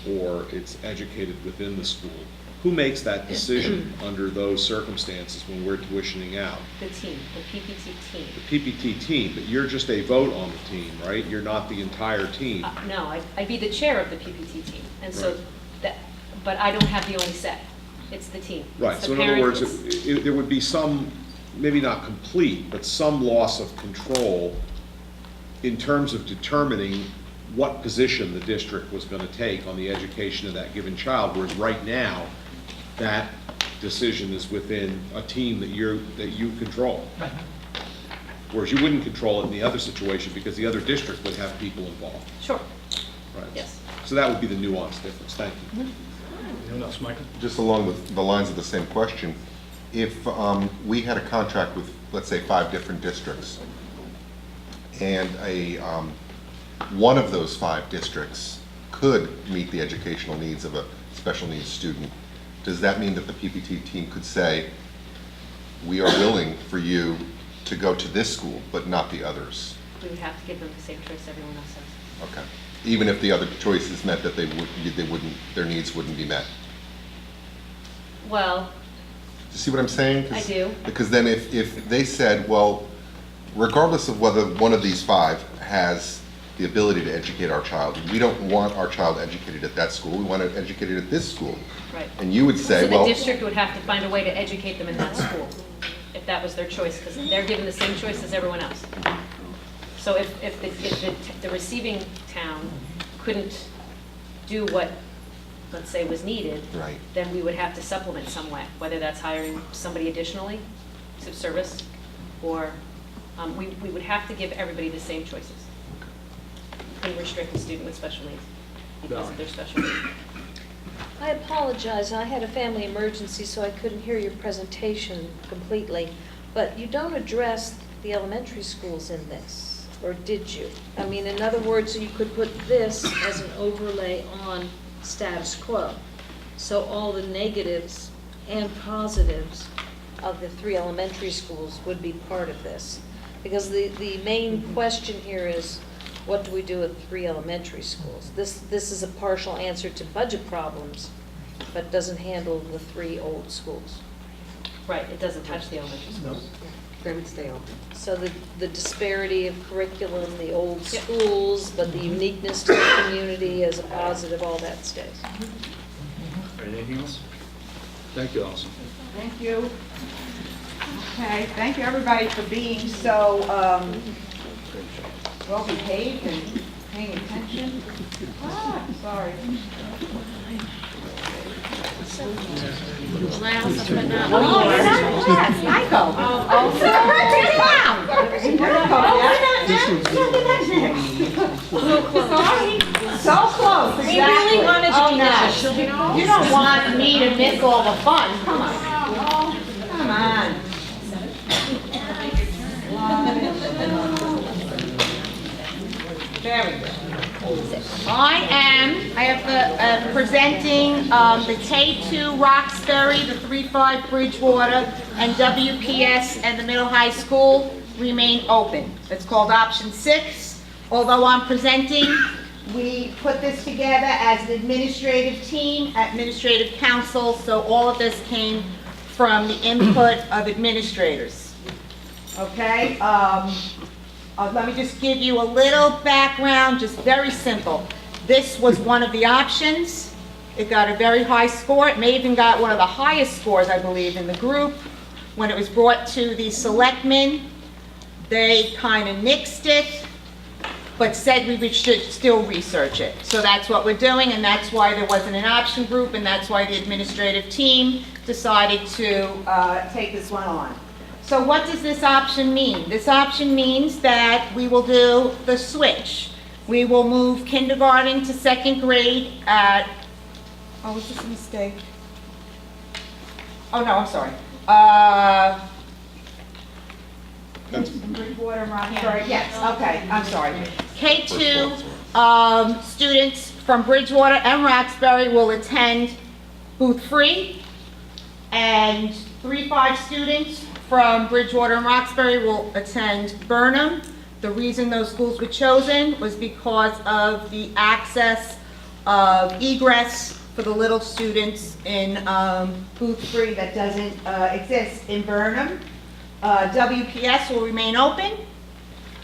or it's educated within the school? Who makes that decision under those circumstances when we're tuitioning out? The team, the PPT team. The PPT team, but you're just a vote on the team, right? You're not the entire team. No, I'd be the chair of the PPT team, and so Right. but I don't have the only say. It's the team. Right, It's so the in other parent, words, there would be some, maybe not complete, but some loss of control in terms of determining what position the district was going to take on the education of that given child, whereas right now, that decision is within a team that you control. Whereas you wouldn't control it in the other situation because the other district would have people involved. Sure. Right. Yes. So that would be the nuance difference. Thank you. Anyone else, Michael? Just along the lines of the same question, if we had a contract with, let's say, 5 different districts, and one of those 5 districts could meet the educational needs of a special needs student, does that mean that the PPT team could say, we are willing for you to go to this school, but not the others? We would have to give them the same choice everyone else has. Okay. Even if the other choices meant that they wouldn't, their needs wouldn't be met? Well, You see what I'm saying? I do. Because then if they said, well, regardless of whether one of these 5 has the ability to educate our child, we don't want our child educated at that school, we want it educated at this school. right. And you would say, So well. the district would have to find a way to educate them in that school, if that was their choice, because they're given the same choice as everyone else. So if the receiving town couldn't do what, let's say, was needed, Right. then we would have to supplement some way, whether that's hiring somebody additionally to service, or we would have to give everybody the same choices. Couldn't restrict a student with special needs because of their special needs. I apologize, I had a family emergency, so I couldn't hear your presentation completely. But you don't address the elementary schools in this, or did you? I mean, in other words, you could put this as an overlay on status quo. So all the negatives and positives of the 3 elementary schools would be part of this. Because the main question here is, what do we do with 3 elementary schools? This is a partial answer to budget problems, but doesn't handle the 3 old schools. Right, it doesn't touch the elementary schools. They would stay open. So the disparity of curriculum, the old schools, but the uniqueness to the community as a positive, all that stays. Anything else? Thank you, Allison. Thank you. Okay, thank you everybody for being so well behaved and paying attention. Sorry. Last but not Oh, least. yes, Michael. So close, We exactly. really wanted to Oh, do no. this. You don't want me to miss all the fun, come on. Come on. There we go. I have presenting the K2 Roxbury, the 3-5 Bridgewater, and WPS and the middle high school remain open. It's called option 6. Although I'm presenting, we put this together as an administrative team, administrative council, so all of this came from the input of administrators. Okay? Let me just give you a little background, just very simple. This was one of the options. It got a very high score. It may even got one of the highest scores, I believe, in the group. When it was brought to the selectmen, they kind of nixed it, but said we should still research it. So that's what we're doing, and that's why there wasn't an option group, and that's why the administrative team decided to take this one on. So what does this option mean? This option means that we will do the switch. We will move kindergarten to 2nd grade at, oh, was this a mistake? Oh, no, I'm sorry. Bridgewater and Roxbury, yes, okay, I'm sorry. K2 students from Bridgewater and Roxbury will attend Booth Free, and 3-5 students from Bridgewater and Roxbury will attend Burnham. The reason those schools were chosen was because of the access of egress for the little students in Booth Free that doesn't exist in Burnham. WPS will remain open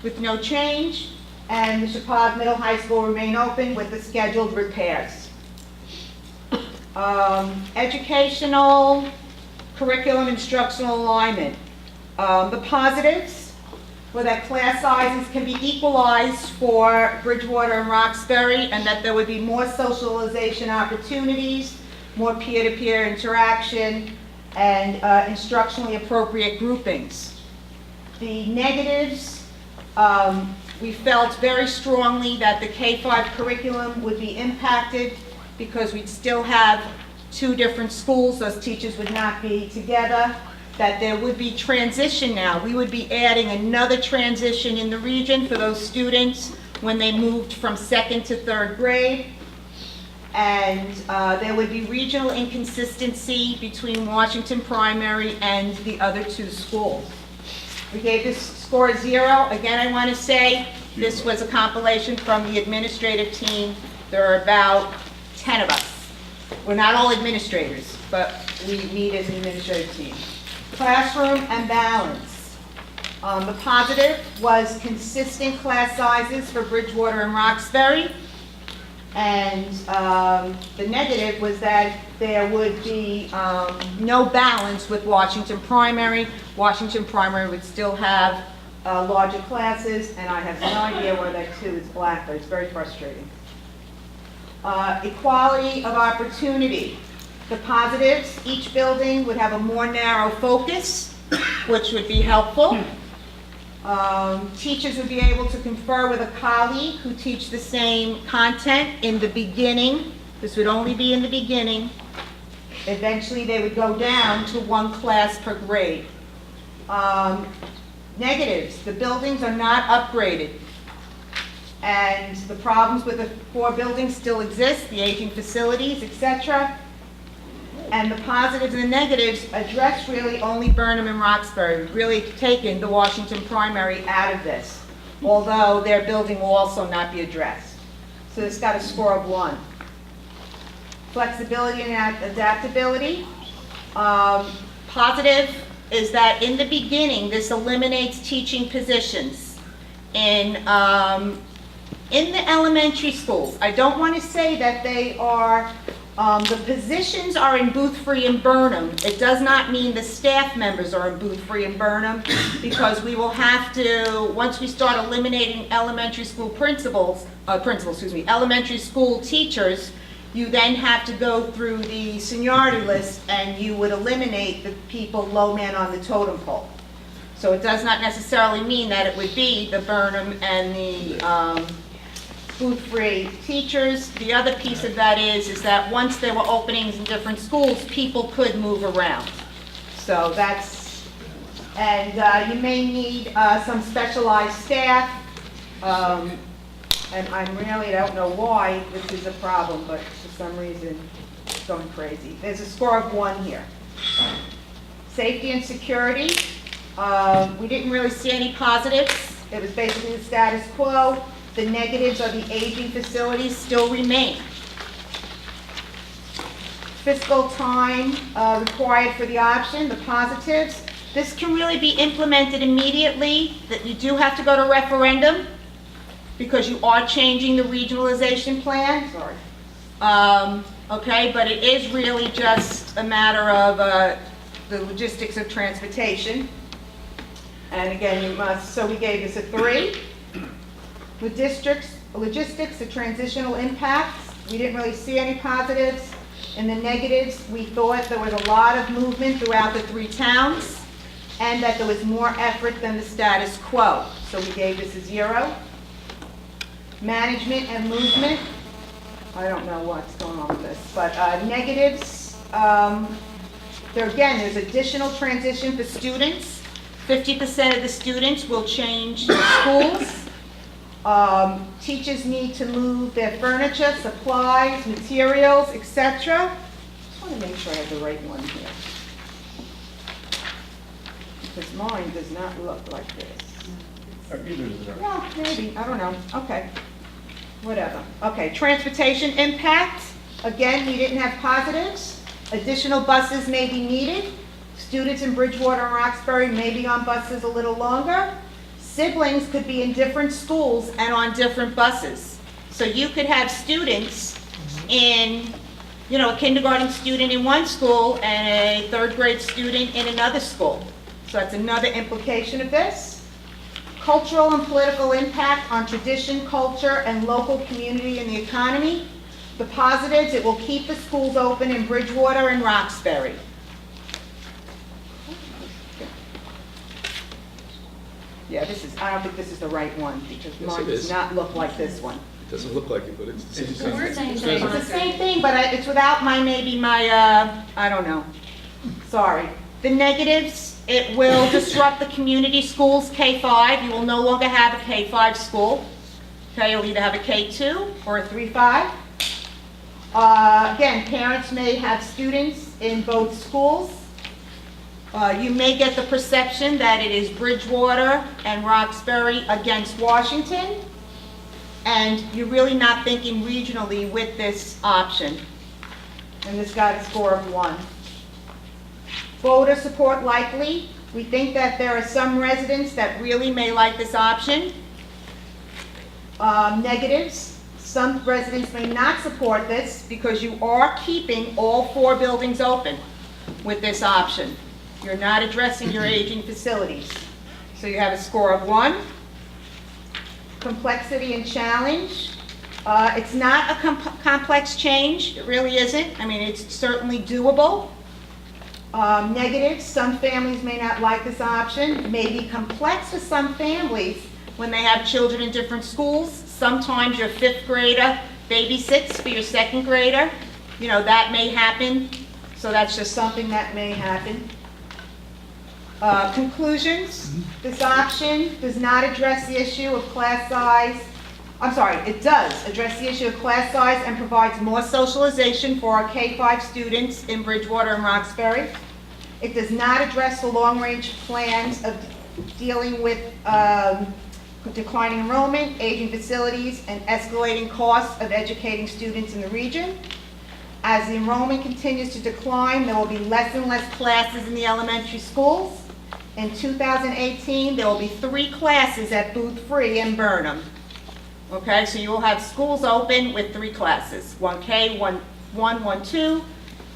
with no change, and the Chapag Middle High School will remain open with the scheduled repairs. Educational curriculum instructional alignment. The positives were that class sizes can be equalized for Bridgewater and Roxbury, and that there would be more socialization opportunities, more peer-to-peer interaction, and instructionally appropriate groupings. The negatives, we felt very strongly that the K-5 curriculum would be impacted because we'd still have 2 different schools, those teachers would not be together, that there would be transition now. We would be adding another transition in the region for those students when they moved from 2nd to 3rd grade. and there would be regional inconsistency between Washington Primary and the other two schools. We gave this score 0. Again, I want to say this was a compilation from the administrative team. There are about 10 of us. We're not all administrators, but we meet as an administrative team. Classroom and balance. The positive was consistent class sizes for Bridgewater and Roxbury. And the negative was that there would be no balance with Washington Primary. Washington Primary would still have larger classes, and I have no idea why that 2 is black, but it's very frustrating. Equality of opportunity. The positives, each building would have a more narrow focus, which would be helpful. Teachers would be able to confer with a colleague who teach the same content in the beginning. This would only be in the beginning. Eventually, they would go down to 1 class per grade. Negatives, the buildings are not upgraded. And the problems with the 4 buildings still exist, the aging facilities, etc. And the positives and the negatives address really only Burnham and Roxbury. We've really taken the Washington Primary out of this, although their building will also not be addressed. So it's got a score of 1. Flexibility and adaptability. Positive is that in the beginning, this eliminates teaching positions. In the elementary schools, I don't want to say that they are, the positions are in Boothfree and Burnham. It does not mean the staff members are in Boothfree and Burnham, because we will have to, once we start eliminating elementary school elementary school teachers, you then have to go through the seniority list, and you would eliminate the people low man on the totem pole. So it does not necessarily mean that it would be the Burnham and the Boothfree teachers. The other piece of that is that once there were openings in different schools, people could move around. So that's, and you may need some specialized staff. And I don't know why this is a problem, but for some reason it's going crazy. There's a score of 1 here. Safety and security. We didn't really see any positives. It was basically the status quo. The negatives of the aging facilities still remain. Fiscal time required for the option, the positives. This can really be implemented immediately, that you do have to go to referendum because you are changing the regionalization plan. Sorry. Okay, but it is really just a matter of the logistics of transportation. And again, you must, so we gave this a 3. Logistics, the transitional impacts, we didn't really see any positives. In the negatives, we thought there was a lot of movement throughout the 3 towns, and that there was more effort than the status quo. So we gave this a 0. Management and movement, I don't know what's going on with this, but negatives, there's additional transition for students. 50% of the students will change schools. Teachers need to move their furniture, supplies, materials, etc. Just want to make sure I have the right one here. Because mine does not look like this. Well, maybe, I don't know. Okay. Whatever. Okay, transportation impact. Again, we didn't have positives. Additional buses may be needed. Students in Bridgewater and Roxbury may be on buses a little longer. Siblings could be in different schools and on different buses. So you could have students in, a kindergarten student in one school and a 3rd grade student in another school. So that's another implication of this. Cultural and political impact on tradition, culture, and local community and the economy. The positives, it will keep the schools open in Bridgewater and Roxbury. Yeah, I don't think this is the right one, because mine does not look like this one. It doesn't look like it, but it's the same It's the thing. same thing. It's the same thing, but it's without my, I don't know. Sorry. The negatives, it will disrupt the community schools K-5. You will no longer have a K-5 school. Okay, you'll either have a K-2 or a 3-5. Again, parents may have students in both schools. You may get the perception that it is Bridgewater and Roxbury against Washington, and you're really not thinking regionally with this option. And this got a score of 1. Voter support likely. We think that there are some residents that really may like this option. Negatives. Some residents may not support this because you are keeping all 4 buildings open with this option. You're not addressing your aging facilities. So you have a score of 1. Complexity and challenge. It's not a complex change. It really isn't. I mean, it's certainly doable. Negatives. Some families may not like this option. It may be complex to some families when they have children in different schools. Sometimes your 5th grader babysits for your 2nd grader. You know, that may happen. So that's just something that may happen. Conclusions. This option does not address the issue of class size. I'm sorry, it does address the issue of class size and provides more socialization for our K-5 students in Bridgewater and Roxbury. It does not address the long-range plans of dealing with declining enrollment, aging facilities, and escalating costs of educating students in the region. As the enrollment continues to decline, there will be less and less classes in the elementary schools. In 2018, there will be 3 classes at Booth Free in Burnham. Okay, so you will have schools open with 3 classes, 1K, 1, 1, 2,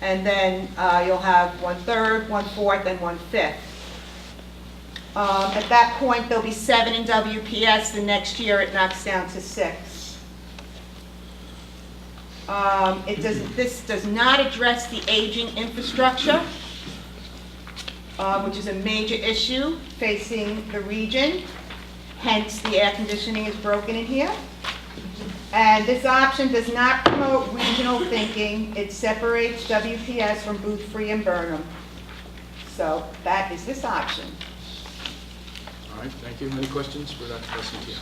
and then you'll have 1/3, 1/4, and 1/5. At that point, there'll be 7 in WPS. The next year, it knocks down to 6. This does not address the aging infrastructure, which is a major issue facing the region. Hence, the air conditioning is broken in here. And this option does not promote regional thinking. It separates WPS from Booth Free and Burnham. So that is this option. All right, thank you. Any questions for Dr. Pelletier?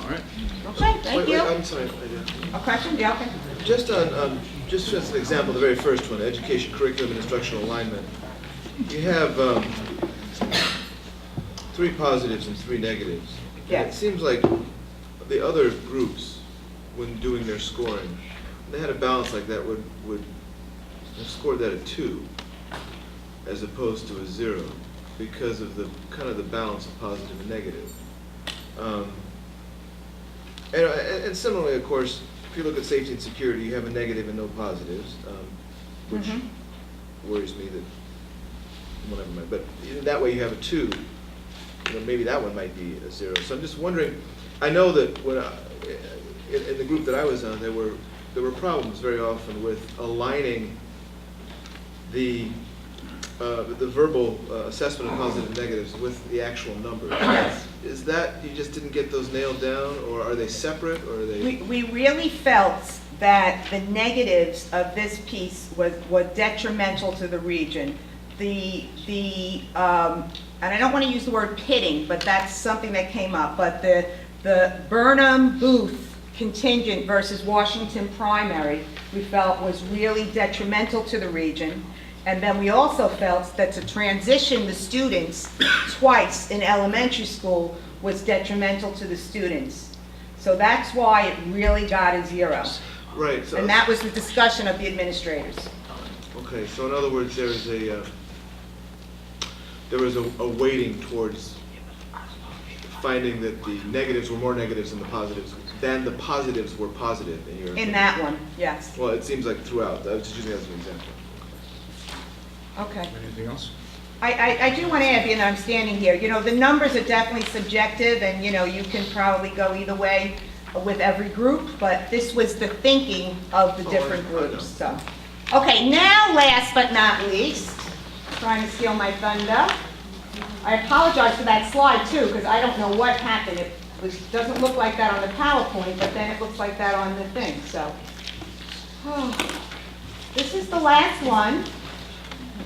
All right. Okay, thank you. I'm sorry. A question? Yeah, okay. Just on, just as an example, the very first one, education, curriculum, and instructional alignment. You have 3 positives and 3 negatives. Yeah. And it seems like the other groups, when doing their scoring, they had a balance like that would have scored that a 2 as opposed to a 0 because of the kind of the balance of positive and negative. And similarly, of course, if you look at safety and security, you have a negative and no positives, which worries me that, well, never mind. But in that way, you have a 2. You know, maybe that one might be a 0. So I'm just wondering. I know that when in the group that I was on, there were problems very often with aligning the verbal assessment of positive and negatives with the actual numbers. Yes. Is that you just didn't get those nailed down, or are they separate, or are they? We really felt that the negatives of this piece were detrimental to the region. And I don't want to use the word pitting, but that's something that came up. But the Burnham Booth contingent versus Washington primary, we felt was really detrimental to the region. And then we also felt that to transition the students twice in elementary school was detrimental to the students. So that's why it really got a 0. Right. So and that was the discussion of the administrators. Okay. So in other words, there was a weighting towards finding that the negatives were more negatives than the positives were positive in your opinion. In that one, yes. Well, it seems like throughout. I was just using that as an example. Okay. Anything else? I do want to add, being that I'm standing here, you know, the numbers are definitely subjective, and, you know, you can probably go either way with every group, but this was the thinking of the different groups, so. Okay, now, last but not least, trying to steal my thunder. I apologize for that slide, too, because I don't know what happened. It doesn't look like that on the PowerPoint, but then it looks like that on the thing, so. This is the last one.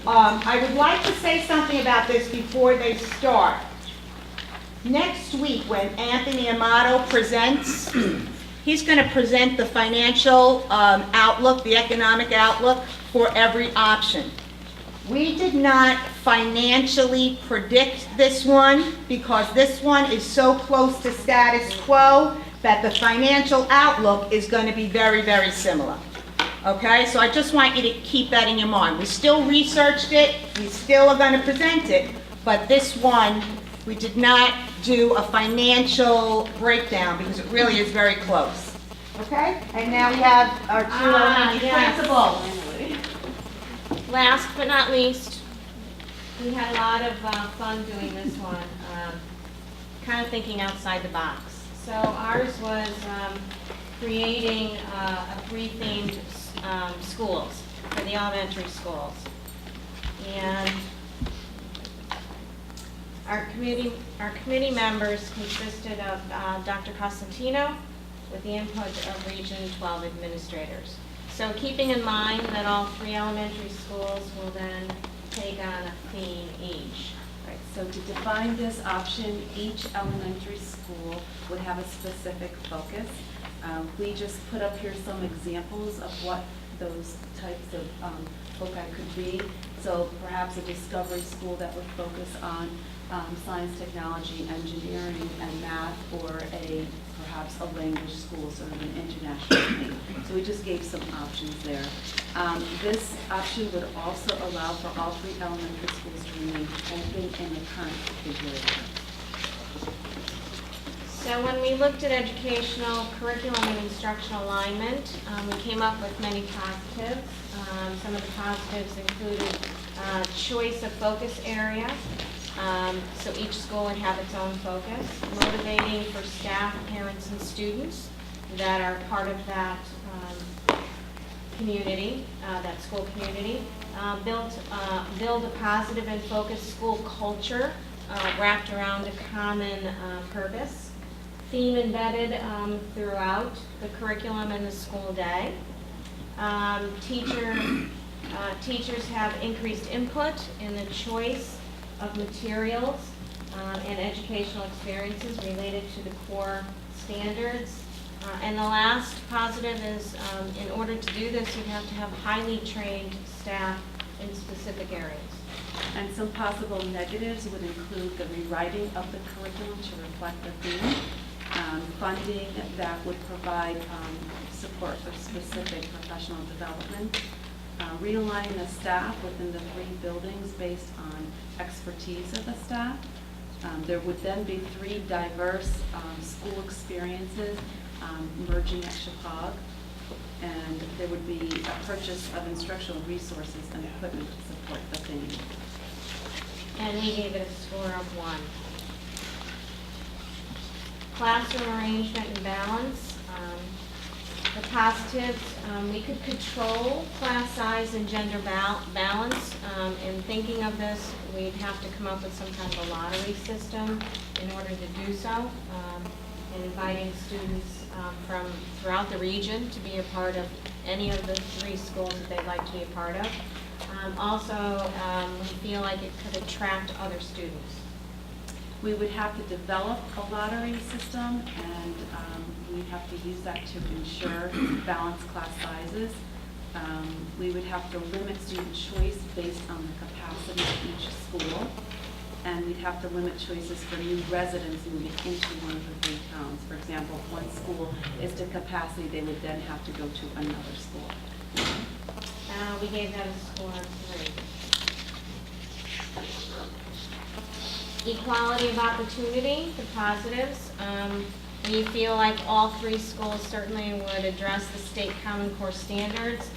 I would like to say something about this before they start. Next week, when Anthony Amato presents he's going to present the financial outlook, the economic outlook for every option. We did not financially predict this one because this one is so close to status quo that the financial outlook is going to be very, very similar. Okay, so I just want you to keep that in your mind. We still researched it, we still are going to present it, but this one, we did not do a financial breakdown because it really is very close. Okay, and now we have our two elementary principals. Last but not least, we had a lot of fun doing this one, kind of thinking outside the box. So ours was creating a three-themed schools for the elementary schools. And our committee members consisted of Dr. Costantino with the input of Region 12 administrators. So keeping in mind that all three elementary schools will then take on a theme each. Right, so to define this option, each elementary school would have a specific focus. We just put up here some examples of what those types of foci could be. So perhaps a discovery school that would focus on science, technology, engineering, and math, or perhaps a language school, sort of an international thing. So we just gave some options there. This option would also allow for all three elementary schools to remain open in the current configuration. So when we looked at educational curriculum and instructional alignment, we came up with many positives. Some of the positives included choice of focus area. So each school would have its own focus. Motivating for staff, parents, and students that are part of that community, that school community. Build a positive and focused school culture wrapped around a common purpose. Theme embedded throughout the curriculum and the school day. Teachers have increased input in the choice of materials and educational experiences related to the core standards. And the last positive is in order to do this, you have to have highly trained staff in specific areas. And some possible negatives would include the rewriting of the curriculum to reflect the theme, funding that would provide support for specific professional development, realigning the staff within the three buildings based on expertise of the staff. There would then be three diverse school experiences merging at Chicago, and there would be a purchase of instructional resources and equipment to support the theme. And we gave it a score of 1. Classroom arrangement and balance. The positives, we could control class size and gender balance. In thinking of this, we'd have to come up with some kind of a lottery system in order to do so, and inviting students from throughout the region to be a part of any of the three schools that they'd like to be a part of. Also, we feel like it could attract other students. We would have to develop a lottery system, and we'd have to use that to ensure balanced class sizes. We would have to limit student choice based on the capacity of each school, and we'd have to limit choices for new residents moving into one of the three towns. For example, if one school is to capacity, they would then have to go to another school. We gave that a score of 3. Equality of opportunity, the positives. We feel like all three schools certainly would address the state Common Core standards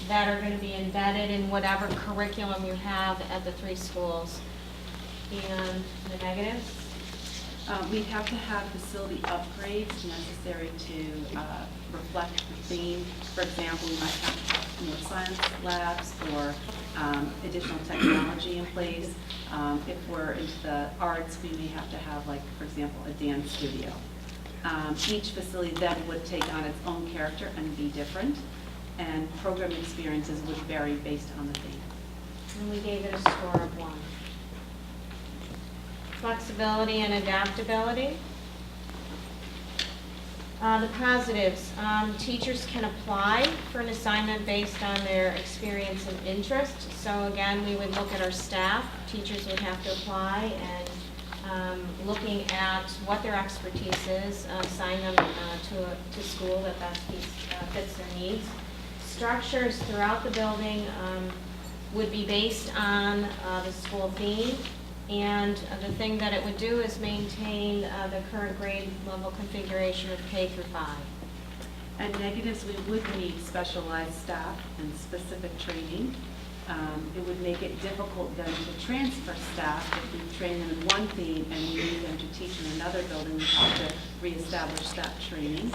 that are going to be embedded in whatever curriculum you have at the three schools. And the negatives? We'd have to have facility upgrades necessary to reflect the theme. For example, we might have to have more science labs or additional technology in place. If we're into the arts, we may have to have, like, for example, a dance studio. Each facility then would take on its own character and be different, and program experiences would vary based on the theme. And we gave it a score of 1. Flexibility and adaptability. The positives, teachers can apply for an assignment based on their experience and interest. So again, we would look at our staff, teachers would have to apply, and looking at what their expertise is, assign them to school that best fits their needs. Structures throughout the building would be based on the school theme. And the thing that it would do is maintain the current grade level configuration of K through 5. And negatives, we would need specialized staff and specific training. It would make it difficult then to transfer staff if we train them in one theme and we need them to teach in another building. We have to reestablish that training.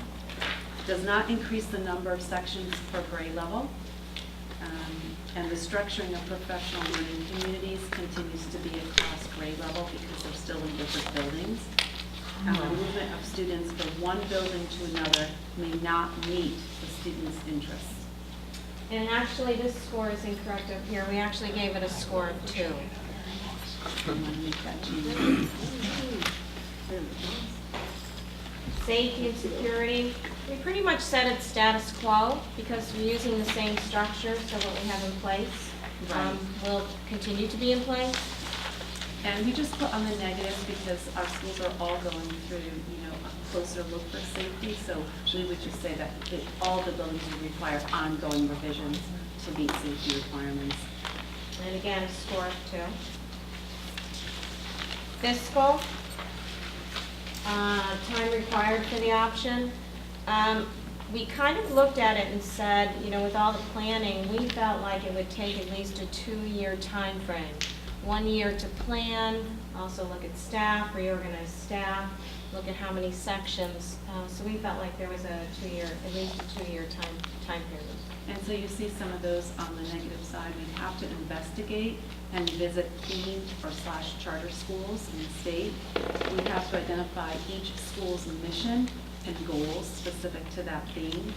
Does not increase the number of sections per grade level. And the structuring of professional learning communities continues to be across grade level because they're still in different buildings. And the movement of students from one building to another may not meet the student's interests. And actually, this score is incorrect up here. We actually gave it a score of 2. I'm going to make that change. Safety and security, we pretty much set it status quo because we're using the same structure, so what we have in place will continue to be in place. And we just put on the negatives because our schools are all going through, a closer look for safety. So we would just say that all the buildings would require ongoing revisions to meet safety requirements. And again, a score of 2. Fiscal, time required for the option. We kind of looked at it and said, with all the planning, we felt like it would take at least a 2-year time frame. 1 year to plan, also look at staff, reorganize staff, look at how many sections. So we felt like there was at least a 2-year time period. And so you see some of those on the negative side. We'd have to investigate and visit themed or / charter schools in the state. We have to identify each school's mission and goals specific to that theme.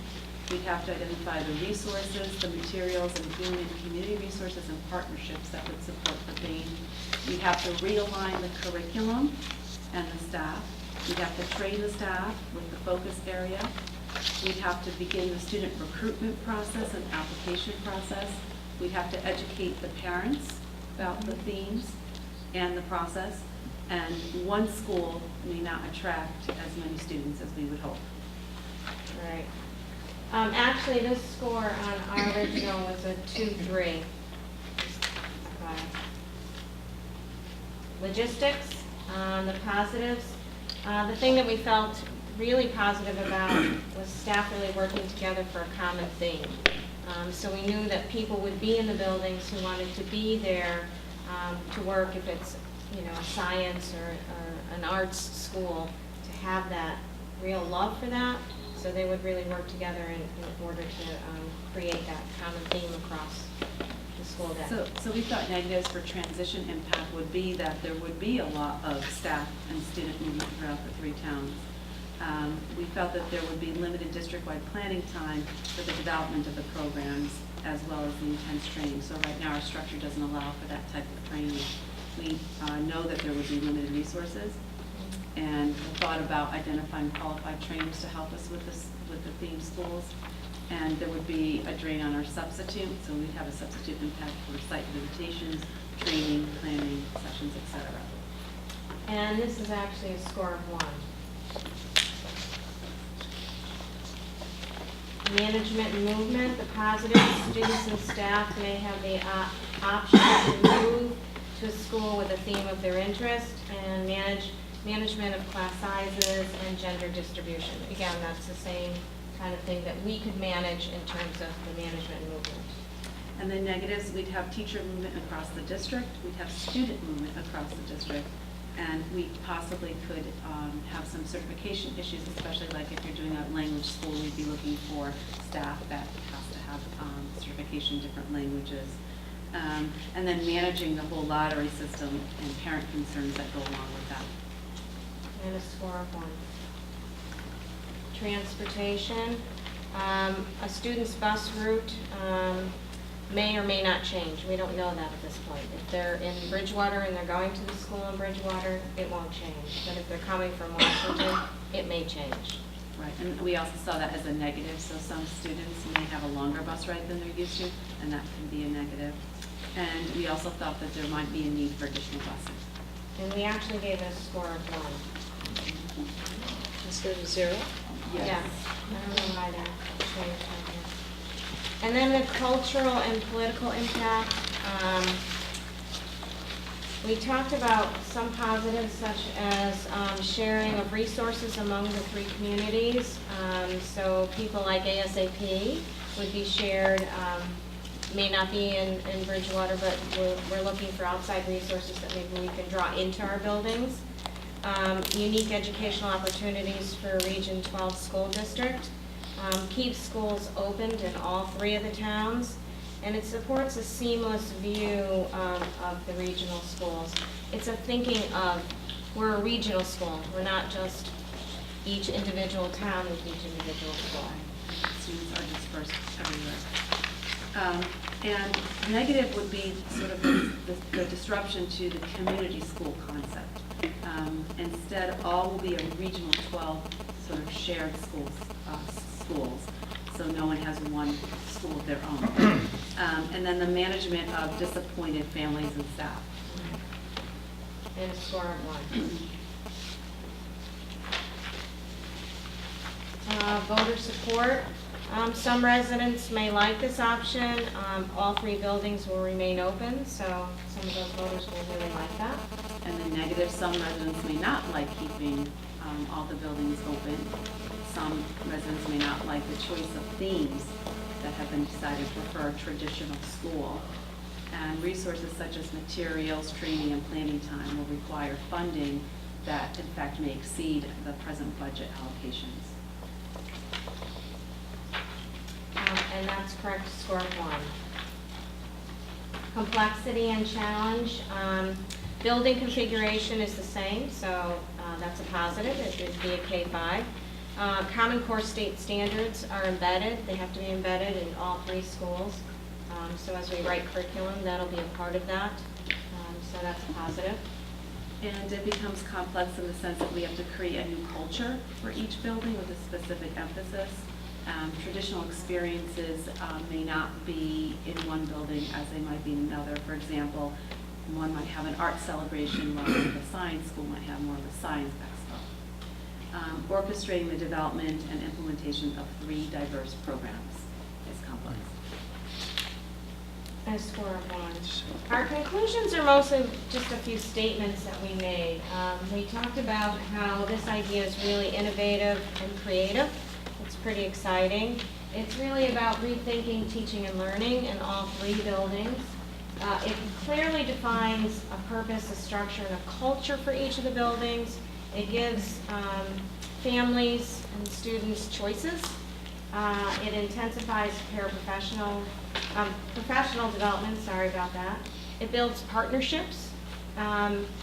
We'd have to identify the resources, the materials, and human and community resources and partnerships that would support the theme. We'd have to realign the curriculum and the staff. We'd have to train the staff with the focus area. We'd have to begin the student recruitment process and application process. We'd have to educate the parents about the themes and the process. And one school may not attract as many students as we would hope. Right. Actually, this score on our original was a 2-3. Logistics, the positives. The thing that we felt really positive about was staff really working together for a common theme. So we knew that people would be in the buildings who wanted to be there to work, if it's a science or an arts school, to have that real love for that. So they would really work together in order to create that common theme across the school day. So we thought negatives for transition impact would be that there would be a lot of staff and student movement throughout the 3 towns. We felt that there would be limited district-wide planning time for the development of the programs as well as the intense training. So right now our structure doesn't allow for that type of training. We know that there would be limited resources and thought about identifying qualified trainers to help us with the theme schools. And there would be a drain on our substitute, so we'd have a substitute impact for site visitations, training, planning, sessions, etc. And this is actually a score of 1. Management and movement, the positive, students and staff may have the option to move to a school with a theme of their interest, and management of class sizes and gender distribution. Again, that's the same kind of thing that we could manage in terms of the management and movement. And the negatives, we'd have teacher movement across the district, we'd have student movement across the district, and we possibly could have some certification issues, especially like if you're doing a language school, we'd be looking for staff that has to have certification in different languages. And then managing the whole lottery system and parent concerns that go along with that. And a score of 1. Transportation, a student's bus route may or may not change. We don't know that at this point. If they're in Bridgewater and they're going to the school in Bridgewater, it won't change. But if they're coming from Washington, it may change. Right, and we also saw that as a negative, so some students may have a longer bus ride than they're used to, and that can be a negative. And we also thought that there might be a need for additional buses. And we actually gave it a score of 1. Instead of 0? Yes. Yeah, I don't know why that changed that here. And then the cultural and political impact, we talked about some positives such as sharing of resources among the 3 communities. So people like ASAP would be shared, may not be in Bridgewater, but we're looking for outside resources that maybe we can draw into our buildings. Unique educational opportunities for Region 12 School District. Keeps schools opened in all 3 of the towns. And it supports a seamless view of the regional schools. It's a thinking of, we're a regional school. We're not just each individual town with each individual school. Students are dispersed everywhere. And negative would be sort of the disruption to the community school concept. Instead, all will be a regional 12 sort of shared schools, so no one has one school of their own. And then the management of disappointed families and staff. And a score of 1. Voter support. Some residents may like this option. All 3 buildings will remain open, so some of those voters will really like that. And the negative, some residents may not like keeping all the buildings open. Some residents may not like the choice of themes that have been decided to prefer traditional school. And resources such as materials, training, and planning time will require funding that in fact may exceed the present budget allocations. And that's correct, score of 1. Complexity and challenge. Building configuration is the same, so that's a positive. It would be a K-5. Common Core state standards are embedded. They have to be embedded in all 3 schools. So as we write curriculum, that'll be a part of that. So that's a positive. And it becomes complex in the sense that we have to create a new culture for each building with a specific emphasis. Traditional experiences may not be in one building as they might be in another. For example, one might have an art celebration while the science school might have more of a science expo. Orchestrating the development and implementation of 3 diverse programs is complex. A score of 1. Our conclusions are mostly just a few statements that we made. We talked about how this idea is really innovative and creative. It's pretty exciting. It's really about rethinking teaching and learning in all 3 buildings. It clearly defines a purpose, a structure, and a culture for each of the buildings. It gives families and students choices. It intensifies professional development, sorry about that. It builds partnerships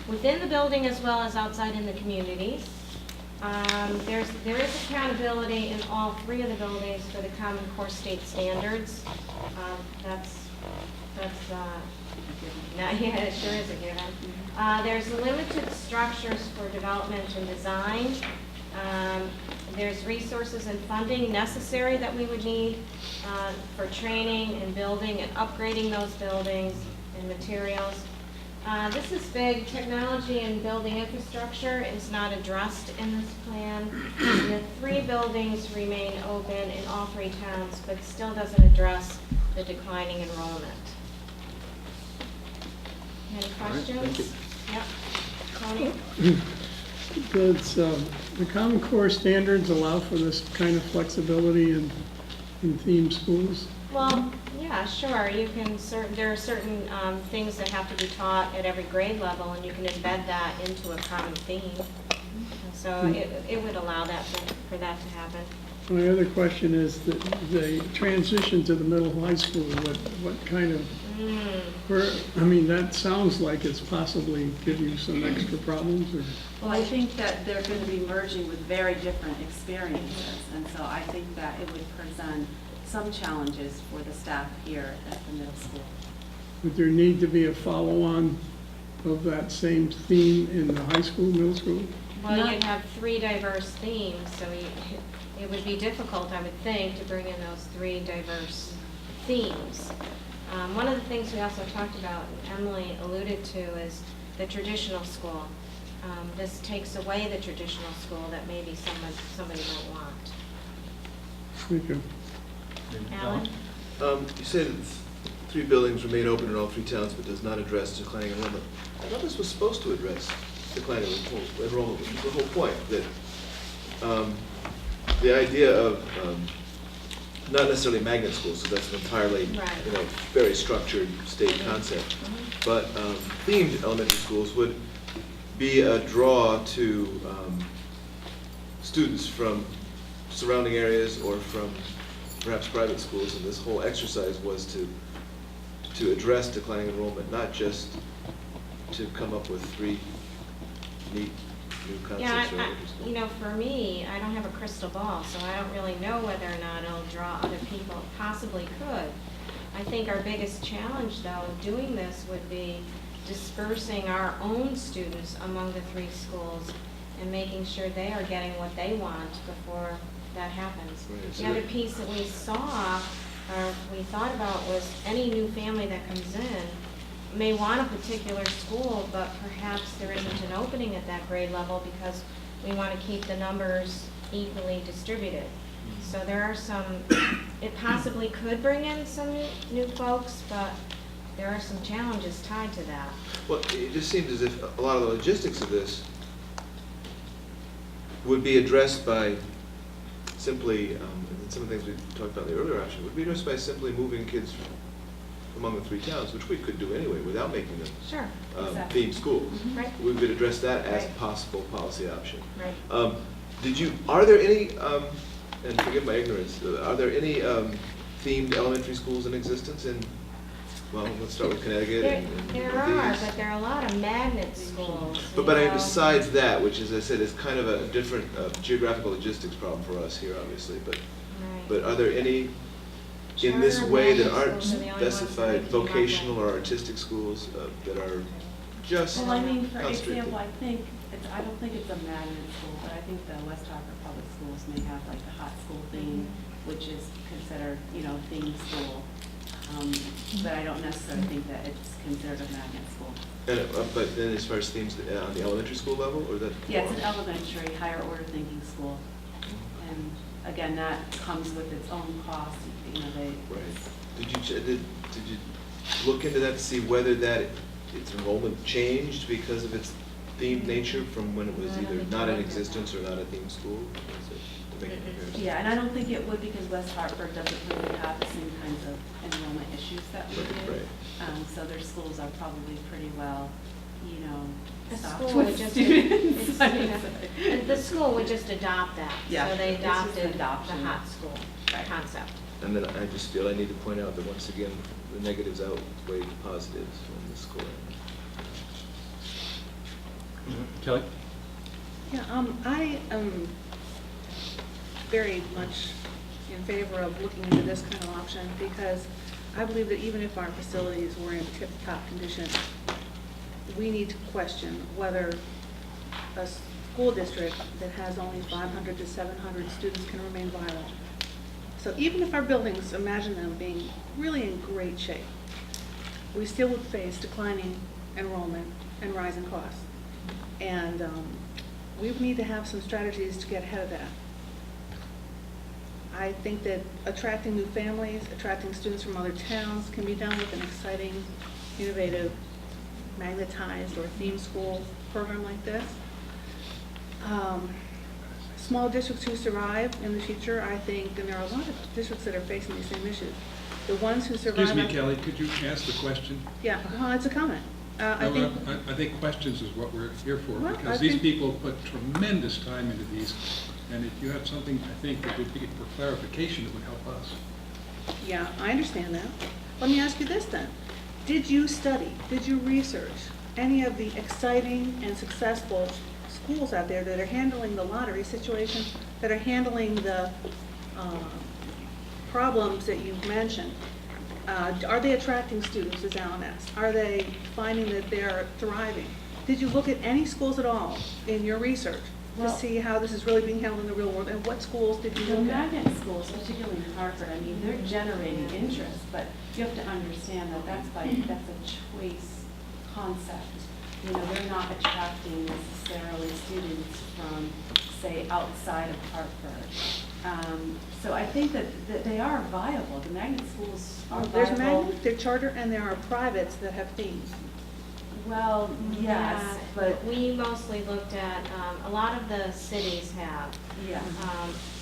within the building as well as outside in the communities. There is accountability in all 3 of the buildings for the Common Core state standards. Yeah, it sure is a given. There's limited structures for development and design. There's resources and funding necessary that we would need for training and building and upgrading those buildings and materials. This is big. Technology and building infrastructure is not addressed in this plan. The 3 buildings remain open in all 3 towns, but still doesn't address the declining enrollment. Any questions? Yep. Tony? Does the Common Core standards allow for this kind of flexibility in theme schools? Well, yeah, sure. You can there are certain things that have to be taught at every grade level, and you can embed that into a common theme. And so it would allow that for that to happen. My other question is the transition to the middle high school. What kind of I mean, that sounds like it's possibly give you some extra problems, or? Well, I think that they're going to be merging with very different experiences, and so I think that it would present some challenges for the staff here at the middle school. Would there need to be a follow-on of that same theme in the high school, middle school? Well, you'd have 3 diverse themes, so it would be difficult, I would think, to bring in those three diverse themes. One of the things we also talked about, and Emily alluded to, is the traditional school. This takes away the traditional school that maybe somebody might want. Thank you. Alan? You said 3 buildings remain open in all 3 towns, but does not address declining enrollment. I thought this was supposed to address declining enrollment, which is the whole point, that the idea of not necessarily magnet schools, so that's an entirely, very structured state concept, but themed elementary schools would be a draw to students from surrounding areas or from perhaps private schools, and this whole exercise was to address declining enrollment, not just to come up with 3 neat new concepts. For me, I don't have a crystal ball, so I don't really know whether or not it'll draw other people. It possibly could. I think our biggest challenge, though, of doing this would be dispersing our own students among the 3 schools and making sure they are getting what they want before that happens. Right, so the other piece that we saw, or we thought about, was any new family that comes in may want a particular school, but perhaps there isn't an opening at that grade level because we want to keep the numbers equally distributed. So there are some, it possibly could bring in some new folks, but there are some challenges tied to that. Well, it just seems as if a lot of the logistics of this would be addressed by simply, and some of the things we talked about in the earlier option, would be addressed by simply moving kids among the 3 towns, which we could do anyway without making them themed schools. Right. We could address that as a possible policy option. Right. Are there any, and forgive my ignorance, are there any themed elementary schools in existence in, well, let's start with Connecticut. There are, but there are a lot of magnet schools. But besides that, which as I said is kind of a different geographical logistics problem for us here, obviously, but are there any in this way that aren't specified vocational or artistic schools that are just Well, I mean, for constricted? example, I don't think it's a magnet school, but I think the West Hartford Public Schools may have like the hot school theme, which is considered, themed school. But I don't necessarily think that it's considered a magnet school. And, but then as far as themes on the elementary school level, or that? Yeah, it's an elementary, higher order thinking school. And again, that comes with its own cost, Right. Did you look into that to see whether its enrollment changed because of its themed nature from when it was either not in existence or not a themed school? To make a comparison? Yeah, and I don't think it would because West Hartford doesn't really have the same kinds of enrollment issues that we do. Right. So their schools are probably pretty well, The stocked school would with just, students. the school would just adopt that. Yeah, So they it's just adopted the adoption. hot school concept. And then I just feel I need to point out that once again, the negatives outweigh the positives on this score. Kelly? Yeah, I am very much in favor of looking into this kind of option because I believe that even if our facilities were in tip-top condition, we need to question whether a school district that has only 500 to 700 students can remain viable. So even if our buildings, imagine them being really in great shape, we still would face declining enrollment and rising costs. And we would need to have some strategies to get ahead of that. I think that attracting new families, attracting students from other towns can be done with an exciting, innovative, magnetized or themed school program like this. Small districts who survive in the future, I think, and there are a lot of districts that are facing these same issues. The ones who survive... Excuse me, Kelly, could you ask the question? Yeah, well, it's a comment. I think questions is what we're here for, Well, because these people put tremendous time into these, and if you have something, I think, that would be for clarification, it would help us. Yeah, I understand that. Let me ask you this then. Did you study, did you research any of the exciting and successful schools out there that are handling the lottery situation, that are handling the problems that you've mentioned? Are they attracting students, as Alan asked? Are they finding that they're thriving? Did you look at any schools at all in your research to see how this is really being handled in the real world, and what schools did you The look at? magnet schools, particularly in Hartford, I mean, they're generating interest, but you have to understand that that's a choice concept. You know, they're not attracting necessarily students from, say, outside of Hartford. So I think that they are viable. The magnet schools are viable. There's magnet, they're charter, and there are privates that have themes. Well, yes, Yeah, but we mostly looked at, a lot of the cities have. Yeah.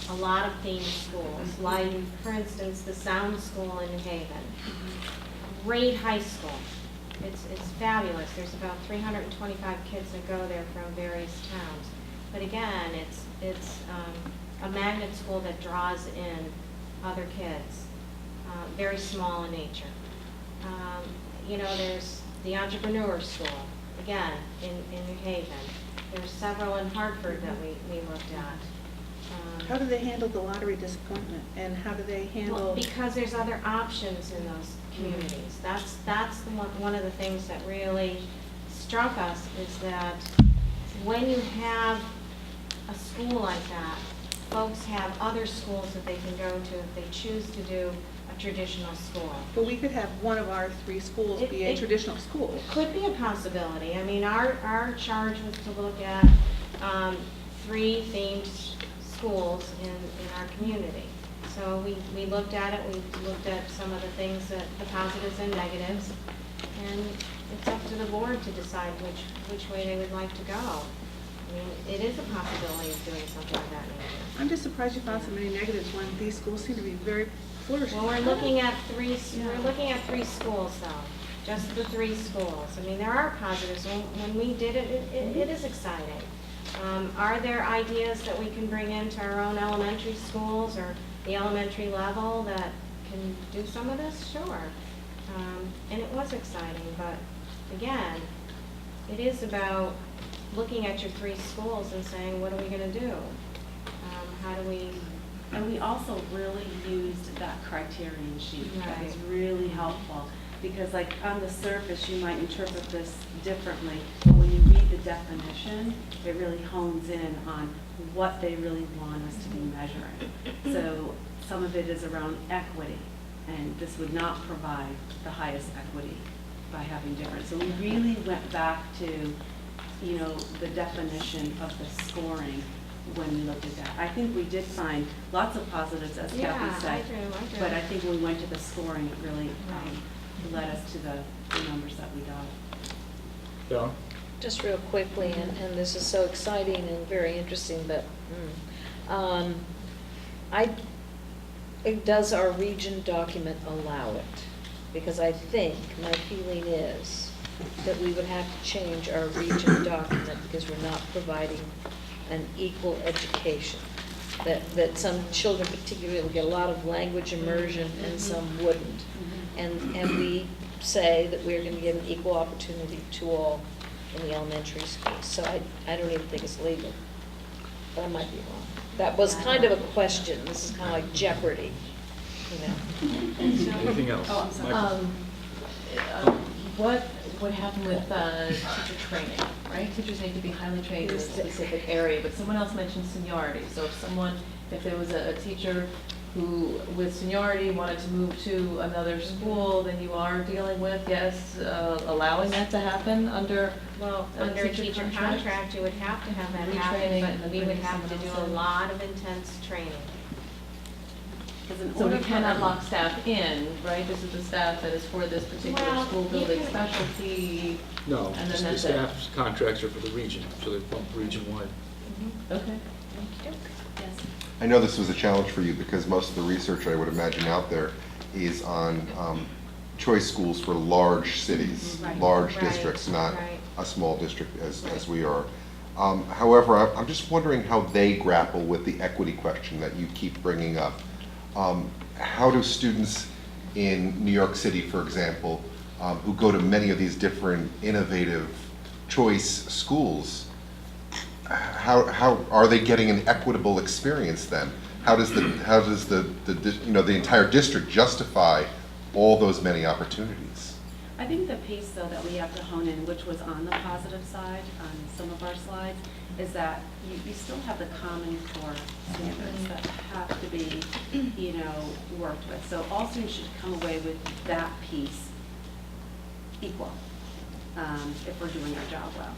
A lot of themed schools, like, for instance, the Sound School in New Haven. Great high school. It's fabulous. There's about 325 kids that go there from various towns. But again, it's a magnet school that draws in other kids, very small in nature. You know, there's the Entrepreneur School, again, in New Haven. There's several in Hartford that we looked at. How do they handle the lottery disappointment, and how do they handle? Well, because there's other options in those communities. That's the one of the things that really struck us, is that when you have a school like that, folks have other schools that they can go to if they choose to do a traditional school. But we could have one of our 3 schools be a traditional school. It could be a possibility. I mean, our charge was to look at 3 themed schools in our community. So we looked at it, we looked at some of the things, that the positives and negatives, and it's up to the board to decide which way they would like to go. I mean, it is a possibility of doing something of that nature. I'm just surprised you found so many negatives when these schools seem to be very flourishing. Well, we're looking at 3 schools though, just the 3 schools. I mean, there are positives. When we did it, it is exciting. Are there ideas that we can bring into our own elementary schools or the elementary level that can do some of this? Sure. And it was exciting, but again, it is about looking at your 3 schools and saying, what are we going to do? How do we... And we also really used that criterion sheet. That was Right. really helpful, because like on the surface, you might interpret this differently, but when you read the definition, it really hones in on what they really want us to be measuring. So some of it is around equity, and this would not provide the highest equity by having different. So we really went back to, you know, the definition of the scoring when we looked at that. I think we did find lots of positives, as Kathy said. I do. But I think when we went to the scoring, it really led us to the numbers that we got. Val? Just real quickly, and this is so exciting and very interesting, but does our region document allow it? Because I think, my feeling is that we would have to change our region document because we're not providing an equal education. That some children particularly will get a lot of language immersion and some wouldn't. And we say that we're going to give an equal opportunity to all in the elementary schools. So I don't even think it's legal, but I might be wrong. That was kind of a question. This is kind of like Jeopardy, you know. Anything else? Oh, I'm sorry. Michael? What would happen with teacher training, right? Teachers need to be highly trained in a specific area, but someone else mentioned seniority. So if there was a teacher who, with seniority, wanted to move to another school, then you are dealing with, yes, allowing that to happen under Under a teacher contract, you would have to have that Retraining happen, and but then we would bringing have to do someone else a in. lot of intense training. So we cannot lock staff in, right? This is the staff that is for this particular Well, school you building can- specialty. No, And then the that's it. staff's contracts are for the region, so they bump region-wide. Okay. Yes. I know this was a challenge for you because most of the research I would imagine out there is on choice schools for large cities, Right. large Right, districts, not right. a small district as we are. However, I'm just wondering how they grapple with the equity question that you keep bringing up. How do students in New York City, for example, who go to many of these different innovative choice schools, how are they getting an equitable experience then? How does the entire district justify all those many opportunities? I think the piece, though, that we have to hone in, which was on the positive side on some of our slides, is that you still have the Common Core standards that have to be, worked with. So all students should come away with that piece equal, if we're doing our job well.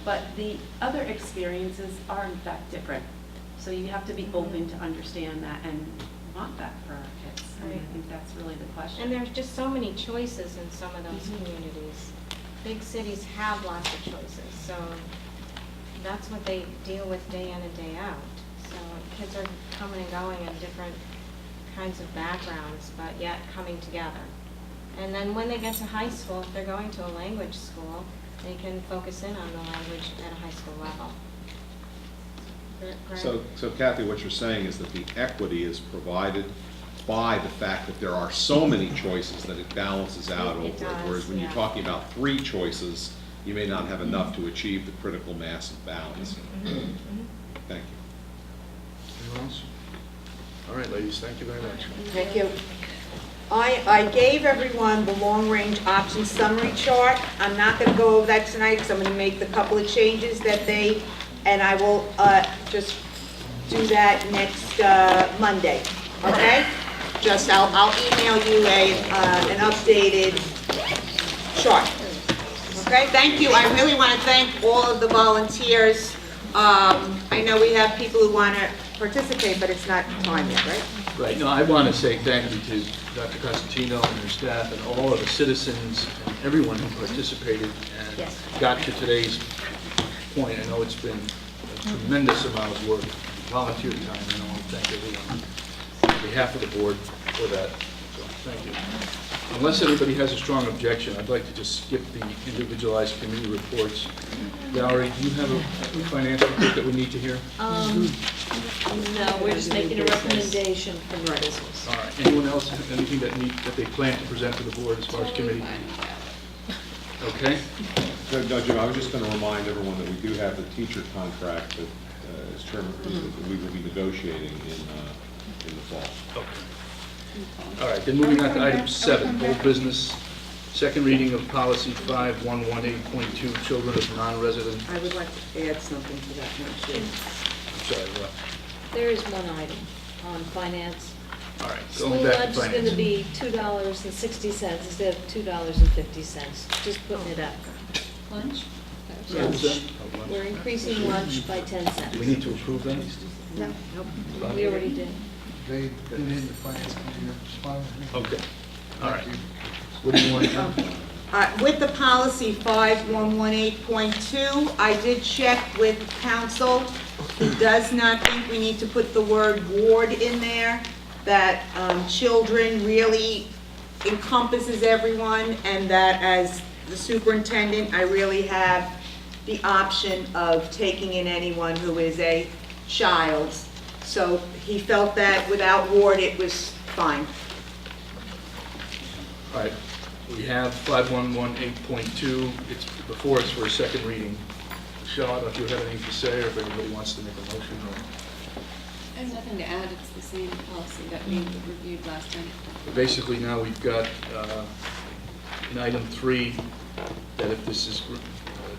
But the other experiences are in fact different. So you have to be open to understand that and want that for our kids. I mean, I think that's really the question. And there's just so many choices in some of those communities. Big cities have lots of choices, so that's what they deal with day in and day out. So kids are coming and going in different kinds of backgrounds, but yet coming together. And then when they get to high school, if they're going to a language school, they can focus in on the language at a high school level. Greg? So Kathy, what you're saying is that the equity is provided by the fact that there are so many choices that it balances out over it. Whereas when you're talking about 3 choices, you may not have enough to achieve the critical mass of balance. Thank you. Anyone else? All right, ladies, thank you very much. Thank you. I gave everyone the long-range option summary chart. I'm not going to go over that tonight because I'm going to make the couple of changes and I will just do that next Monday, okay? I'll email you an updated chart, okay? Thank you. I really want to thank all of the volunteers. I know we have people who want to participate, but it's not time yet, right? Right, no, I want to say thank you to Dr. Costantino and her staff and all of the citizens and everyone who participated and got to today's point. I know it's been a tremendous amount of work, volunteer time, and I want to thank everyone on behalf of the board for that. So, thank you. Unless anybody has a strong objection, I'd like to just skip the individualized committee reports. Valerie, do you have a financial report that we need to hear? No, we're just making a recommendation from the business. All right. Anyone else have anything that they plan to present to the board as far as committee? Okay. No, Jim, I was just going to remind everyone that we do have the teacher contract that, as chairman, that we will be negotiating in the fall. Okay. All right, then moving on to item 7, old business, second reading of policy 5118.2, children of non-resident. I would like to add something to that one, too. I'm sorry, what? There is one item on finance. All right, School going back lunch to is going to finance. be $2.60 instead of $2.50. Just putting it up. Lunch? So what's that? Oh, We're increasing lunch by 10 cents. Do we need to approve that? No. We already did. They did it in the finance committee, it's fine with me. Okay, all right. What do you want to do? With the policy 5118.2, I did check with council. He does not think we need to put the word ward in there, that children really encompasses everyone, and that as the superintendent, I really have the option of taking in anyone who is a child. So he felt that without ward, it was fine. All right, we have 5118.2, it's before us for a second reading. Michelle, I don't know if you have anything to say, or if anybody wants to make a motion, or... I have nothing to add, it's the same policy that we reviewed last time. But basically now we've got in item 3, that if this is,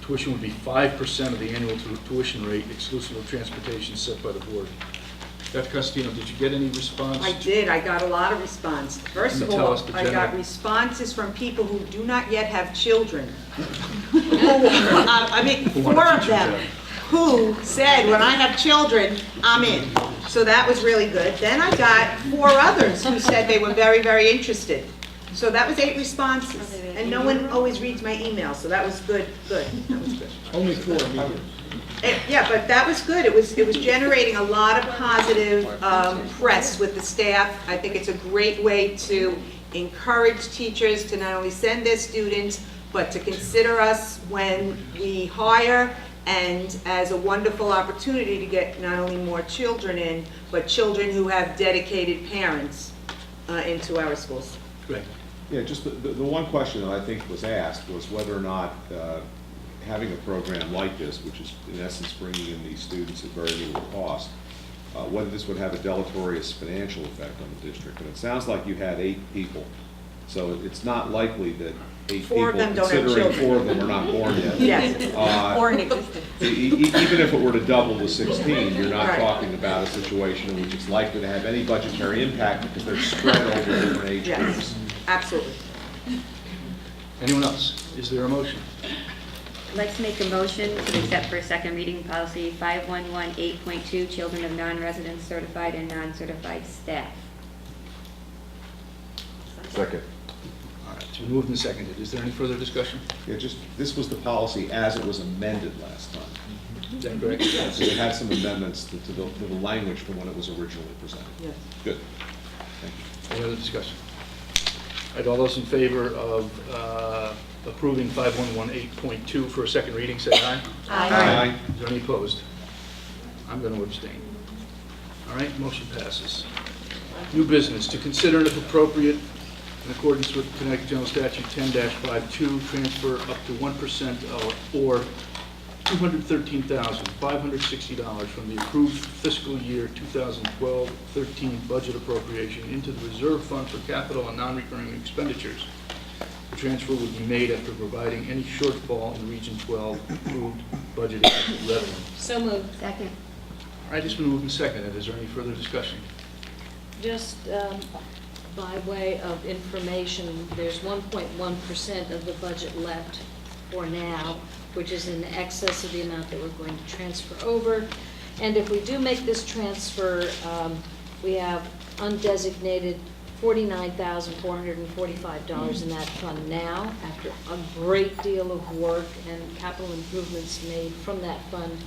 tuition would be 5% of the annual tuition rate exclusive of transportation set by the board. Dr. Costantino, did you get any response? I did, I got a lot of response. First of Can you tell all, us the I got general- responses from people who do not yet have children. I mean, Who want 4 to of teach them, them. who said, when I have children, I'm in. So that was really good. Then I got 4 others who said they were very, very interested. So that was 8 responses. And no one always reads my emails, so that was good, good. That was good. Only 4 meetings. Yeah, but that was good. It was generating a lot of positive press with the staff. I think it's a great way to encourage teachers to not only send their students, but to consider us when we hire, and as a wonderful opportunity to get not only more children in, but children who have dedicated parents into our schools. Great. Yeah, just the one question that I think was asked was whether or not having a program like this, which is in essence bringing in these students at very little cost, whether this would have a deleterious financial effect on the district. And it sounds like you had 8 people So it's not likely that 8 4 of people, them don't have considering children. 4 of them are not born yet. Yes, or in existence. Even if it were to double to 16, you're not Right. talking about a situation in which it's likely to have any budgetary impact because they're spread over different age Yes, groups. absolutely. Anyone else? Is there a motion? I'd like to make a motion to accept for a second reading policy 5118.2, children of non-residents certified and non-certified staff. Second. All right, it's been moved and seconded. Is there any further discussion? Yeah, this was the policy as it was amended last time. Is that correct? So it had some amendments to the language from when it was originally presented. Yes. Good. Thank you. Any other discussion? All right, all those in favor of approving 5118.2 for a second reading, say aye. Aye. Is there any opposed? I'm going to abstain. All right, motion passes. New business, to consider and if appropriate, in accordance with Connecticut General Statute 10-52, transfer up to 1% or $213,560 from the approved fiscal year 2012-13 budget appropriation into the reserve fund for capital and non-recurring expenditures. The transfer would be made after providing any shortfall in Region 12 approved budgeted revenue. So moved. Second. All right, it's been moved and seconded. Is there any further discussion? Just by way of information, there's 1.1% of the budget left for now, which is in excess of the amount that we're going to transfer over. And if we do make this transfer, we have undesignated $49,445 in that fund now, after a great deal of work and capital improvements made from that fund.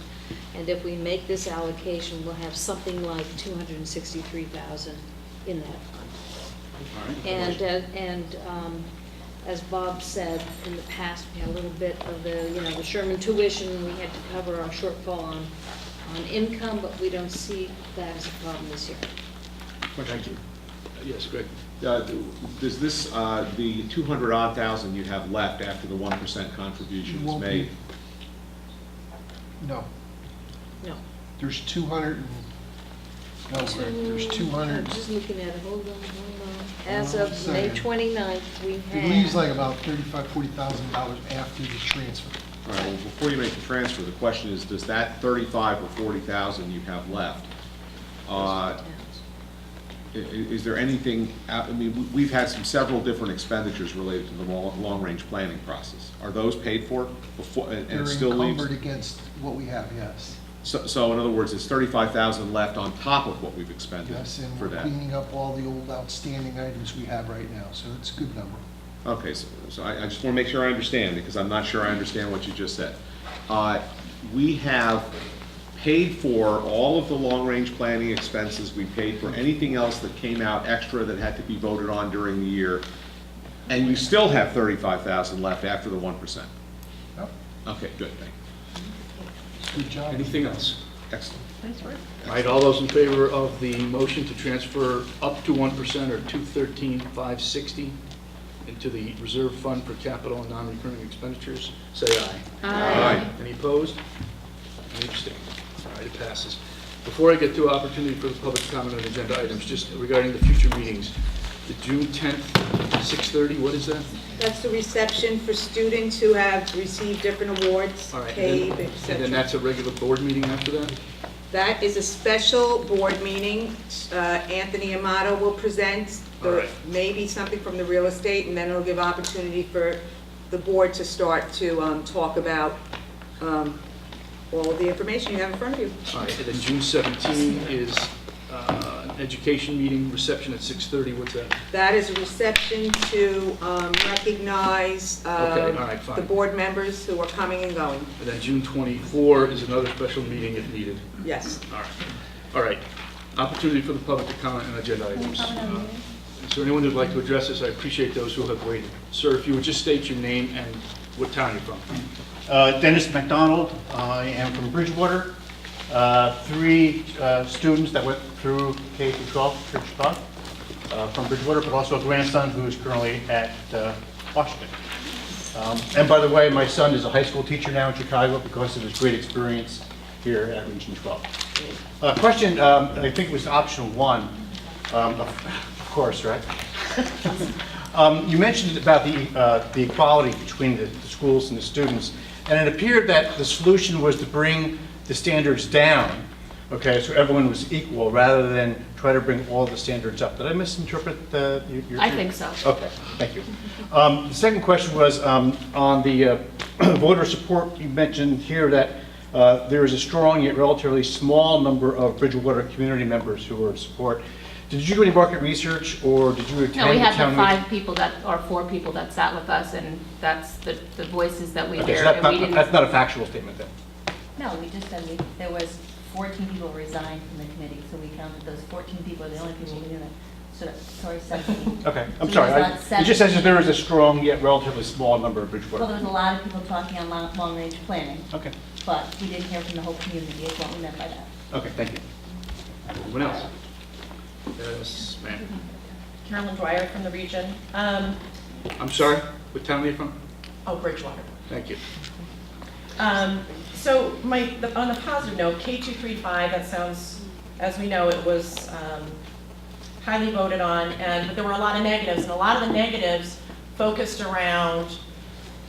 And if we make this allocation, we'll have something like $263,000 in that fund. All right. And as Bob said, in the past, we had a little bit of the Sherman tuition, we had to cover our shortfall on income, but we don't see that as a problem this year. Thank you. Yes, Greg. Does this, the 200-odd thousand you have left after the 1% contribution is Won't be. made? No. No. There's 200, no, Greg, there's 200. I'm just looking at it, hold on. As Hold on of a May second. 29th, we It have. leaves like about $35,000, $40,000 after the transfer. All right, well, before you make the transfer, the question is, does that 35 or 40,000 you have left, is there anything, I mean, we've had several different expenditures related to the long-range planning process. Are those paid for before, and They're it still leaves? encumbered against what we have, yes. So in other words, it's 35,000 left on top of what we've expended Yes, and for we're that? cleaning up all the old outstanding items we have right now, so it's a good number. Okay, so I just want to make sure I understand, because I'm not sure I understand what you just said. We have paid for all of the long-range planning expenses, we paid for anything else that came out extra that had to be voted on during the year, and you still have 35,000 left after the 1%? Yep. Okay, good, thank you. Good job. Anything else? Excellent. Nice work. All right, all those in favor of the motion to transfer up to 1% or $213,560 into the reserve fund for capital and non-recurring expenditures, say aye. Aye. Any opposed? Any abstained? All right, it passes. Before I get to opportunity for the public comment on agenda items, just regarding the future meetings, the June 10th, 6:30, what is that? That's the reception for students who have received different awards, All right, CAVE, and then etc. that's a regular board meeting after that? That is a special board meeting. Anthony Amato will present. All right. Maybe something from the real estate, and then it'll give opportunity for the board to start to talk about all of the information you have in front of you. All right, and then June 17 is an education meeting, reception at 6:30, what's that? That is a reception to recognize Okay, all right, fine. the board members who are coming and going. And then June 24 is another special meeting if needed. Yes. All right. All right. Opportunity for the public to comment on agenda items. Is there anyone who'd like to address this? I appreciate those who have waited. Sir, if you would just state your name and what town you're from. Dennis McDonald. I am from Bridgewater. 3 students that went through K through 12 Church from Bridgewater, but also a grandson who is currently at Washington. And by the way, my son is a high school teacher now in Chicago because of his great experience here at Region 12. Question, I think it was option 1, of course, right? You mentioned about the equality between the schools and the students, and it appeared that the solution was to bring the standards down, okay, so everyone was equal, rather than try to bring all the standards up. Did I misinterpret your... I think so. Okay, thank you. The second question was on the voter support. You mentioned here that there is a strong yet relatively small number of Bridgewater community members who are in support. Did you do any market research, or did you attend No, we the had town the meeting? 5 people that, or 4 people that sat with us, and that's the voices that we Okay, so heard. And we didn't. that's not a factual statement then? No, we just said there was 14 people resigned from the committee, so we counted those 14 people are the only people in it. So, sorry, 17. Okay, I'm So sorry. there's not It just 17. says that there is a strong yet relatively small number of Well, Bridgewater. there was a lot of people talking on long-range planning, Okay, but we didn't hear from the whole community, is what we meant by that. okay, thank you. Anyone else? Yes, ma'am. Carolyn Dwyer from the region. I'm sorry, what town are you from? Oh, Bridgewater. Thank you. So on a positive note, K235, that sounds, as we know, it was highly voted on, but there were a lot of negatives, and a lot of the negatives focused around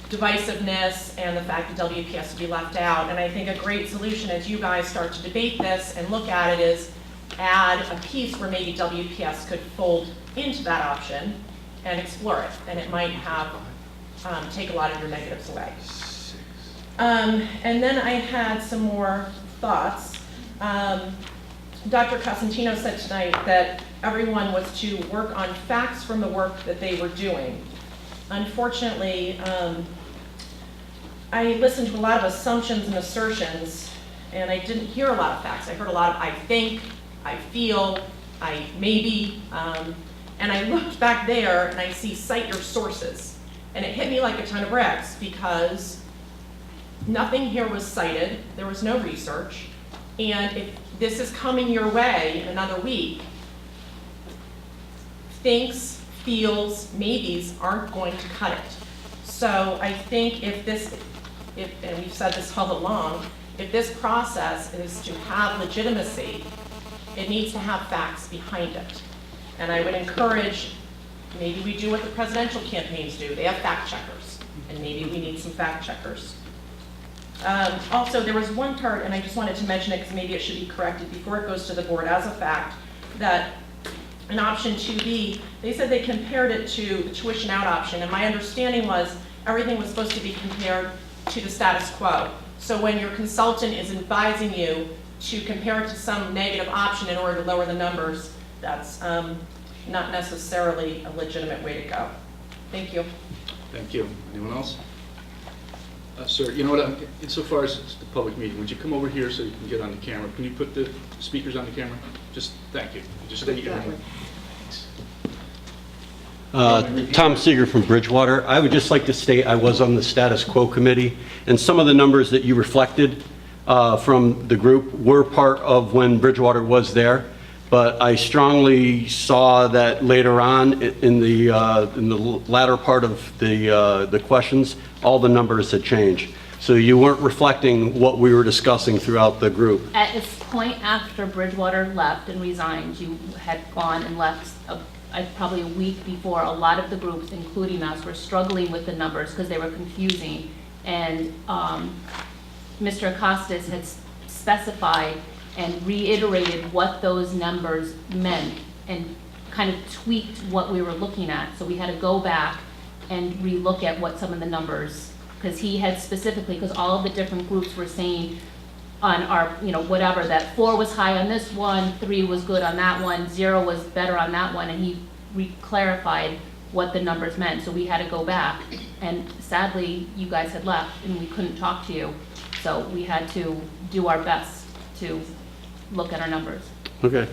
divisiveness and the fact that WPS would be left out. And I think a great solution as you guys start to debate this and look at it is add a piece where maybe WPS could fold into that option and explore it, and it might have take a lot of your negatives away. And then I had some more thoughts. Dr. Cosentino said tonight that everyone was to work on facts from the work that they were doing. Unfortunately, I listened to a lot of assumptions and assertions, and I didn't hear a lot of facts. I heard a lot of I think, I feel, I maybe, and I looked back there and I see cite your sources. And it hit me like a ton of bricks because nothing here was cited, there was no research, and if this is coming your way in another week, thinks, feels, maybes aren't going to cut it. So I think and we've said this all along, if this process is to have legitimacy, it needs to have facts behind it. And I would encourage, maybe we do what the presidential campaigns do, they have fact checkers, and maybe we need some fact checkers. Also, there was one part, and I just wanted to mention it because maybe it should be corrected before it goes to the board as a fact, that in option 2B, they said they compared it to the tuition out option, and my understanding was everything was supposed to be compared to the status quo. So when your consultant is advising you to compare it to some negative option in order to lower the numbers, that's not necessarily a legitimate way to go. Thank you. Thank you. Anyone else? Sir, you know what, insofar as it's the public meeting, would you come over here so you can get on the camera? Can you put the speakers on the camera? Just, thank you. Just state your name. Tom Seeger from Bridgewater. I would just like to state I was on the status quo committee, and some of the numbers that you reflected from the group were part of when Bridgewater was there, but I strongly saw that later on in the latter part of the questions, all the numbers had changed. So you weren't reflecting what we were discussing throughout the group. At this point after Bridgewater left and resigned, you had gone and left probably a week before. A lot of the groups, including us, were struggling with the numbers because they were confusing. And Mr. Costas had specified and reiterated what those numbers meant and kind of tweaked what we were looking at. So we had to go back and relook at what some of the numbers, because he had specifically, because all of the different groups were saying on our, whatever, that 4 was high on this one, 3 was good on that one, 0 was better on that one, and he clarified what the numbers meant. So we had to go back, and sadly, you guys had left, and we couldn't talk to you. So we had to do our best to look at our numbers. Okay.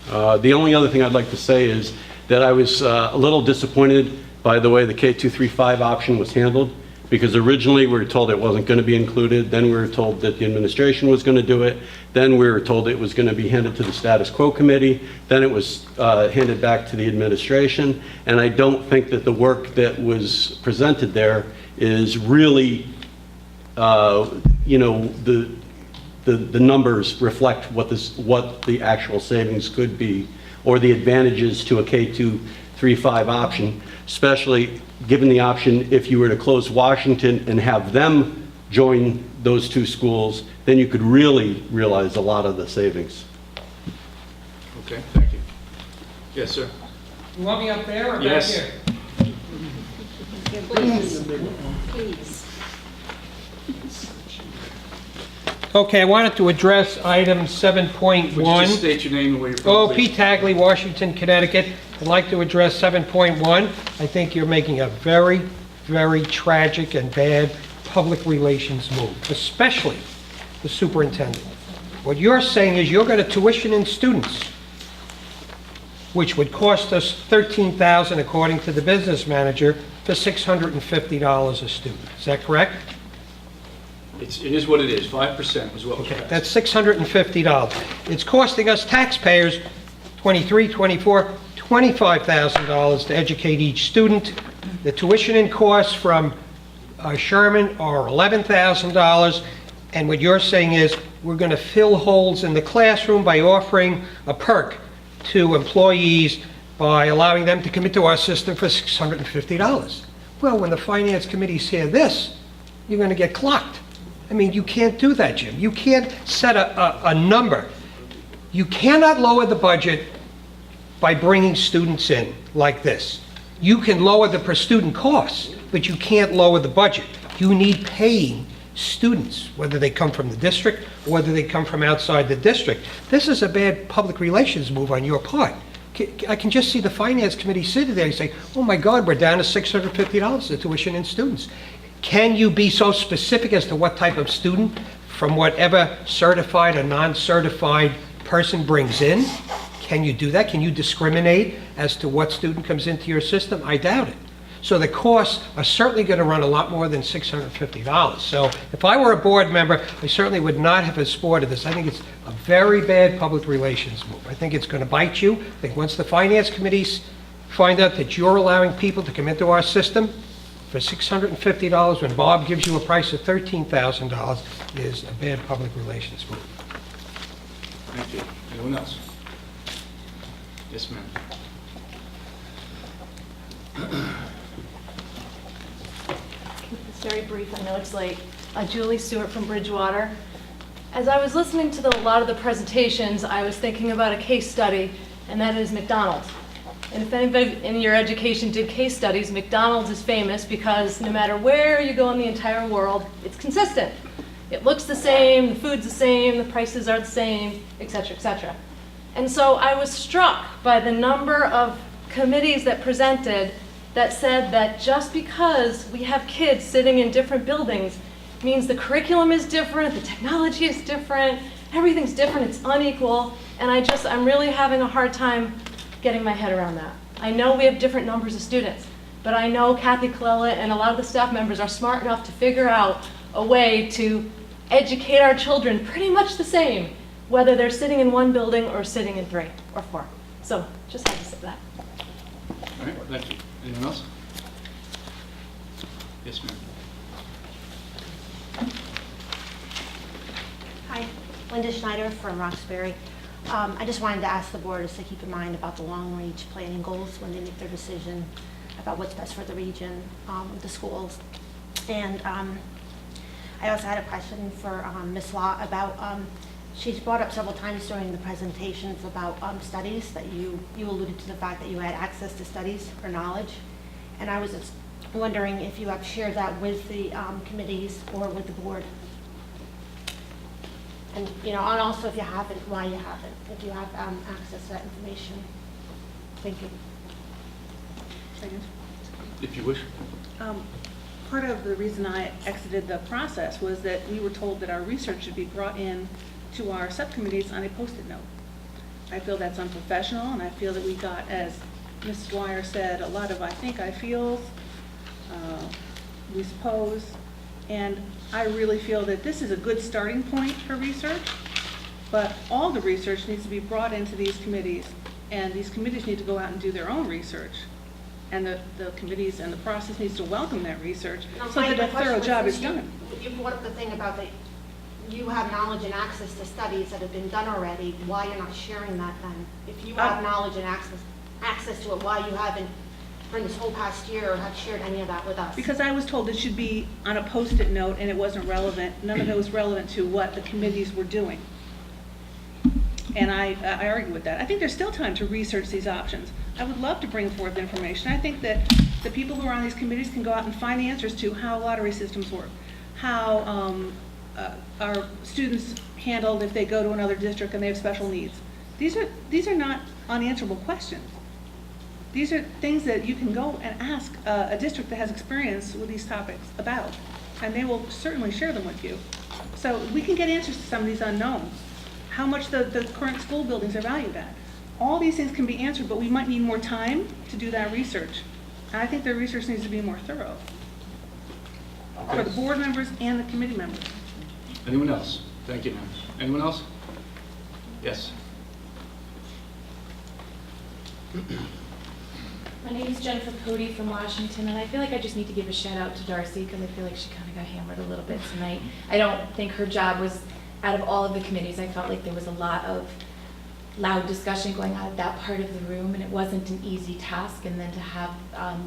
The only other thing I'd like to say is that I was a little disappointed by the way the K235 option was handled, because originally we were told it wasn't going to be included, then we were told that the administration was going to do it, then we were told it was going to be handed to the status quo committee, then it was handed back to the administration, and I don't think that the work that was presented there is really, the numbers reflect what the actual savings could be, or the advantages to a K235 option. especially given the option if you were to close Washington and have them join those two schools, then you could really realize a lot of the savings. Okay, thank you. Yes, sir. You want me up there or back Yes. here? Please. Okay, I wanted to address item 7.1. Would you just state your name and where you're from, Oh, please? Pete Tagley, Washington, Connecticut. I'd like to address 7.1. I think you're making a very, very tragic and bad public relations move, especially the superintendent. What you're saying is you're going to tuition in students, which would cost us $13,000 according to the business manager for $650 a student. Is that correct? It is what it is, 5% was what was Okay, passed. that's $650. It's costing us taxpayers $23,000, $24,000, $25,000 to educate each student. The tuition and costs from Sherman are $11,000, and what you're saying is we're going to fill holes in the classroom by offering a perk to employees by allowing them to come into our system for $650. Well, when the finance committees hear this, you're going to get clocked. I mean, you can't do that, Jim. You can't set a number. You cannot lower the budget by bringing students in like this. You can lower the per student costs, but you can't lower the budget. You need paying students, whether they come from the district or whether they come from outside the district. This is a bad public relations move on your part. I can just see the finance committee sitting there and say, oh my God, we're down to $650 to tuition in students. Can you be so specific as to what type of student from whatever certified or non-certified person brings in? Can you do that? Can you discriminate as to what student comes into your system? I doubt it. So the costs are certainly going to run a lot more than $650. So if I were a board member, I certainly would not have supported this. I think it's a very bad public relations move. I think it's going to bite you. I think once the finance committees find out that you're allowing people to come into our system for $650 when Bob gives you a price of $13,000 is a bad public relations move. Thank you. Anyone else? Yes, ma'am. It's very brief, I know it's late. Julie Stewart from Bridgewater. As I was listening to a lot of the presentations, I was thinking about a case study, and that is McDonald's. And if anybody in your education did case studies, McDonald's is famous because no matter where you go in the entire world, it's consistent. It looks the same, the food's the same, the prices are the same, et cetera, et cetera. And so I was struck by the number of committees that presented that said that just because we have kids sitting in different buildings means the curriculum is different, the technology is different, everything's different, it's unequal, and I'm really having a hard time getting my head around that. I know we have different numbers of students, but I know Kathy Colella and a lot of the staff members are smart enough to figure out a way to educate our children pretty much the same, whether they're sitting in one building or sitting in 3 or 4. So just had to say that. All right, thank you. Anyone else? Yes, ma'am. Hi, Linda Schneider from Roxbury. I just wanted to ask the board to keep in mind about the long-range planning goals when they make their decision about what's best for the region, the schools. And I also had a question for Ms. Law about, she's brought up several times during the presentations about studies, that you alluded to the fact that you had access to studies or knowledge. And I was just wondering if you have shared that with the committees or with the board. And, and also if you haven't, why you haven't, if you have access to that information. Thank you. If you wish. Part of the reason I exited the process was that we were told that our research should be brought in to our subcommittees on a Post-it note. I feel that's unprofessional, and I feel that we got, as Ms. Dwyer said, a lot of I think, I feels, we suppose, and I really feel that this is a good starting point for research, but all the research needs to be brought into these committees, and these committees need to go out and do their own research. And the committees and the process needs to welcome that research so that a thorough job is done. You brought up the thing about that you have knowledge and access to studies that have been done already, why you're not sharing that then? If you have knowledge and access to it, why you haven't during this whole past year have shared any of that with us. Because I was told it should be on a Post-it note, and it wasn't relevant. None of it was relevant to what the committees were doing. And I argue with that. I think there's still time to research these options. I would love to bring forth information. I think that the people who are on these committees can go out and find answers to how lottery systems work, how are students handled if they go to another district and they have special needs. These are not unanswerable questions. These are things that you can go and ask a district that has experience with these topics about, and they will certainly share them with you. So we can get answers to some of these unknowns. How much the current school buildings are valued at. All these things can be answered, but we might need more time to do that research. And I think the research needs to be more thorough for the board members and the committee members. Anyone else? Thank you, ma'am. Anyone else? Yes. My name is Jennifer Cody from Washington, and I feel like I just need to give a shout out to Darcy because I feel like she kind of got hammered a little bit tonight. I don't think her job was, out of all of the committees, I felt like there was a lot of loud discussion going on at that part of the room, and it wasn't an easy task. And then to have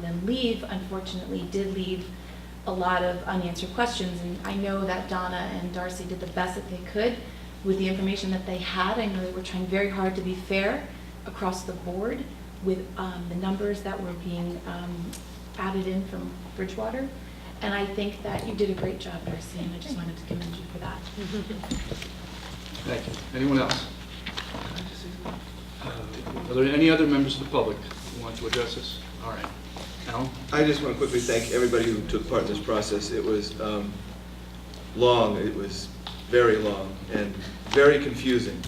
them leave, unfortunately, did leave a lot of unanswered questions. And I know that Donna and Darcy did the best that they could with the information that they had. I know they were trying very hard to be fair across the board with the numbers that were being added in from Bridgewater. And I think that you did a great job, Darcy, and I just wanted to commend you for that. Thank you. Anyone else? Are there any other members of the public who want to address this? All right. Alan? I just want to quickly thank everybody who took part in this process. It was long, it was very long, and very confusing,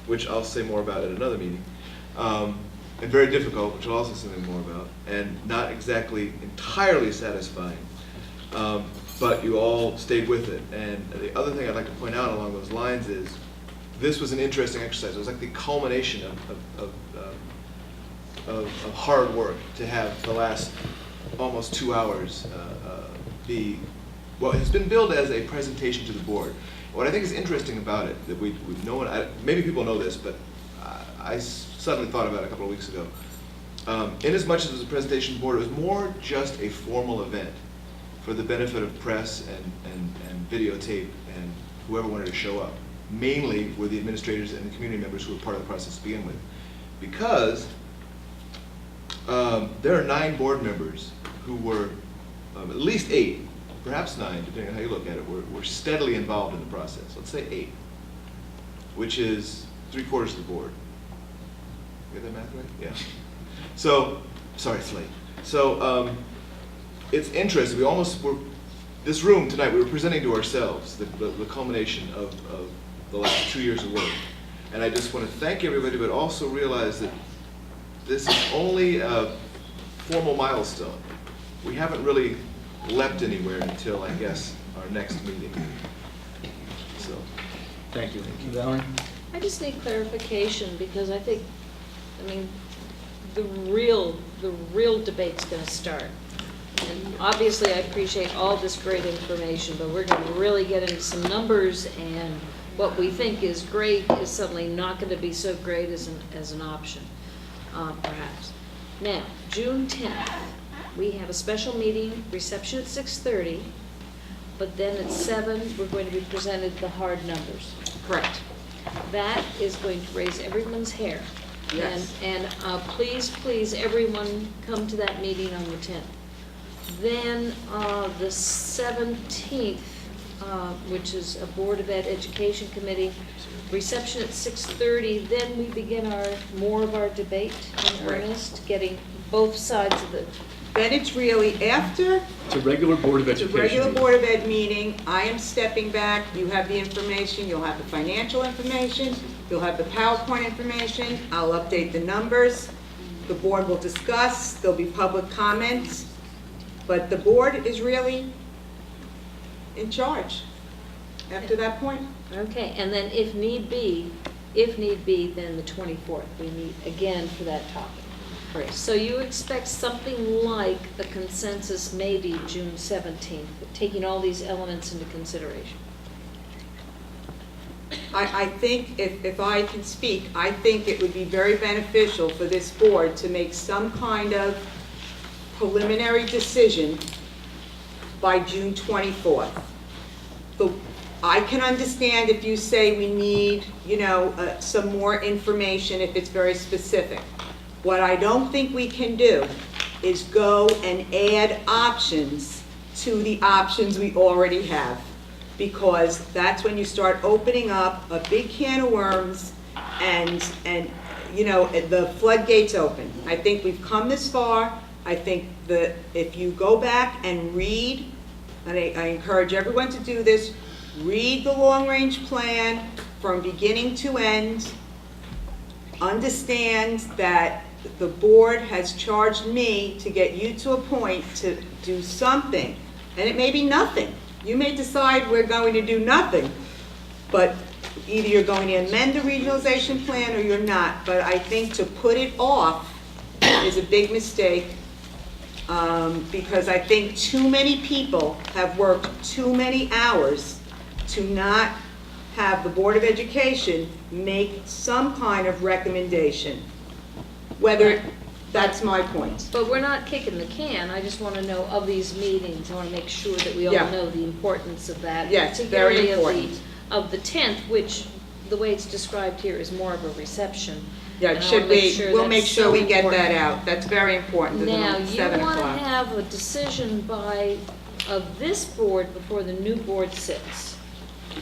which I'll say more about at another meeting, and very difficult, which I'll also say more about, and not exactly entirely satisfying. But you all stayed with it. And the other thing I'd like to point out along those lines is this was an interesting exercise. It was like the culmination of hard work to have the last almost 2 hours be what has been billed as a presentation to the board. What I think is interesting about it, that we've known, maybe people know this, but I suddenly thought about it a couple of weeks ago. In as much as it was a presentation to the board, it was more just a formal event for the benefit of press and videotape and whoever wanted to show up. Mainly were the administrators and the community members who were part of the process to begin with. Because there are 9 board members who were, at least 8, perhaps 9, depending on how you look at it, were steadily involved in the process. Let's say 8, which is 3/4 of the board. You get that math right? Yeah. So, sorry, it's late. So, it's interesting. We almost were, this room tonight, we were presenting to ourselves the culmination of the last 2 years of work. And I just want to thank everybody, but also realize that this is only a formal milestone. We haven't really leapt anywhere until, I guess, our next meeting. So, thank you. Valerie? I just need clarification because I think, the real debate's going to start. And obviously, I appreciate all this great information, but we're going to really get into some numbers, and what we think is great is suddenly not going to be so great as an option, perhaps. Now, June 10th, we have a special meeting, reception at 6:30, but then at 7, we're going to be presented the hard numbers. Correct. That is going to raise everyone's hair. Yes. And please, everyone come to that meeting on the 10th. Then the 17th, which is a Board of Ed Education Committee, reception at 6:30. Then we begin more of our debate in earnest, getting both sides of the. Then it's really after. It's a regular Board of It's Education. a regular meeting. Board of Ed meeting. I am stepping back. You have the information. You'll have the financial information. You'll have the PowerPoint information. I'll update the numbers. The board will discuss. There'll be public comments. But the board is really in charge after that point. Okay, and then if need be, then the 24th, we meet again for that topic. Correct. So you expect something like a consensus, maybe June 17th, taking all these elements into consideration? I think, if I can speak, I think it would be very beneficial for this board to make some kind of preliminary decision by June 24th. I can understand if you say we need, some more information if it's very specific. What I don't think we can do is go and add options to the options we already have, because that's when you start opening up a big can of worms and the floodgates open. I think we've come this far. I think that if you go back and read, and I encourage everyone to do this, read the long-range plan from beginning to end, understand that the board has charged me to get you to a point to do something, and it may be nothing. You may decide we're going to do nothing, but either you're going to amend the regionalization plan or you're not. But I think to put it off is a big mistake, because I think too many people have worked too many hours to not have the Board of Education make some kind of recommendation. Whether, that's my point. But we're not kicking the can. I just want to know of these meetings. I want to make sure that we all Yeah. know the importance of that. Yes, very particularly important. Of the 10th, which, the way it's described here, is more of a reception. Yeah, And it I should wanna make be, sure we'll that's make sure so we get that important. out. That's very important. Now, It's you 7 want to o'clock. have a decision of this board before the new board sits.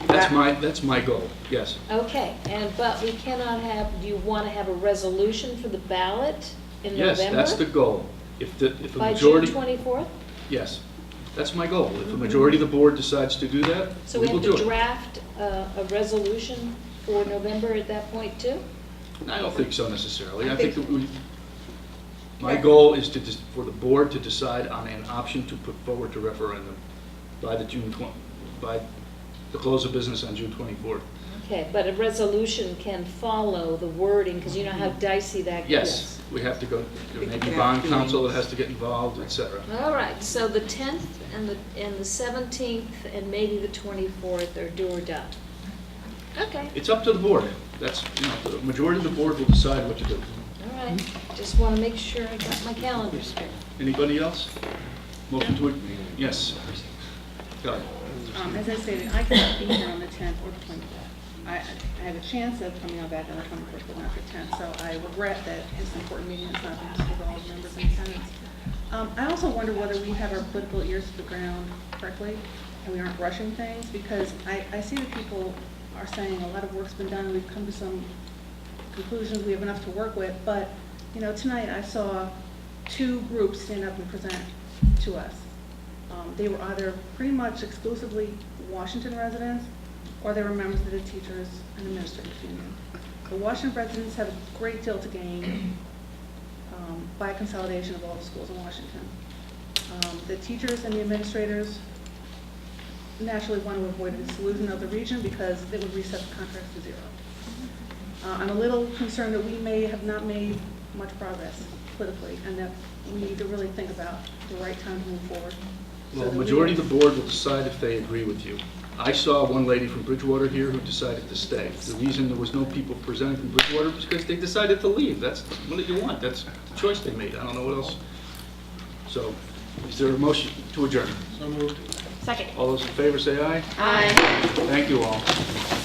That's my goal, yes. Okay, but we cannot have, do you want to have a resolution for the ballot in November? Yes, that's the goal. If a By June majority, 24th? yes, that's my goal. If a majority of the board decides to do that, So we we will have do to it. draft a resolution for November at that point, too? I don't think so necessarily. I I think think- that my goal is for the board to decide on an option to put forward to referendum by by the close of business on June 24th. Okay, but a resolution can follow the wording, because you know how dicey that gets. Yes, we have to go, there may be bond counsel that has to get involved, et cetera. All right, so the 10th and the 17th and maybe the 24th are do or die. Okay, It's up to the board. That's, the majority of the board will decide what to do. all right. Just want to make sure I got my calendar straight. Anybody else? Motion to, yes. Go ahead. As I stated, I cannot be here on the 10th or the 24th. I have a chance of coming on back on the 21st, but not the 10th, so I regret that it's an important meeting, it's not been with all the members in attendance. I also wonder whether we have our political ears to the ground correctly, and we aren't rushing things, because I see that people are saying a lot of work's been done, and we've come to some conclusions, we have enough to work with, but, tonight I saw 2 groups stand up and present to us. They were either pretty much exclusively Washington residents, or they were members of the Teachers and Administrators Union. The Washington residents have a great deal to gain by consolidation of all the schools in Washington. The teachers and the administrators naturally want to avoid the dissolution of the region because it would reset the contracts to 0. I'm a little concerned that we may have not made much progress politically, and that we need to really think about the right time to move forward. Well, the majority of the board will decide if they agree with you. I saw one lady from Bridgewater here who decided to stay. The reason there was no people presenting from Bridgewater was because they decided to leave. That's, what do you want? That's the choice they made. I don't know what else. So, is there a motion to adjourn? So moved. Second. All those in favor say aye. Aye. Thank you all.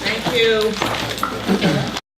Thank you.